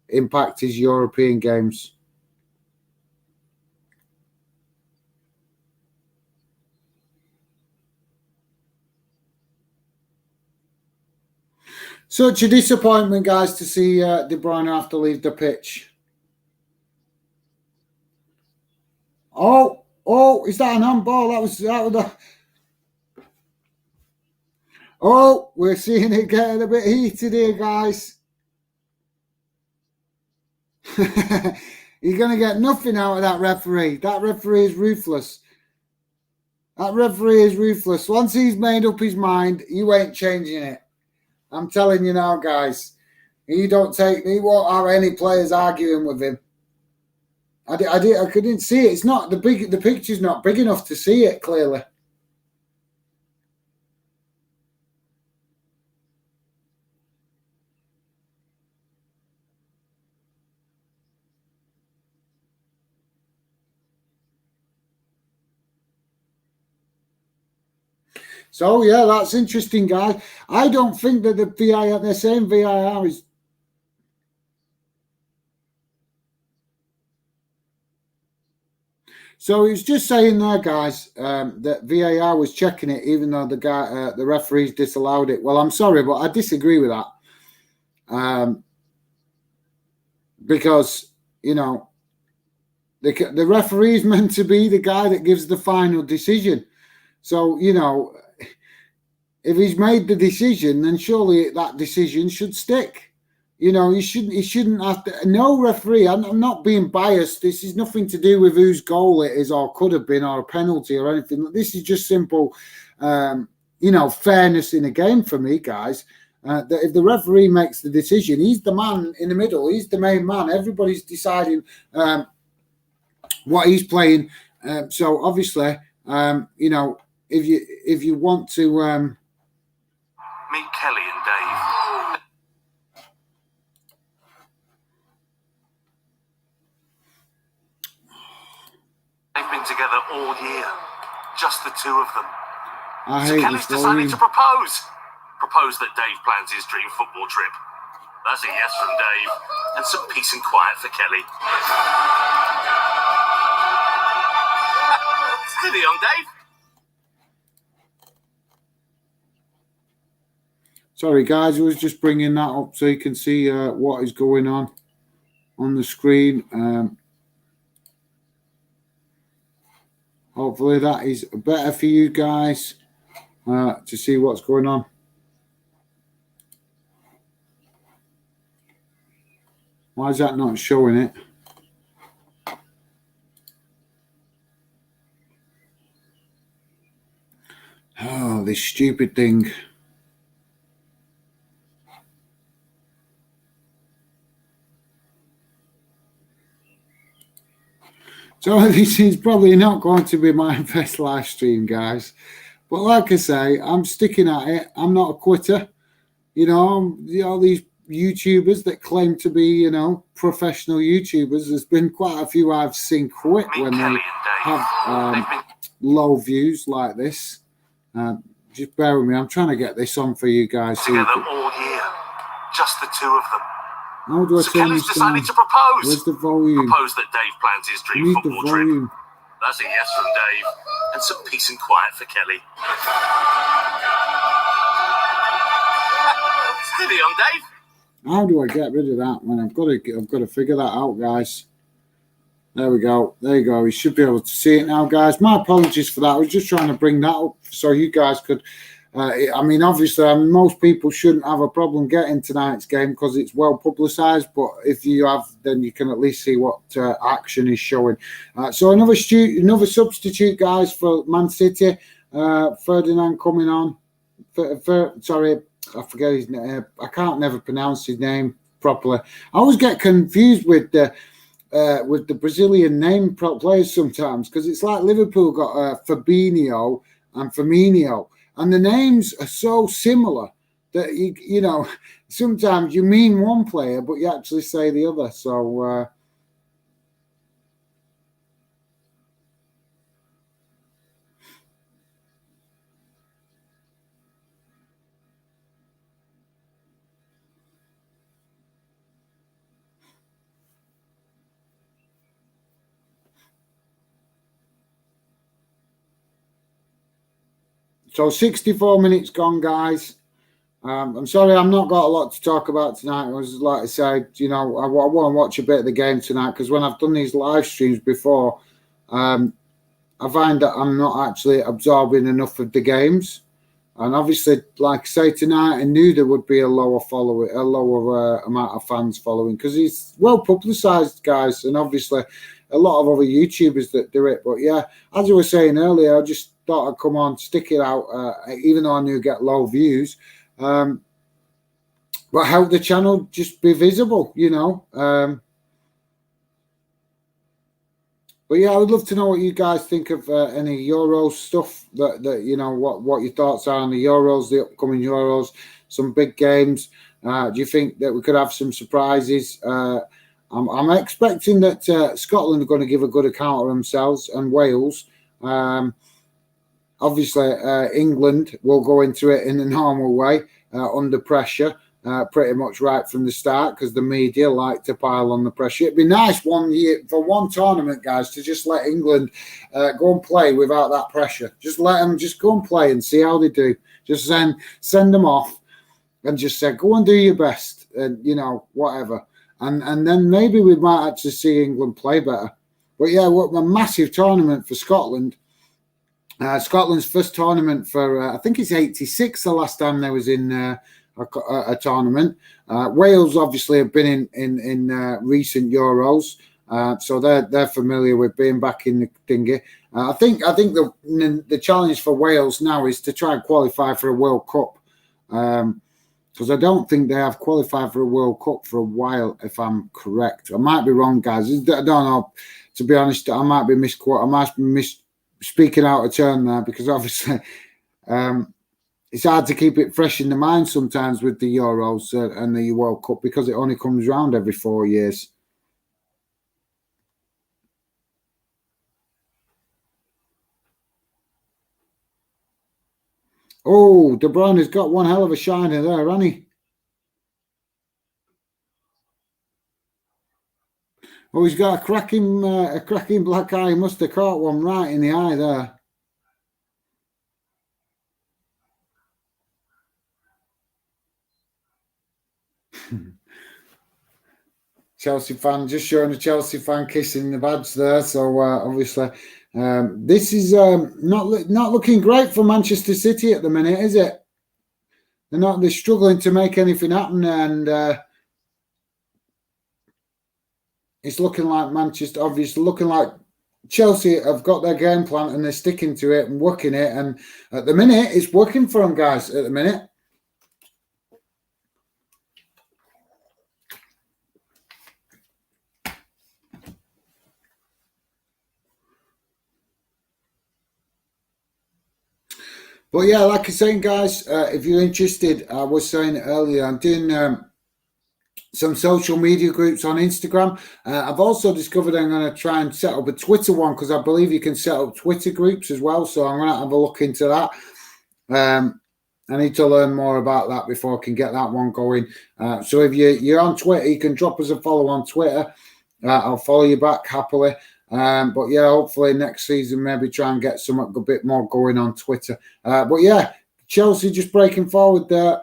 impact his European games. Such a disappointment, guys, to see De Bruyne have to leave the pitch. Oh, is that an handball? That was Oh, we're seeing it getting a bit heated here, guys. You're going to get nothing out of that referee. That referee is ruthless. That referee is ruthless. Once he's made up his mind, you ain't changing it. I'm telling you now, guys. He won't have any players arguing with him. I couldn't see it. It's not the picture's not big enough to see it clearly. So yeah, that's interesting, guys. I don't think that they're saying VAR is. So he was just saying there, guys, that VAR was checking it, even though the referees disallowed it. Well, I'm sorry, but I disagree with that. Because, you know, the referee is meant to be the guy that gives the final decision. So, you know, if he's made the decision, then surely that decision should stick. You know, he shouldn't have to. No referee. I'm not being biased. This is nothing to do with whose goal it is, or could have been, or a penalty, or anything. This is just simple, you know, fairness in a game for me, guys. That if the referee makes the decision, he's the man in the middle. He's the main man. Everybody's deciding what he's playing. So obviously, you know, if you want to meet Kelly and Dave. They've been together all year, just the two of them. So Kelly's decided to propose that Dave plans his dream football trip. That's a yes from Dave, and some peace and quiet for Kelly. Steady on, Dave. Sorry, guys, I was just bringing that up so you can see what is going on the screen. Hopefully that is better for you guys to see what's going on. Why is that not showing it? Oh, this stupid thing. So this is probably not going to be my best live stream, guys. But like I say, I'm sticking at it. I'm not a quitter. You know, all these YouTubers that claim to be, you know, professional YouTubers, there's been quite a few I've seen quit when they have low views like this. Just bear with me. I'm trying to get this on for you guys. Together all year, just the two of them. How do I turn Kelly's this down? decided to propose. Where's the volume? Propose that Dave plans his dream football trip. That's a yes from Dave, and some peace and quiet for Kelly. Steady on, Dave. How do I get rid of that, man? I've got to figure that out, guys. There we go. There you go. You should be able to see it now, guys. My apologies for that. I was just trying to bring that up so you guys could. I mean, obviously, most people shouldn't have a problem getting tonight's game because it's well publicised. But if you have, then you can at least see what action is showing. So another substitute, guys, for Man City. Ferdinand coming on Sorry, I forget his name. I can't never pronounce his name properly. I always get confused with the Brazilian name players sometimes, because it's like Liverpool got Fabinho and Firmino, and the names are so similar that you know sometimes you mean one player but you actually say the other. So 64 minutes gone, guys. I'm sorry, I've not got a lot to talk about tonight. I was like I said, you know, I want to watch a bit of the game tonight, because when I've done these live streams before, I find that I'm not actually absorbing enough of the games. And obviously, like I say, tonight I knew there would be a lower amount of fans following, because he's well publicised, guys, and obviously a lot of other YouTubers that do it. But yeah, as I was saying earlier, I just thought I'd come on, stick it out, even though I knew I'd get low views. But help the channel just be visible, you know. But yeah, I would love to know what you guys think of any Euros stuff. That you know, what your thoughts are on the Euros, the upcoming Euros, some big games. Do you think that we could have some surprises? I'm expecting that Scotland are going to give a good account of themselves, and Wales. Obviously, England will go into it in the normal way, under pressure, pretty much right from the start, because the media like to pile on the pressure. It'd be nice one year for one tournament, guys, to just let England go and play without that pressure. Just let them just go and play and see how they do. Just send them off and just say, go and do your best, and you know, whatever. And then maybe we might actually see England play better. But yeah, what a massive tournament for Scotland. Scotland's first tournament for, I think it's 86, the last time they was in a tournament. Wales obviously have been in recent Euros, so they're familiar with being back in the thingy. I think the challenge for Wales now is to try and qualify for a World Cup, because I don't think they have qualified for a World Cup for a while, if I'm correct. I might be wrong, guys. I don't know. To be honest, I might be speaking out of turn there, because obviously it's hard to keep it fresh in the mind sometimes with the Euros and the World Cup, because it only comes around every 4 years. Oh, De Bruyne has got one hell of a shiner there, hasn't he? Oh, he's got a cracking black eye. He must have caught one right in the eye there. Chelsea fan, just showing a Chelsea fan kissing the badge there. So obviously, this is not looking great for Manchester City at the minute, is it? They're struggling to make anything happen, and it's looking like Manchester, obviously, looking like Chelsea have got their game plan and they're sticking to it and working it. And at the minute, it's working for them, guys. At the minute. But yeah, like I was saying, guys, if you're interested, I was saying earlier, I'm doing some social media groups on Instagram. I've also discovered I'm going to try and set up a Twitter one, because I believe you can set up Twitter groups as well. So I'm going to have a look into that. I need to learn more about that before I can get that one going. So if you're on Twitter, you can drop us a follow on Twitter. I'll follow you back happily. But yeah, hopefully next season, maybe try and get something a bit more going on Twitter. But yeah, Chelsea just breaking forward there.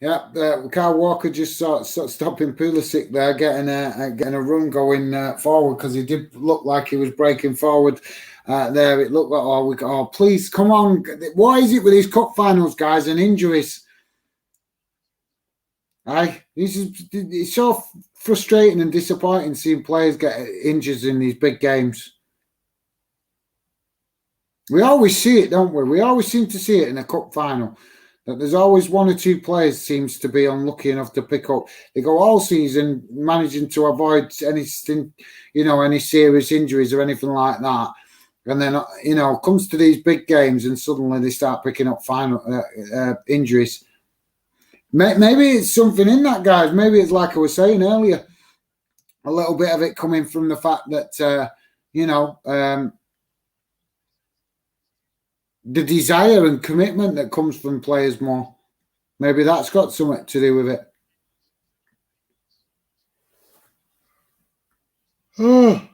Yeah, Kyle Walker just sort of stopping Pulisic there, getting a run going forward, because he did look like he was breaking forward there. It looked like, please, come on. Why is it with these cup finals, guys, and injuries? It's so frustrating and disappointing seeing players get injured in these big games. We always see it, don't we? We always seem to see it in a cup final. That there's always one or two players seems to be unlucky enough to pick up. They go all season managing to avoid anything, any serious injuries or anything like that. And then, comes to these big games and suddenly they start picking up final injuries. Maybe it's something in that, guys. Maybe it's like I was saying earlier, a little bit of it coming from the fact that, the desire and commitment that comes from players more. Maybe that's got something to do with it. Oh.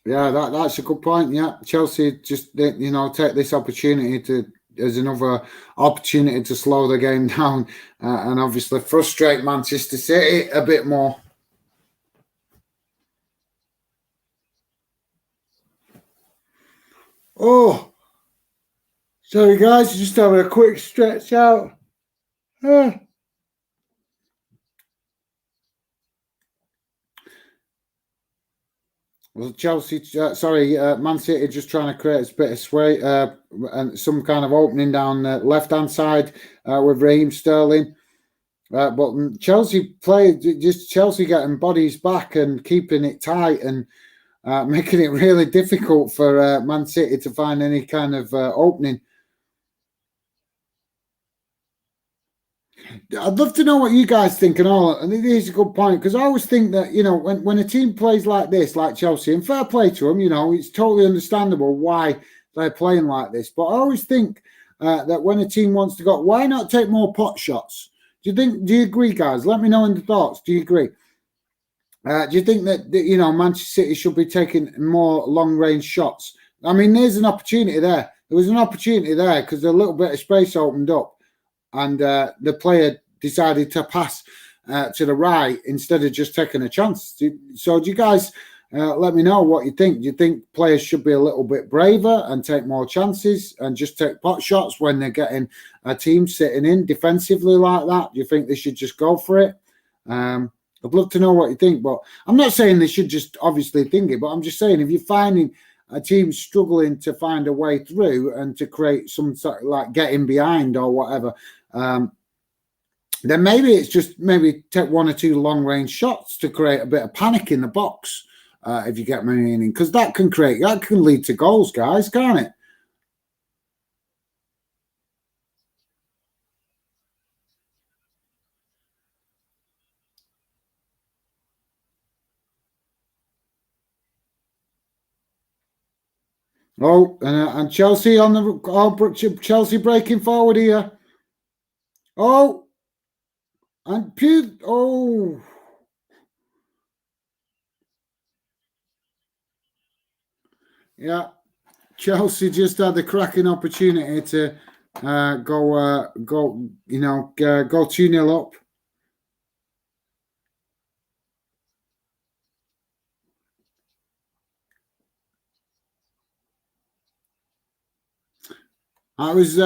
Yeah, that's a good point. Yeah, Chelsea just take this opportunity as another opportunity to slow the game down and obviously frustrate Manchester City a bit more. Oh, sorry guys, just having a quick stretch out. Well, Chelsea, Man City just trying to create a bit of sway and some kind of opening down the left-hand side with Raheem Sterling. But Chelsea getting bodies back and keeping it tight and making it really difficult for Man City to find any kind of opening. I'd love to know what you guys think and all. And it is a good point because I always think that, when a team plays like this, like Chelsea, and fair play to them, it's totally understandable why they're playing like this. But I always think that when a team wants to go, why not take more pot shots? Do you agree, guys? Let me know in the thoughts. Do you agree? Do you think that, Manchester City should be taking more long-range shots? I mean, there's an opportunity there. There was an opportunity there because a little bit of space opened up. And the player decided to pass to the right instead of just taking a chance. So do you guys let me know what you think? Do you think players should be a little bit braver and take more chances and just take pot shots when they're getting a team sitting in defensively like that? Do you think they should just go for it? I'd love to know what you think. But I'm not saying they should just obviously think it, but I'm just saying if you're finding a team struggling to find a way through and to create some sort of like getting behind or whatever, then maybe it's just take one or two long range shots to create a bit of panic in the box, if you get my meaning, because that can lead to goals, guys, can't it? Oh, and Chelsea Chelsea breaking forward here. Oh, and Pew. Oh, yeah. Chelsea just had the cracking opportunity to go 2-0 up. That was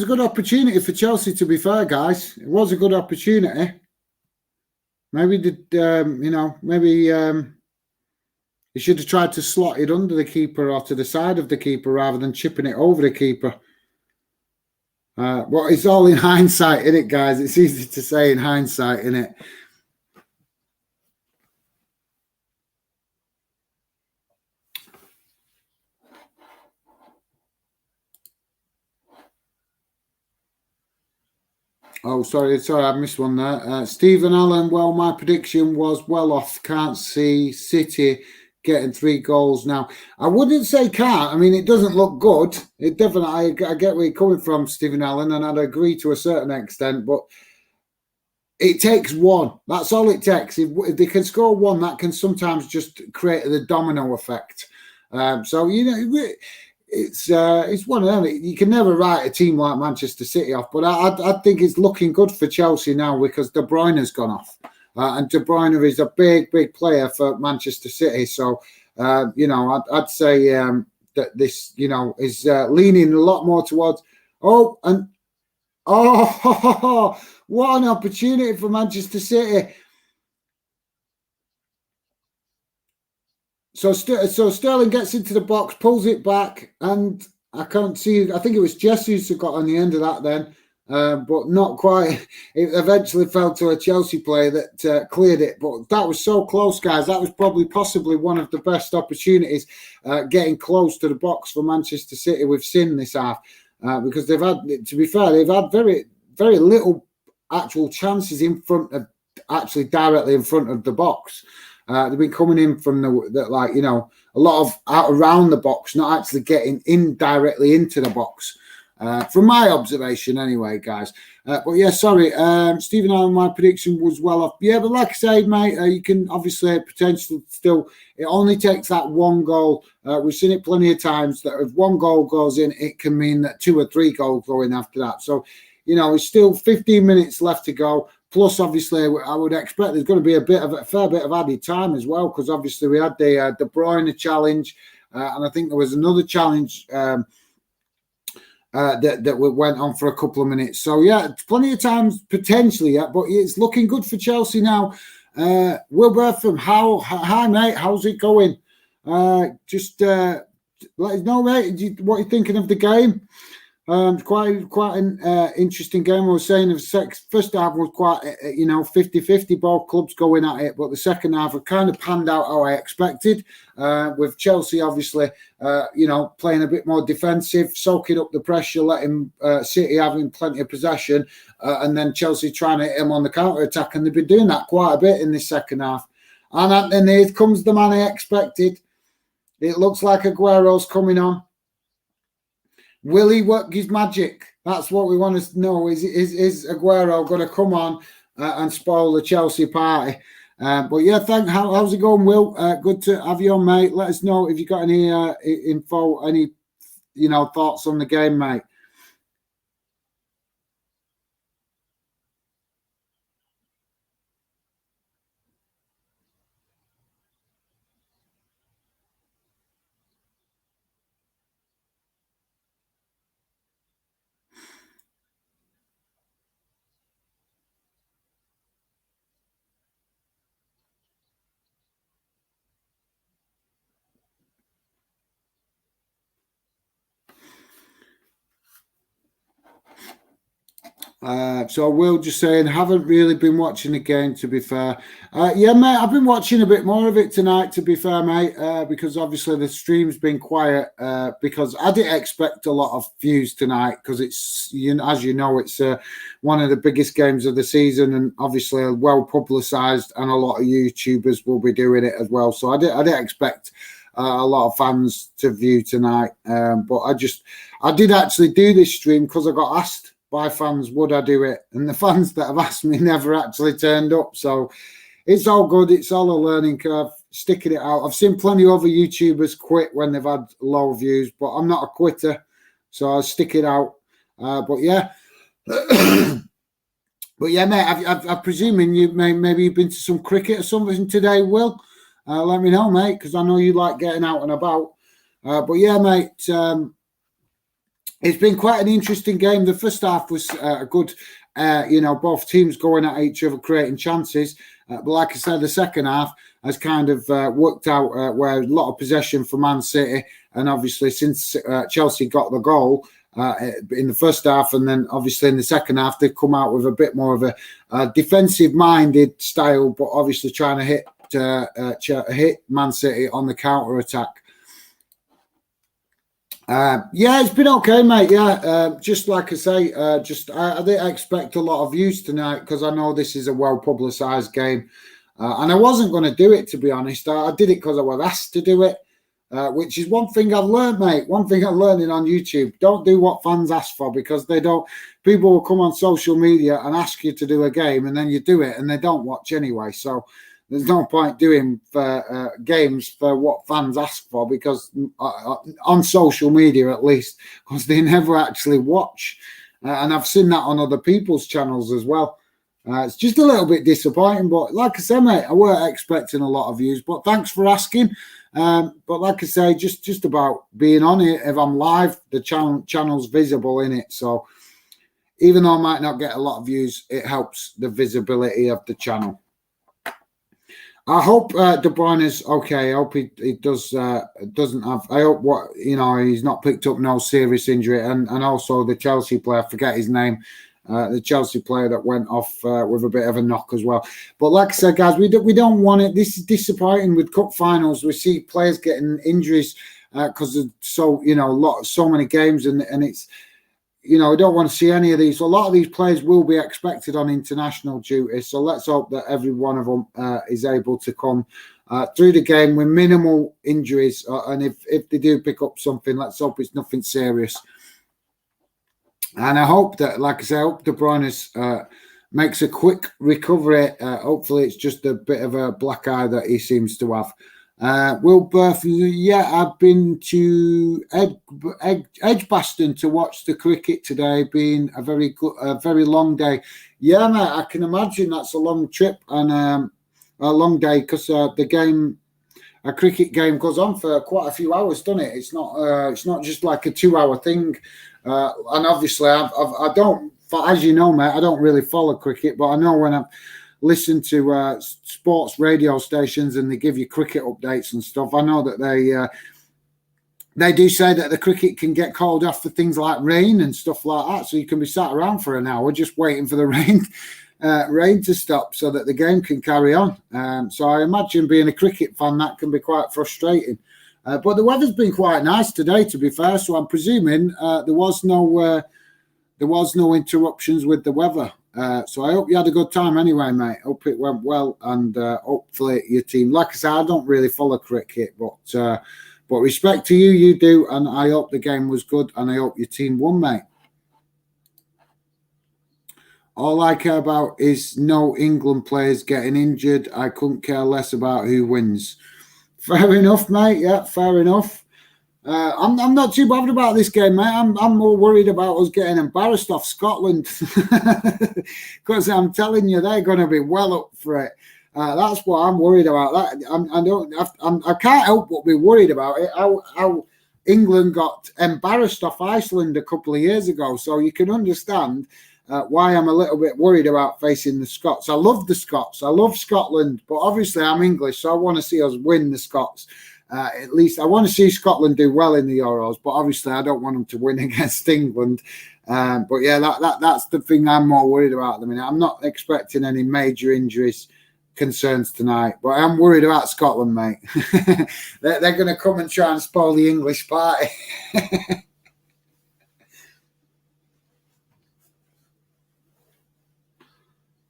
a good opportunity for Chelsea. To be fair, guys, it was a good opportunity. Maybe he should have tried to slot it under the keeper or to the side of the keeper rather than chipping it over the keeper. Well, it's all in hindsight, isn't it, guys? It's easy to say in hindsight, isn't it? Oh, sorry, I missed one there. Stephen Allen, well, my prediction was well off. Can't see City getting 3 goals now. I wouldn't say can't. I mean, it doesn't look good. It definitely, I get where you're coming from, Stephen Allen, and I'd agree to a certain extent, but it takes one. That's all it takes. If they can score one, that can sometimes just create the domino effect. So, it's one of them. You can never write a team like Manchester City off, but I think it's looking good for Chelsea now because De Bruyne has gone off. And De Bruyne is a big player for Manchester City. So You know, I'd say that this, you know, is leaning a lot more towards. Oh, what an opportunity for Manchester City. So Sterling gets into the box, pulls it back, and I can't see. I think it was Jesus who got on the end of that then, but not quite. It eventually fell to a Chelsea player that cleared it. But that was so close, guys. That was possibly one of the best opportunities getting close to the box for Manchester City we've seen this half, because they've had, to be fair, they've had very, very little actual chances in front of, actually directly in front of the box. They've been coming in from the like, you know, a lot of out around the box, not actually getting in directly into the box. From my observation, anyway, guys. But yeah, sorry, Stephen Allen, my prediction was well off. Yeah, but like I said, mate, you can obviously potentially still. It only takes that one goal. We've seen it plenty of times that if one goal goes in, it can mean that 2 or 3 goals go in after that. So, you know, it's still 15 minutes left to go. Plus, obviously, I would expect there's going to be a fair bit of added time as well, because obviously we had the De Bruyne challenge, and I think there was another challenge that went on for a couple of minutes. So yeah, plenty of times potentially, yeah, but it's looking good for Chelsea now. Will Bertham, hi mate, how's it going? Just let us know, mate, what you're thinking of the game. Quite an interesting game. I was saying the first half was quite, 50-50, both clubs going at it, but the second half had kind of panned out how I expected, with Chelsea obviously, playing a bit more defensive, soaking up the pressure, letting City having plenty of possession, and then Chelsea trying to hit them on the counter-attack, and they've been doing that quite a bit in this second half. And then here comes the man I expected. It looks like Aguero's coming on. Will he work his magic? That's what we want to know. Is Aguero going to come on and spoil the Chelsea party? But yeah, how's it going, Will? Good to have you on, mate. Let us know if you got any info, any thoughts on the game, mate. So Will just saying, haven't really been watching the game, to be fair. Yeah, mate, I've been watching a bit more of it tonight, to be fair, mate, because obviously the stream's been quiet, because I didn't expect a lot of views tonight, because it's, as you know, it's one of the biggest games of the season, and obviously well publicised, and a lot of YouTubers will be doing it as well. So I didn't expect a lot of fans to view tonight, but I did actually do this stream because I got asked by fans, would I do it? And the fans that have asked me never actually turned up. So it's all good. It's all a learning curve, sticking it out. I've seen plenty of other YouTubers quit when they've had low views, but I'm not a quitter. So I'll stick it out. But yeah. But yeah, mate, I'm presuming maybe you've been to some cricket or something today, Will. Let me know, mate, because I know you like getting out and about. But yeah, mate, it's been quite an interesting game. The first half was a good, both teams going at each other, creating chances. But like I said, the second half has kind of worked out where a lot of possession for Man City. And obviously, since Chelsea got the goal in the first half, and then obviously in the second half, they've come out with a bit more of a defensive-minded style, but obviously trying to hit Man City on the counter-attack. Yeah, it's been okay, mate. Yeah, just like I say, I didn't expect a lot of views tonight because I know this is a well-publicised game, and I wasn't going to do it, to be honest. I did it because I was asked to do it, which is one thing I've learned, mate. One thing I'm learning on YouTube: don't do what fans ask for, because they don't. People will come on social media and ask you to do a game, and then you do it, and they don't watch anyway. So there's no point doing games for what fans ask for, because on social media, at least, because they never actually watch. And I've seen that on other people's channels as well. It's just a little bit disappointing. But like I said, mate, I weren't expecting a lot of views. But thanks for asking. But like I say, just about being on it. If I'm live, the channel's visible in it. So even though I might not get a lot of views, it helps the visibility of the channel. I hope De Bruyne is okay. I hope he doesn't have. I hope he's not picked up no serious injury, and also the Chelsea player, I forget his name, the Chelsea player that went off with a bit of a knock as well. But like I said, guys, we don't want it. This is disappointing with cup finals. We see players getting injuries because of so many games, and it's. We don't want to see any of these. So a lot of these players will be expected on international duty. So let's hope that every one of them is able to come through the game with minimal injuries. And if they do pick up something, let's hope it's nothing serious. And I hope that, like I say, I hope De Bruyne makes a quick recovery. Hopefully it's just a bit of a black eye that he seems to have. Will Burth, I've been to Edgbaston to watch the cricket today, being a very long day. Yeah, mate, I can imagine that's a long trip and a long day because a cricket game goes on for quite a few hours, doesn't it? It's not just like a 2-hour thing. And obviously, I don't, as you know, mate, I don't really follow cricket, but I know when I'm listen to sports radio stations and they give you cricket updates and stuff. I know that they do say that the cricket can get called off for things like rain and stuff like that. So you can be sat around for an hour just waiting for the rain to stop so that the game can carry on. So I imagine being a cricket fan, that can be quite frustrating. But the weather's been quite nice today, to be fair. So I'm presuming there was no interruptions with the weather. So I hope you had a good time anyway, mate. Hope it went well, and hopefully your team. Like I said, I don't really follow cricket, but respect to you, you do, and I hope the game was good, and I hope your team won, mate. All I care about is no England players getting injured. I couldn't care less about who wins. Fair enough, mate. Yeah, fair enough. I'm not too bothered about this game, mate. I'm more worried about us getting embarrassed off Scotland because I'm telling you, they're going to be well up for it. That's what I'm worried about. I can't help but be worried about it. How England got embarrassed off Iceland a couple of years ago, so you can understand why I'm a little bit worried about facing the Scots. I love the Scots. I love Scotland, but obviously I'm English, so I want to see us win the Scots. At least I want to see Scotland do well in the Euros, but obviously I don't want them to win against England. But yeah, that's the thing I'm more worried about at the minute. I'm not expecting any major injuries concerns tonight, but I'm worried about Scotland, mate. They're going to come and try and spoil the English party.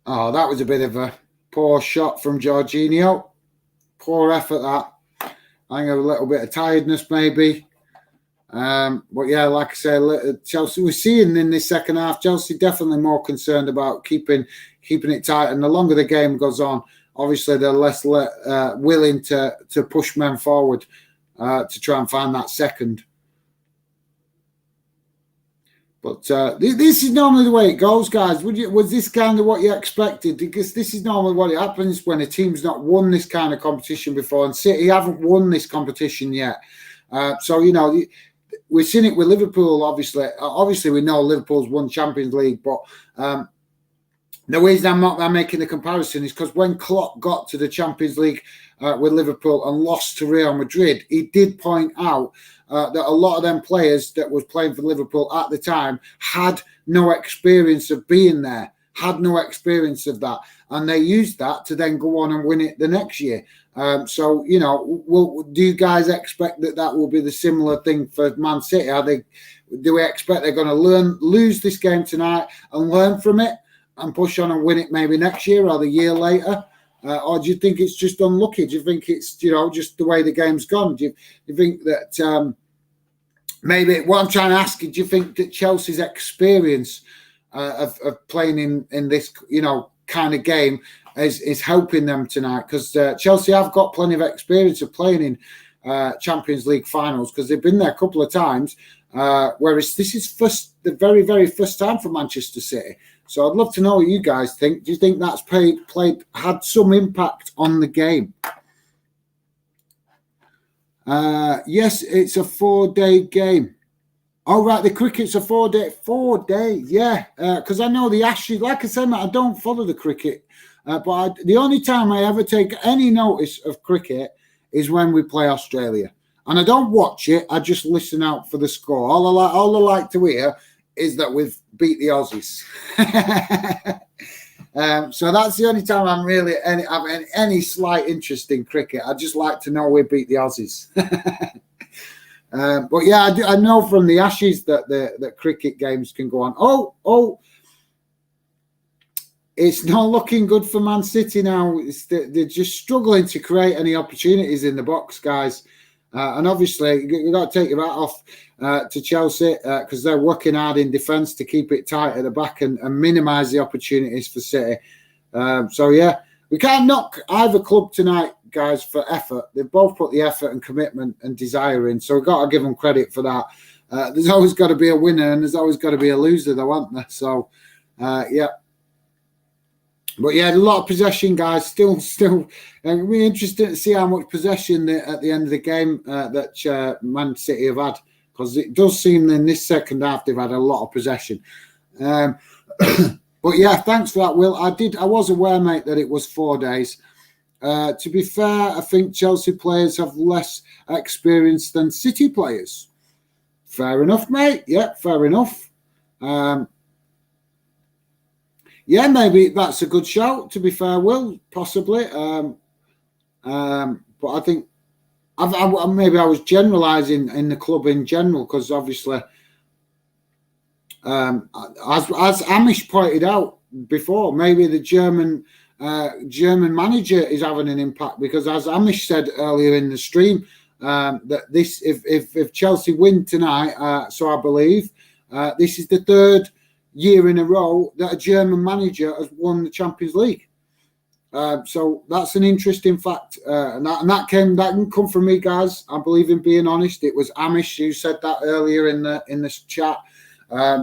Oh, that was a bit of a poor shot from Jorginho. Poor effort, that. I think a little bit of tiredness, maybe. But yeah, like I say, Chelsea, we're seeing in this second half, Chelsea definitely more concerned about keeping it tight. And the longer the game goes on, obviously they're less willing to push men forward to try and find that second. But this is normally the way it goes, guys. Was this kind of what you expected? Because this is normally what it happens when a team's not won this kind of competition before. And City haven't won this competition yet. So, we've seen it with Liverpool, obviously. Obviously, we know Liverpool's won Champions League. But the reason I'm making the comparison is because when Klopp got to the Champions League with Liverpool and lost to Real Madrid, he did point out that a lot of them players that was playing for Liverpool at the time had no experience of being there, had no experience of that. And they used that to then go on and win it the next year. So, do you guys expect that will be the similar thing for Man City? Do we expect they're going to lose this game tonight and learn from it and push on and win it maybe next year or the year later? Or do you think it's just unlucky? Do you think it's, just the way the game's gone? Do you think that maybe what I'm trying to ask you, do you think that Chelsea's experience of playing in this, kind of game is helping them tonight? Because Chelsea have got plenty of experience of playing in Champions League finals because they've been there a couple of times, whereas this is the very, very first time for Manchester City. So I'd love to know what you guys think. Do you think that's had some impact on the game? Yes, it's a 4-day game. Oh, right, the cricket's a 4 days, yeah. Because I know the Ashes, like I said, I don't follow the cricket. But the only time I ever take any notice of cricket is when we play Australia. And I don't watch it, I just listen out for the score. All I like to hear is that we've beat the Aussies. So that's the only time I'm really have any slight interest in cricket. I just like to know we beat the Aussies. But yeah, I know from the Ashes that the cricket games can go on. Oh, it's not looking good for Man City now. They're just struggling to create any opportunities in the box, guys. And obviously, you've got to take your hat off to Chelsea because they're working hard in defence to keep it tight at the back and minimise the opportunities for City. So, yeah, we can't knock either club tonight, guys, for effort. They've both put the effort and commitment and desire in, so we've got to give them credit for that. There's always got to be a winner and there's always got to be a loser, though, aren't there? So, yeah. But yeah, a lot of possession, guys. Still, it'll be interesting to see how much possession at the end of the game that Man City have had, because it does seem in this second half they've had a lot of possession. But yeah, thanks for that, Will. I was aware, mate, that it was 4 days. To be fair, I think Chelsea players have less experience than City players. Fair enough, mate. Yeah, fair enough. Yeah, maybe that's a good shout, to be fair, Will, possibly. But I think maybe I was generalising in the club in general, because obviously, as Amish pointed out before, maybe the German manager is having an impact, because as Amish said earlier in the stream, that this if Chelsea win tonight, so I believe, this is the third year in a row that a German manager has won the Champions League. So that's an interesting fact, and that didn't come from me, guys. I believe in being honest. It was Amish who said that earlier in the chat.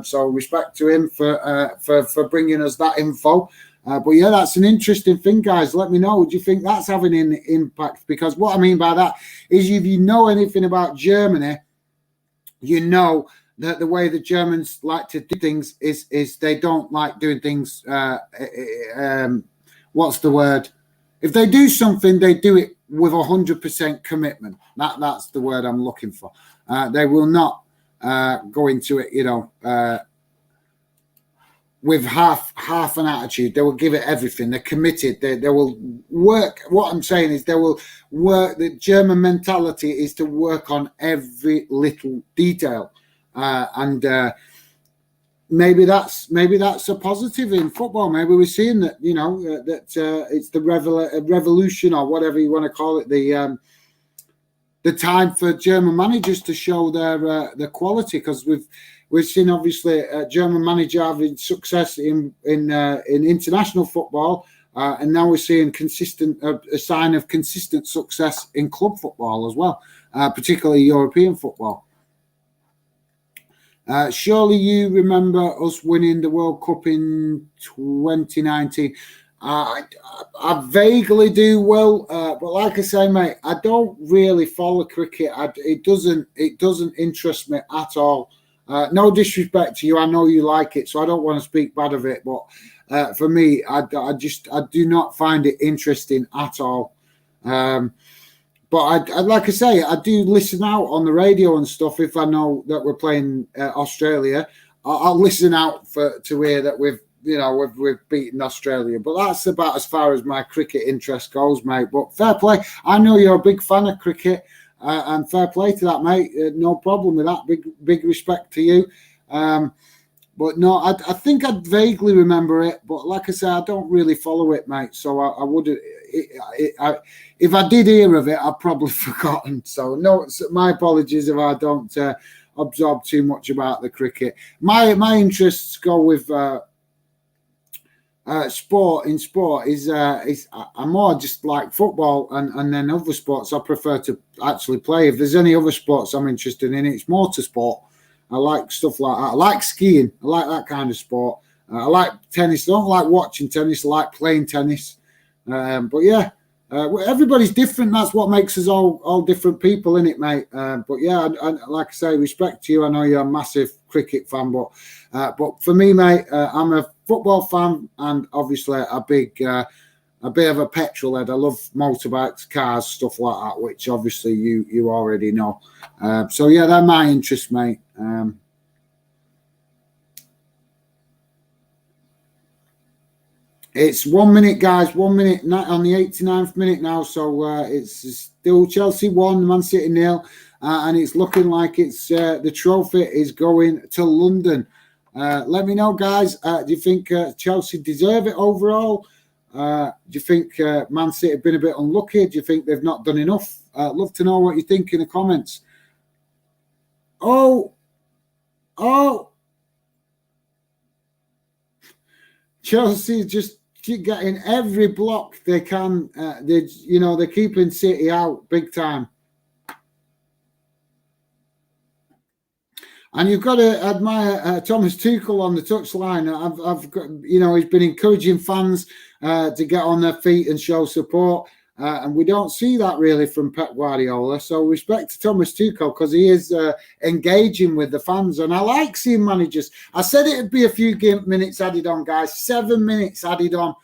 So respect to him for bringing us that info. But yeah, that's an interesting thing, guys. Let me know. Do you think that's having an impact? Because what I mean by that is, if you know anything about Germany, you know that the way the Germans like to do things is they don't like doing things. What's the word? If they do something, they do it with 100% commitment. That's the word I'm looking for. They will not go into it, with half an attitude. They will give it everything. They're committed. They will work. What I'm saying is they will work. The German mentality is to work on every little detail. And maybe that's a positive in football. Maybe we're seeing that, that it's the revolution, or whatever you want to call it, the time for German managers to show their quality, because we've seen obviously a German manager having success in international football, and now we're seeing a sign of consistent success in club football as well, particularly European football. Surely you remember us winning the World Cup in 2019. I vaguely do, Will, but like I say, mate, I don't really follow cricket. It doesn't interest me at all. No disrespect to you, I know you like it, so I don't want to speak bad of it. But for me, I do not find it interesting at all. But I like I say, I do listen out on the radio and stuff. If I know that we're playing Australia, I'll listen out to hear that we've beaten Australia. But that's about as far as my cricket interest goes, mate. But fair play. I know you're a big fan of cricket, and fair play to that, mate. No problem with that. Big respect to you. But no, I think I vaguely remember it. But like I say, I don't really follow it, mate. So I wouldn't. If I did hear of it, I've probably forgotten. So no, my apologies if I don't absorb too much about the cricket. My interests go with sport. In sport is I'm more just like football, and then other sports I prefer to actually play. If there's any other sports I'm interested in, it's motorsport. I like stuff like that. I like skiing. I like that kind of sport. I like tennis. I don't like watching tennis. I like playing tennis. But yeah, everybody's different. That's what makes us all different people, innit, mate? But yeah, like I say, respect to you. I know you're a massive cricket fan, but for me, mate, I'm a football fan and obviously a bit of a petrol head. I love motorbikes, cars, stuff like that, which obviously you already know. So yeah, they're my interests, mate. It's 1 minute, guys. 1 minute on the 89th minute now. So it's still Chelsea 1, Man City 0. And it's looking like it's the trophy is going to London. Let me know, guys. Do you think Chelsea deserve it overall? Do you think Man City have been a bit unlucky? Do you think they've not done enough? Love to know what you think in the comments. Oh. Chelsea just keep getting every block they can. They're keeping City out big time. And you've got to admire Thomas Tuchel on the touchline. I've got, he's been encouraging fans to get on their feet and show support. And we don't see that really from Pep Guardiola. So respect to Thomas Tuchel because he is engaging with the fans. And I like seeing managers. I said it'd be a few minutes added on, guys. 7 minutes added on.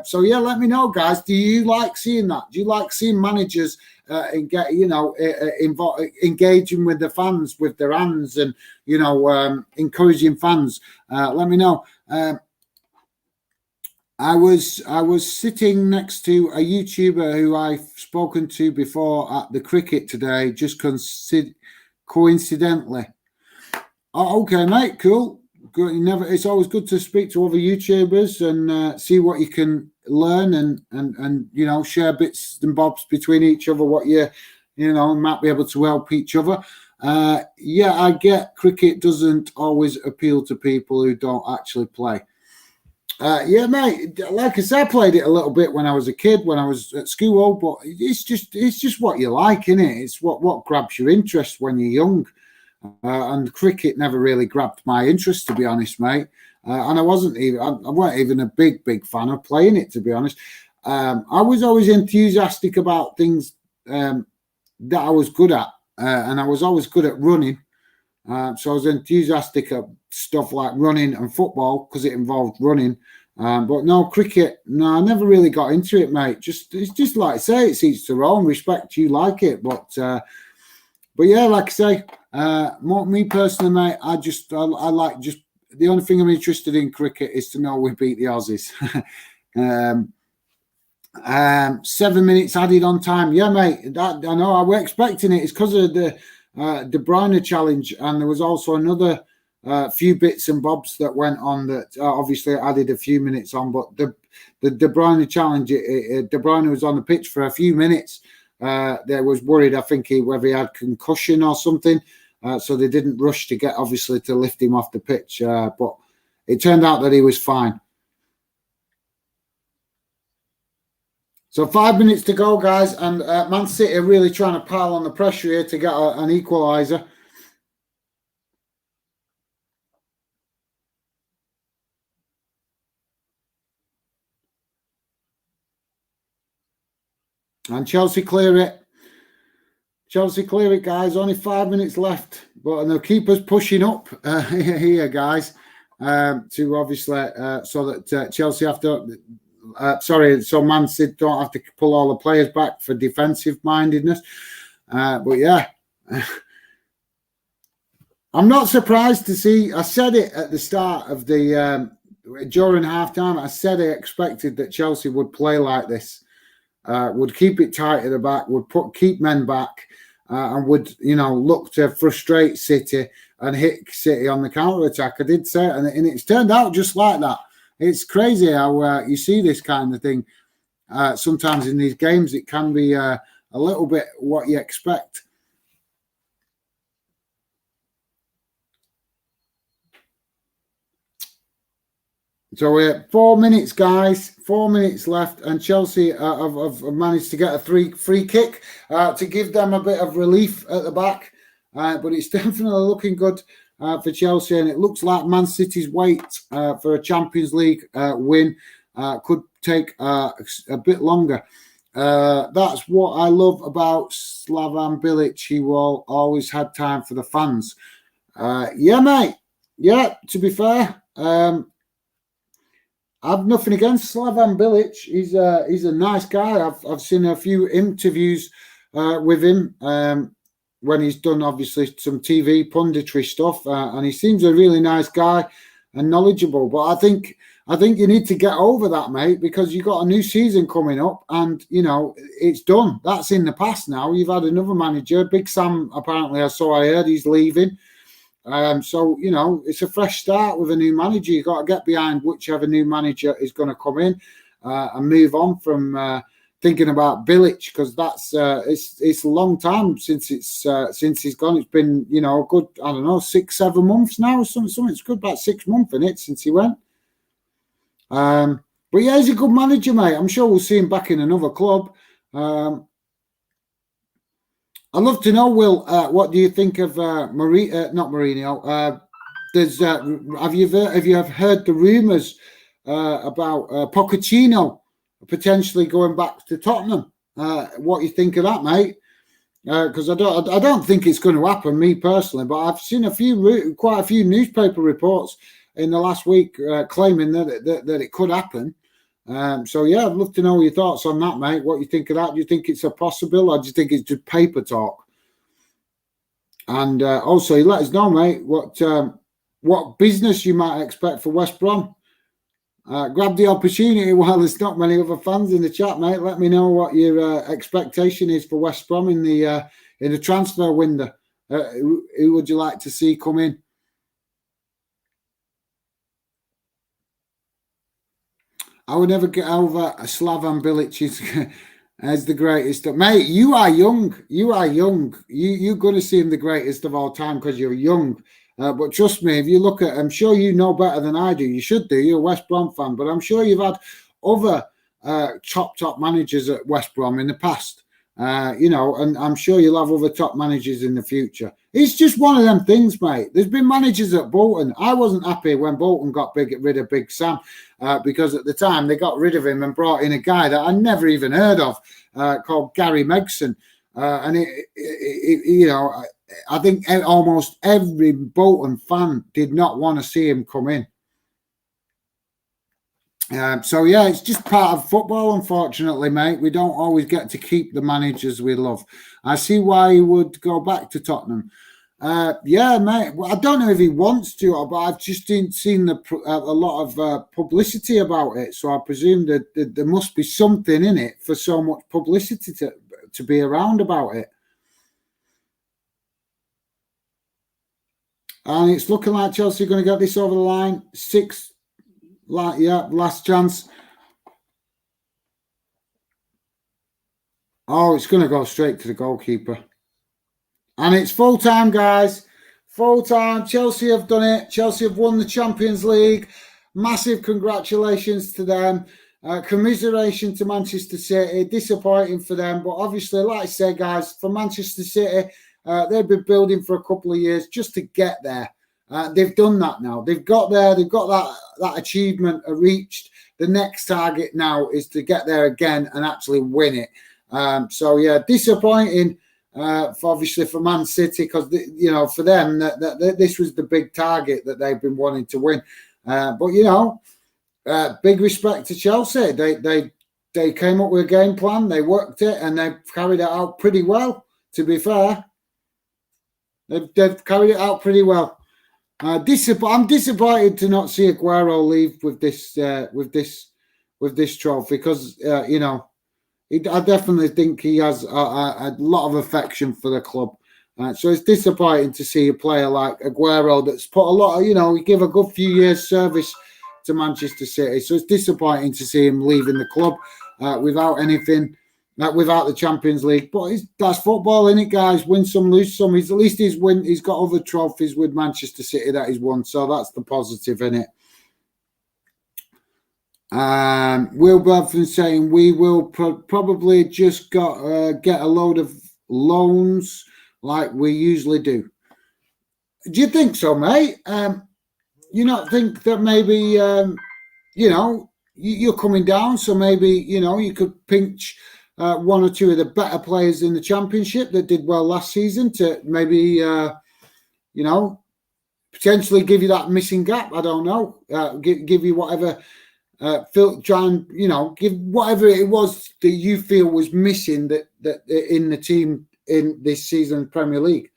So yeah, let me know, guys. Do you like seeing that? Do you like seeing managers engaging with the fans with their hands and encouraging fans? Let me know. I was sitting next to a YouTuber who I've spoken to before at the cricket today, just coincidentally. Oh, okay, mate, cool. Good. It's always good to speak to other YouTubers and see what you can learn and share bits and bobs between each other. What you might be able to help each other. Yeah, I get cricket doesn't always appeal to people who don't actually play. Yeah, mate. Like I said, I played it a little bit when I was a kid, when I was at school. But it's just what you like, innit? It's what grabs your interest when you're young. And cricket never really grabbed my interest, to be honest, mate. And I weren't even a big fan of playing it, to be honest. I was always enthusiastic about things that I was good at, and I was always good at running. So I was enthusiastic at stuff like running and football because it involved running. But no, cricket, no, I never really got into it, mate. It's just like I say, it's each their own. Respect you like it, but yeah, like I say, me personally, mate, I like just the only thing I'm interested in cricket is to know we beat the Aussies. 7 minutes added on time, yeah, mate. That I know. I were expecting it. It's because of the De Bruyne challenge, and there was also another few bits and bobs that went on that obviously added a few minutes on. But the De Bruyne challenge, De Bruyne was on the pitch for a few minutes. They was worried, I think, whether he had concussion or something, so they didn't rush to lift him off the pitch. But it turned out that he was fine. So 5 minutes to go, guys, and Man City are really trying to pile on the pressure here to get an equaliser. And Chelsea clear it. Chelsea clear it, guys. Only 5 minutes left. But the keeper's pushing up here, guys, to obviously so that Chelsea have to... so Man City don't have to pull all the players back for defensive mindedness. But yeah, I'm not surprised to see. I said it at the start of the during halftime. I said I expected that Chelsea would play like this, would keep it tight at the back, would keep men back, and would look to frustrate City and hit City on the counter attack. I did say it, and it's turned out just like that. It's crazy how you see this kind of thing. Sometimes in these games, it can be a little bit what you expect. So we're 4 minutes, guys. 4 minutes left, and Chelsea have managed to get a free kick to give them a bit of relief at the back. But it's definitely looking good for Chelsea, and it looks like Man City's wait for a Champions League win could take a bit longer. That's what I love about Slavan Bilic. He will always had time for the fans. Yeah, mate. Yeah, to be fair, I've nothing against Slavan Bilic. He's a nice guy. I've seen a few interviews with him when he's done obviously some TV punditry stuff, and he seems a really nice guy and knowledgeable. But I think you need to get over that, mate, because you've got a new season coming up, and you know it's done. That's in the past now. You've had another manager, Big Sam. Apparently, I heard he's leaving. So, you know, it's a fresh start with a new manager. You've got to get behind whichever new manager is going to come in and move on from thinking about Bilic, because that's it's a long time since he's gone. It's been, you know, a good, I don't know, 6-7 months now. Something's good, about 6 months in it since he went. But yeah, he's a good manager, mate. I'm sure we'll see him back in another club. I'd love to know, Will, what do you think of not Mourinho? Have you heard the rumours about Pochettino potentially going back to Tottenham? What do you think of that, mate? Because I don't think it's going to happen, me personally, but I've seen quite a few newspaper reports in the last week claiming that it could happen. So yeah, I'd love to know your thoughts on that, mate. What you think of that? Do you think it's a possible, or do you think it's just paper talk? And also, you let us know, mate, what business you might expect for West Brom. Grab the opportunity while there's not many other fans in the chat, mate. Let me know what your expectation is for West Brom in the transfer window. Who would you like to see come in? I would never get over Slavan Bilic as the greatest. Mate, you are young. You're going to see him the greatest of all time because you're young. But trust me, if you look at, I'm sure you know better than I do. You should do. You're a West Brom fan. But I'm sure you've had other top managers at West Brom in the past. You know, and I'm sure you'll have other top managers in the future. It's just one of them things, mate. There's been managers at Bolton. I wasn't happy when Bolton got rid of Big Sam because at the time they got rid of him and brought in a guy that I never even heard of called Gary Megson. And you know, I think almost every Bolton fan did not want to see him come in. So yeah, it's just part of football, unfortunately, mate. We don't always get to keep the managers we love. I see why he would go back to Tottenham. Yeah, mate. Well, I don't know if he wants to, but I've just seen a lot of publicity about it. So I presume that there must be something in it for so much publicity to be around about it. And it's looking like Chelsea are going to get this over the line. Last chance. Oh, it's going to go straight to the goalkeeper. And it's full time, guys. Full time. Chelsea have done it. Chelsea have won the Champions League. Massive congratulations to them. Commiseration to Manchester City. Disappointing for them. But obviously, like I said, guys, for Manchester City, they've been building for a couple of years just to get there. They've done that now. They've got there. They've got that achievement reached. The next target now is to get there again and actually win it. So yeah, disappointing obviously for Man City because you know for them that this was the big target that they've been wanting to win. But you know, big respect to Chelsea. They came up with a game plan. They worked it and they carried it out pretty well. To be fair, they've carried it out pretty well. I'm disappointed to not see Aguero leave with this trophy because you know I definitely think he has a lot of affection for the club. So it's disappointing to see a player like Aguero that's put a lot of, you know, he gave a good few years service to Manchester City. So it's disappointing to see him leaving the club without anything. Without the Champions League, but that's football, isn't it, guys? Win some, lose some. At least he's got other trophies with Manchester City that he's won, so that's the positive in it. Will Bradford saying we will probably just get a load of loans like we usually do. Do you think so, mate? You not think that maybe you know you're coming down, so maybe you know you could pinch one or two of the better players in the Championship that did well last season to maybe, potentially give you that missing gap. I don't know. Give you whatever, try and, give whatever it was that you feel was missing that in the team in this season Premier League.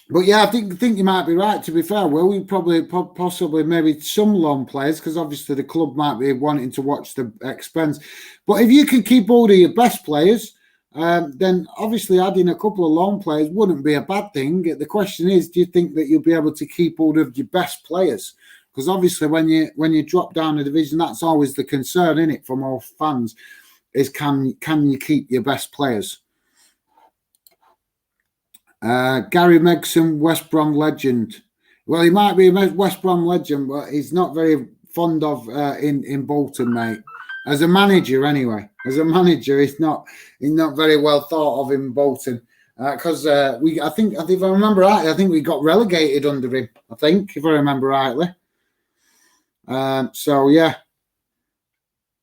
But yeah, I think you might be right, to be fair. Well, we possibly maybe some loan players, because obviously the club might be wanting to watch the expense. But if you can keep hold of your best players, then obviously adding a couple of loan players wouldn't be a bad thing. The question is, do you think that you'll be able to keep hold of your best players? Because obviously when you drop down a division, that's always the concern, isn't it, from all fans, is can you keep your best players? Gary Megson, West Brom legend. Well, he might be a West Brom legend, but he's not very fond of in Bolton, mate. As a manager, anyway. As a manager, he's not very well thought of in Bolton. Because I think if I remember rightly, I think we got relegated under him. I think, if I remember rightly. So yeah.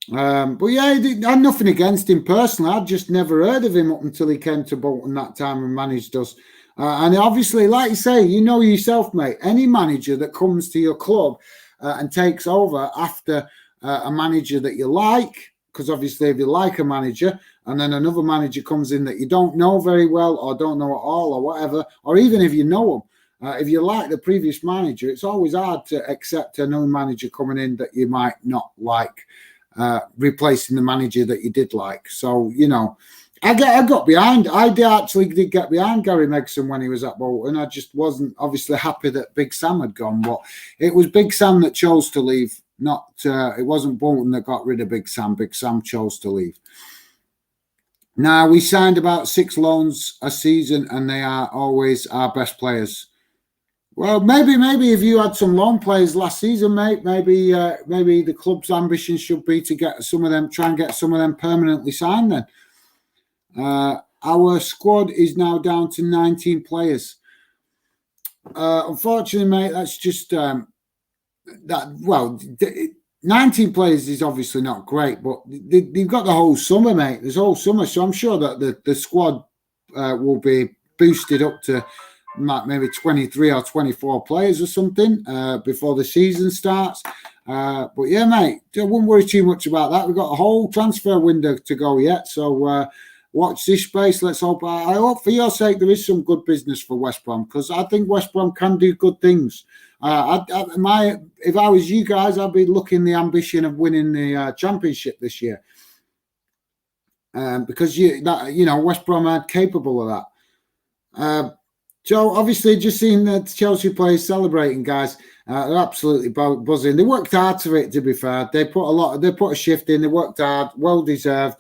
But yeah, I had nothing against him personally. I'd just never heard of him up until he came to Bolton that time and managed us. And obviously, like you say, you know yourself, mate. Any manager that comes to your club and takes over after a manager that you like, because obviously if you like a manager and then another manager comes in that you don't know very well or don't know at all or whatever, or even if you know them, if you like the previous manager, it's always hard to accept a new manager coming in that you might not like, replacing the manager that you did like. So, I got behind. I did get behind Gary Megson when he was at Bolton. I just wasn't obviously happy that Big Sam had gone, but it was Big Sam that chose to leave. It wasn't Bolton that got rid of Big Sam. Big Sam chose to leave. Now, we signed about 6 loans a season, and they are always our best players. Well, maybe if you had some loan players last season, mate, maybe the club's ambition should be to get some of them, try and get some of them permanently signed then. Our squad is now down to 19 players. Unfortunately, mate, that's just 19 players is obviously not great, but they've got the whole summer, mate. There's whole summer, so I'm sure that the squad will be boosted up to maybe 23 or 24 players or something before the season starts. But yeah, mate, I wouldn't worry too much about that. We've got a whole transfer window to go yet, so watch this space. Let's hope. I hope for your sake there is some good business for West Brom, because I think West Brom can do good things. If I was you guys, I'd be looking the ambition of winning the Championship this year, because West Brom are capable of that. So obviously, just seeing the Chelsea players celebrating, guys, they're absolutely buzzing. They worked hard for it. To be fair, they put a shift in. They worked hard, well deserved.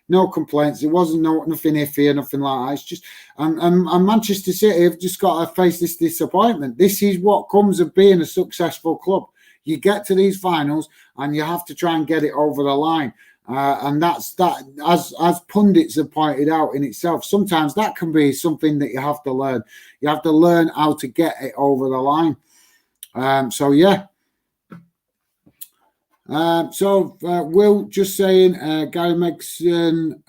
No complaints. It wasn't nothing iffy or nothing like that. It's just, and Manchester City have just got to face this disappointment. This is what comes of being a successful club. You get to these finals and you have to try and get it over the line. And that's that, as pundits have pointed out in itself, sometimes that can be something that you have to learn. You have to learn how to get it over the line. So yeah. Will just saying, Gary Megson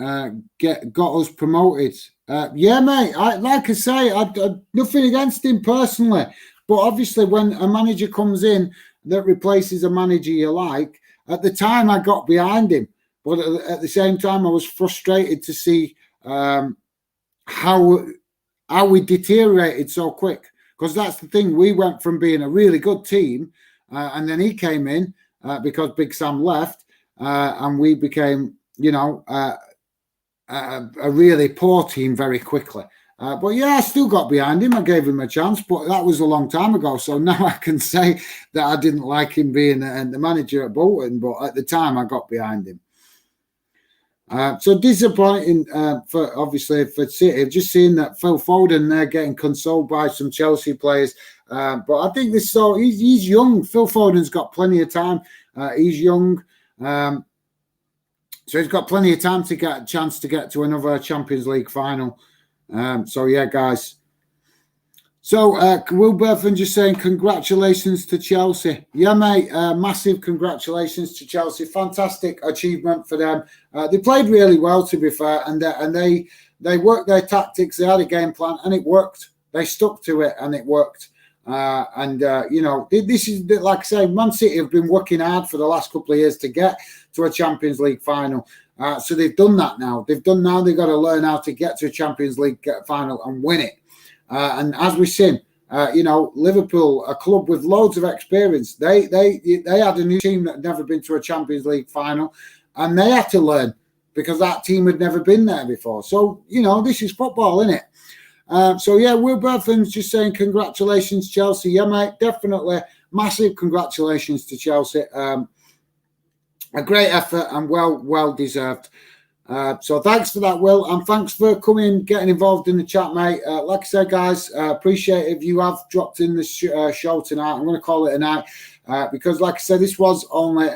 got us promoted. Yeah, mate. Like I say, I nothing against him personally, but obviously when a manager comes in that replaces a manager you like, at the time I got behind him, but at the same time I was frustrated to see how we deteriorated so quick. Because that's the thing, we went from being a really good team, and then he came in. Because Big Sam left, and we became, a really poor team very quickly. But yeah, I still got behind him. I gave him a chance, but that was a long time ago. So now I can say that I didn't like him being the manager at Bolton, but at the time I got behind him. So disappointing for City. I've just seen that Phil Foden there getting consoled by some Chelsea players. But I think he's young. Phil Foden's got plenty of time. He's young. So he's got plenty of time to get a chance to get to another Champions League final. So yeah, guys. So, Will Burford just saying congratulations to Chelsea. Yeah, mate, massive congratulations to Chelsea. Fantastic achievement for them. They played really well, to be fair, and they worked their tactics. They had a game plan, and it worked. They stuck to it, and it worked. You know, this is, like I say, Man City have been working hard for the last couple of years to get to a Champions League final. So they've done that now. They've got to learn how to get to a Champions League final and win it. And as we've seen, you know, Liverpool, a club with loads of experience, they had a new team that had never been to a Champions League final, and they had to learn because that team had never been there before. So, you know, this is football, isn't it? So, yeah, Will Burford's just saying congratulations, Chelsea. Yeah, mate, definitely massive congratulations to Chelsea. A great effort and well deserved. So thanks for that, Will, and thanks for coming, getting involved in the chat, mate. Like I said, guys, appreciate if you have dropped in the show tonight. I'm going to call it a night because, like I said, this was only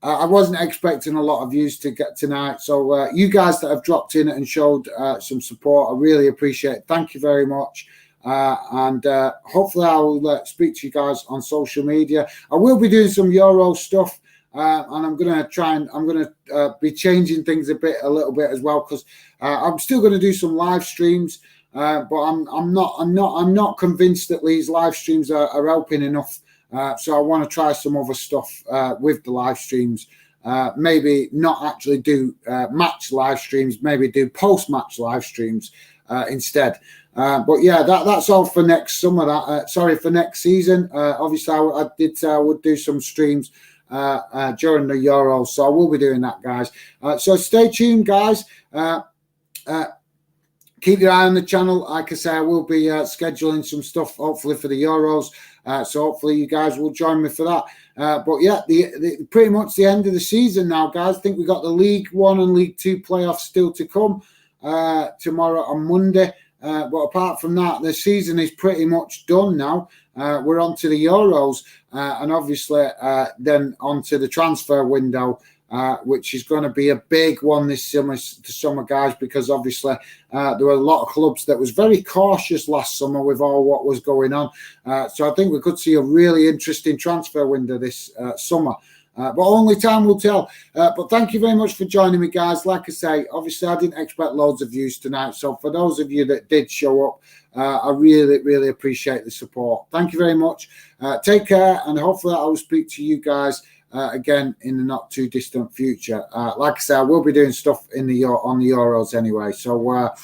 I wasn't expecting a lot of views to get tonight. So you guys that have dropped in and showed some support, I really appreciate it. Thank you very much. And hopefully I will speak to you guys on social media. I will be doing some Euro stuff. And I'm going to be changing things a little bit as well, because I'm still going to do some live streams, but I'm not convinced that these live streams are helping enough. So I want to try some other stuff with the live streams. Maybe not actually do match live streams. Maybe do post-match live streams instead. But yeah, that's all for next summer. For next season. Obviously, I did say I would do some streams during the Euros, so I will be doing that, guys. So stay tuned, guys. Keep your eye on the channel. Like I say, I will be scheduling some stuff, hopefully, for the Euros. So hopefully you guys will join me for that. But yeah, the pretty much the end of the season now, guys. I think we've got the League One and League Two playoffs still to come tomorrow on Monday. But apart from that, the season is pretty much done now. We're on to the Euros and obviously then on to the transfer window, which is going to be a big one this summer, guys, because obviously there were a lot of clubs that was very cautious last summer with all what was going on. So I think we could see a really interesting transfer window this summer. But only time will tell. But thank you very much for joining me, guys. Like I say, obviously I didn't expect loads of views tonight. So for those of you that did show up, I really appreciate the support. Thank you very much. Take care, and hopefully I will speak to you guys again in the not too distant future. Like I say, I will be doing stuff on the Euros anyway. So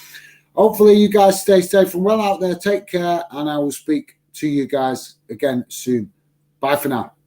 hopefully you guys stay safe and well out there. Take care, and I will speak to you guys again soon. Bye for now.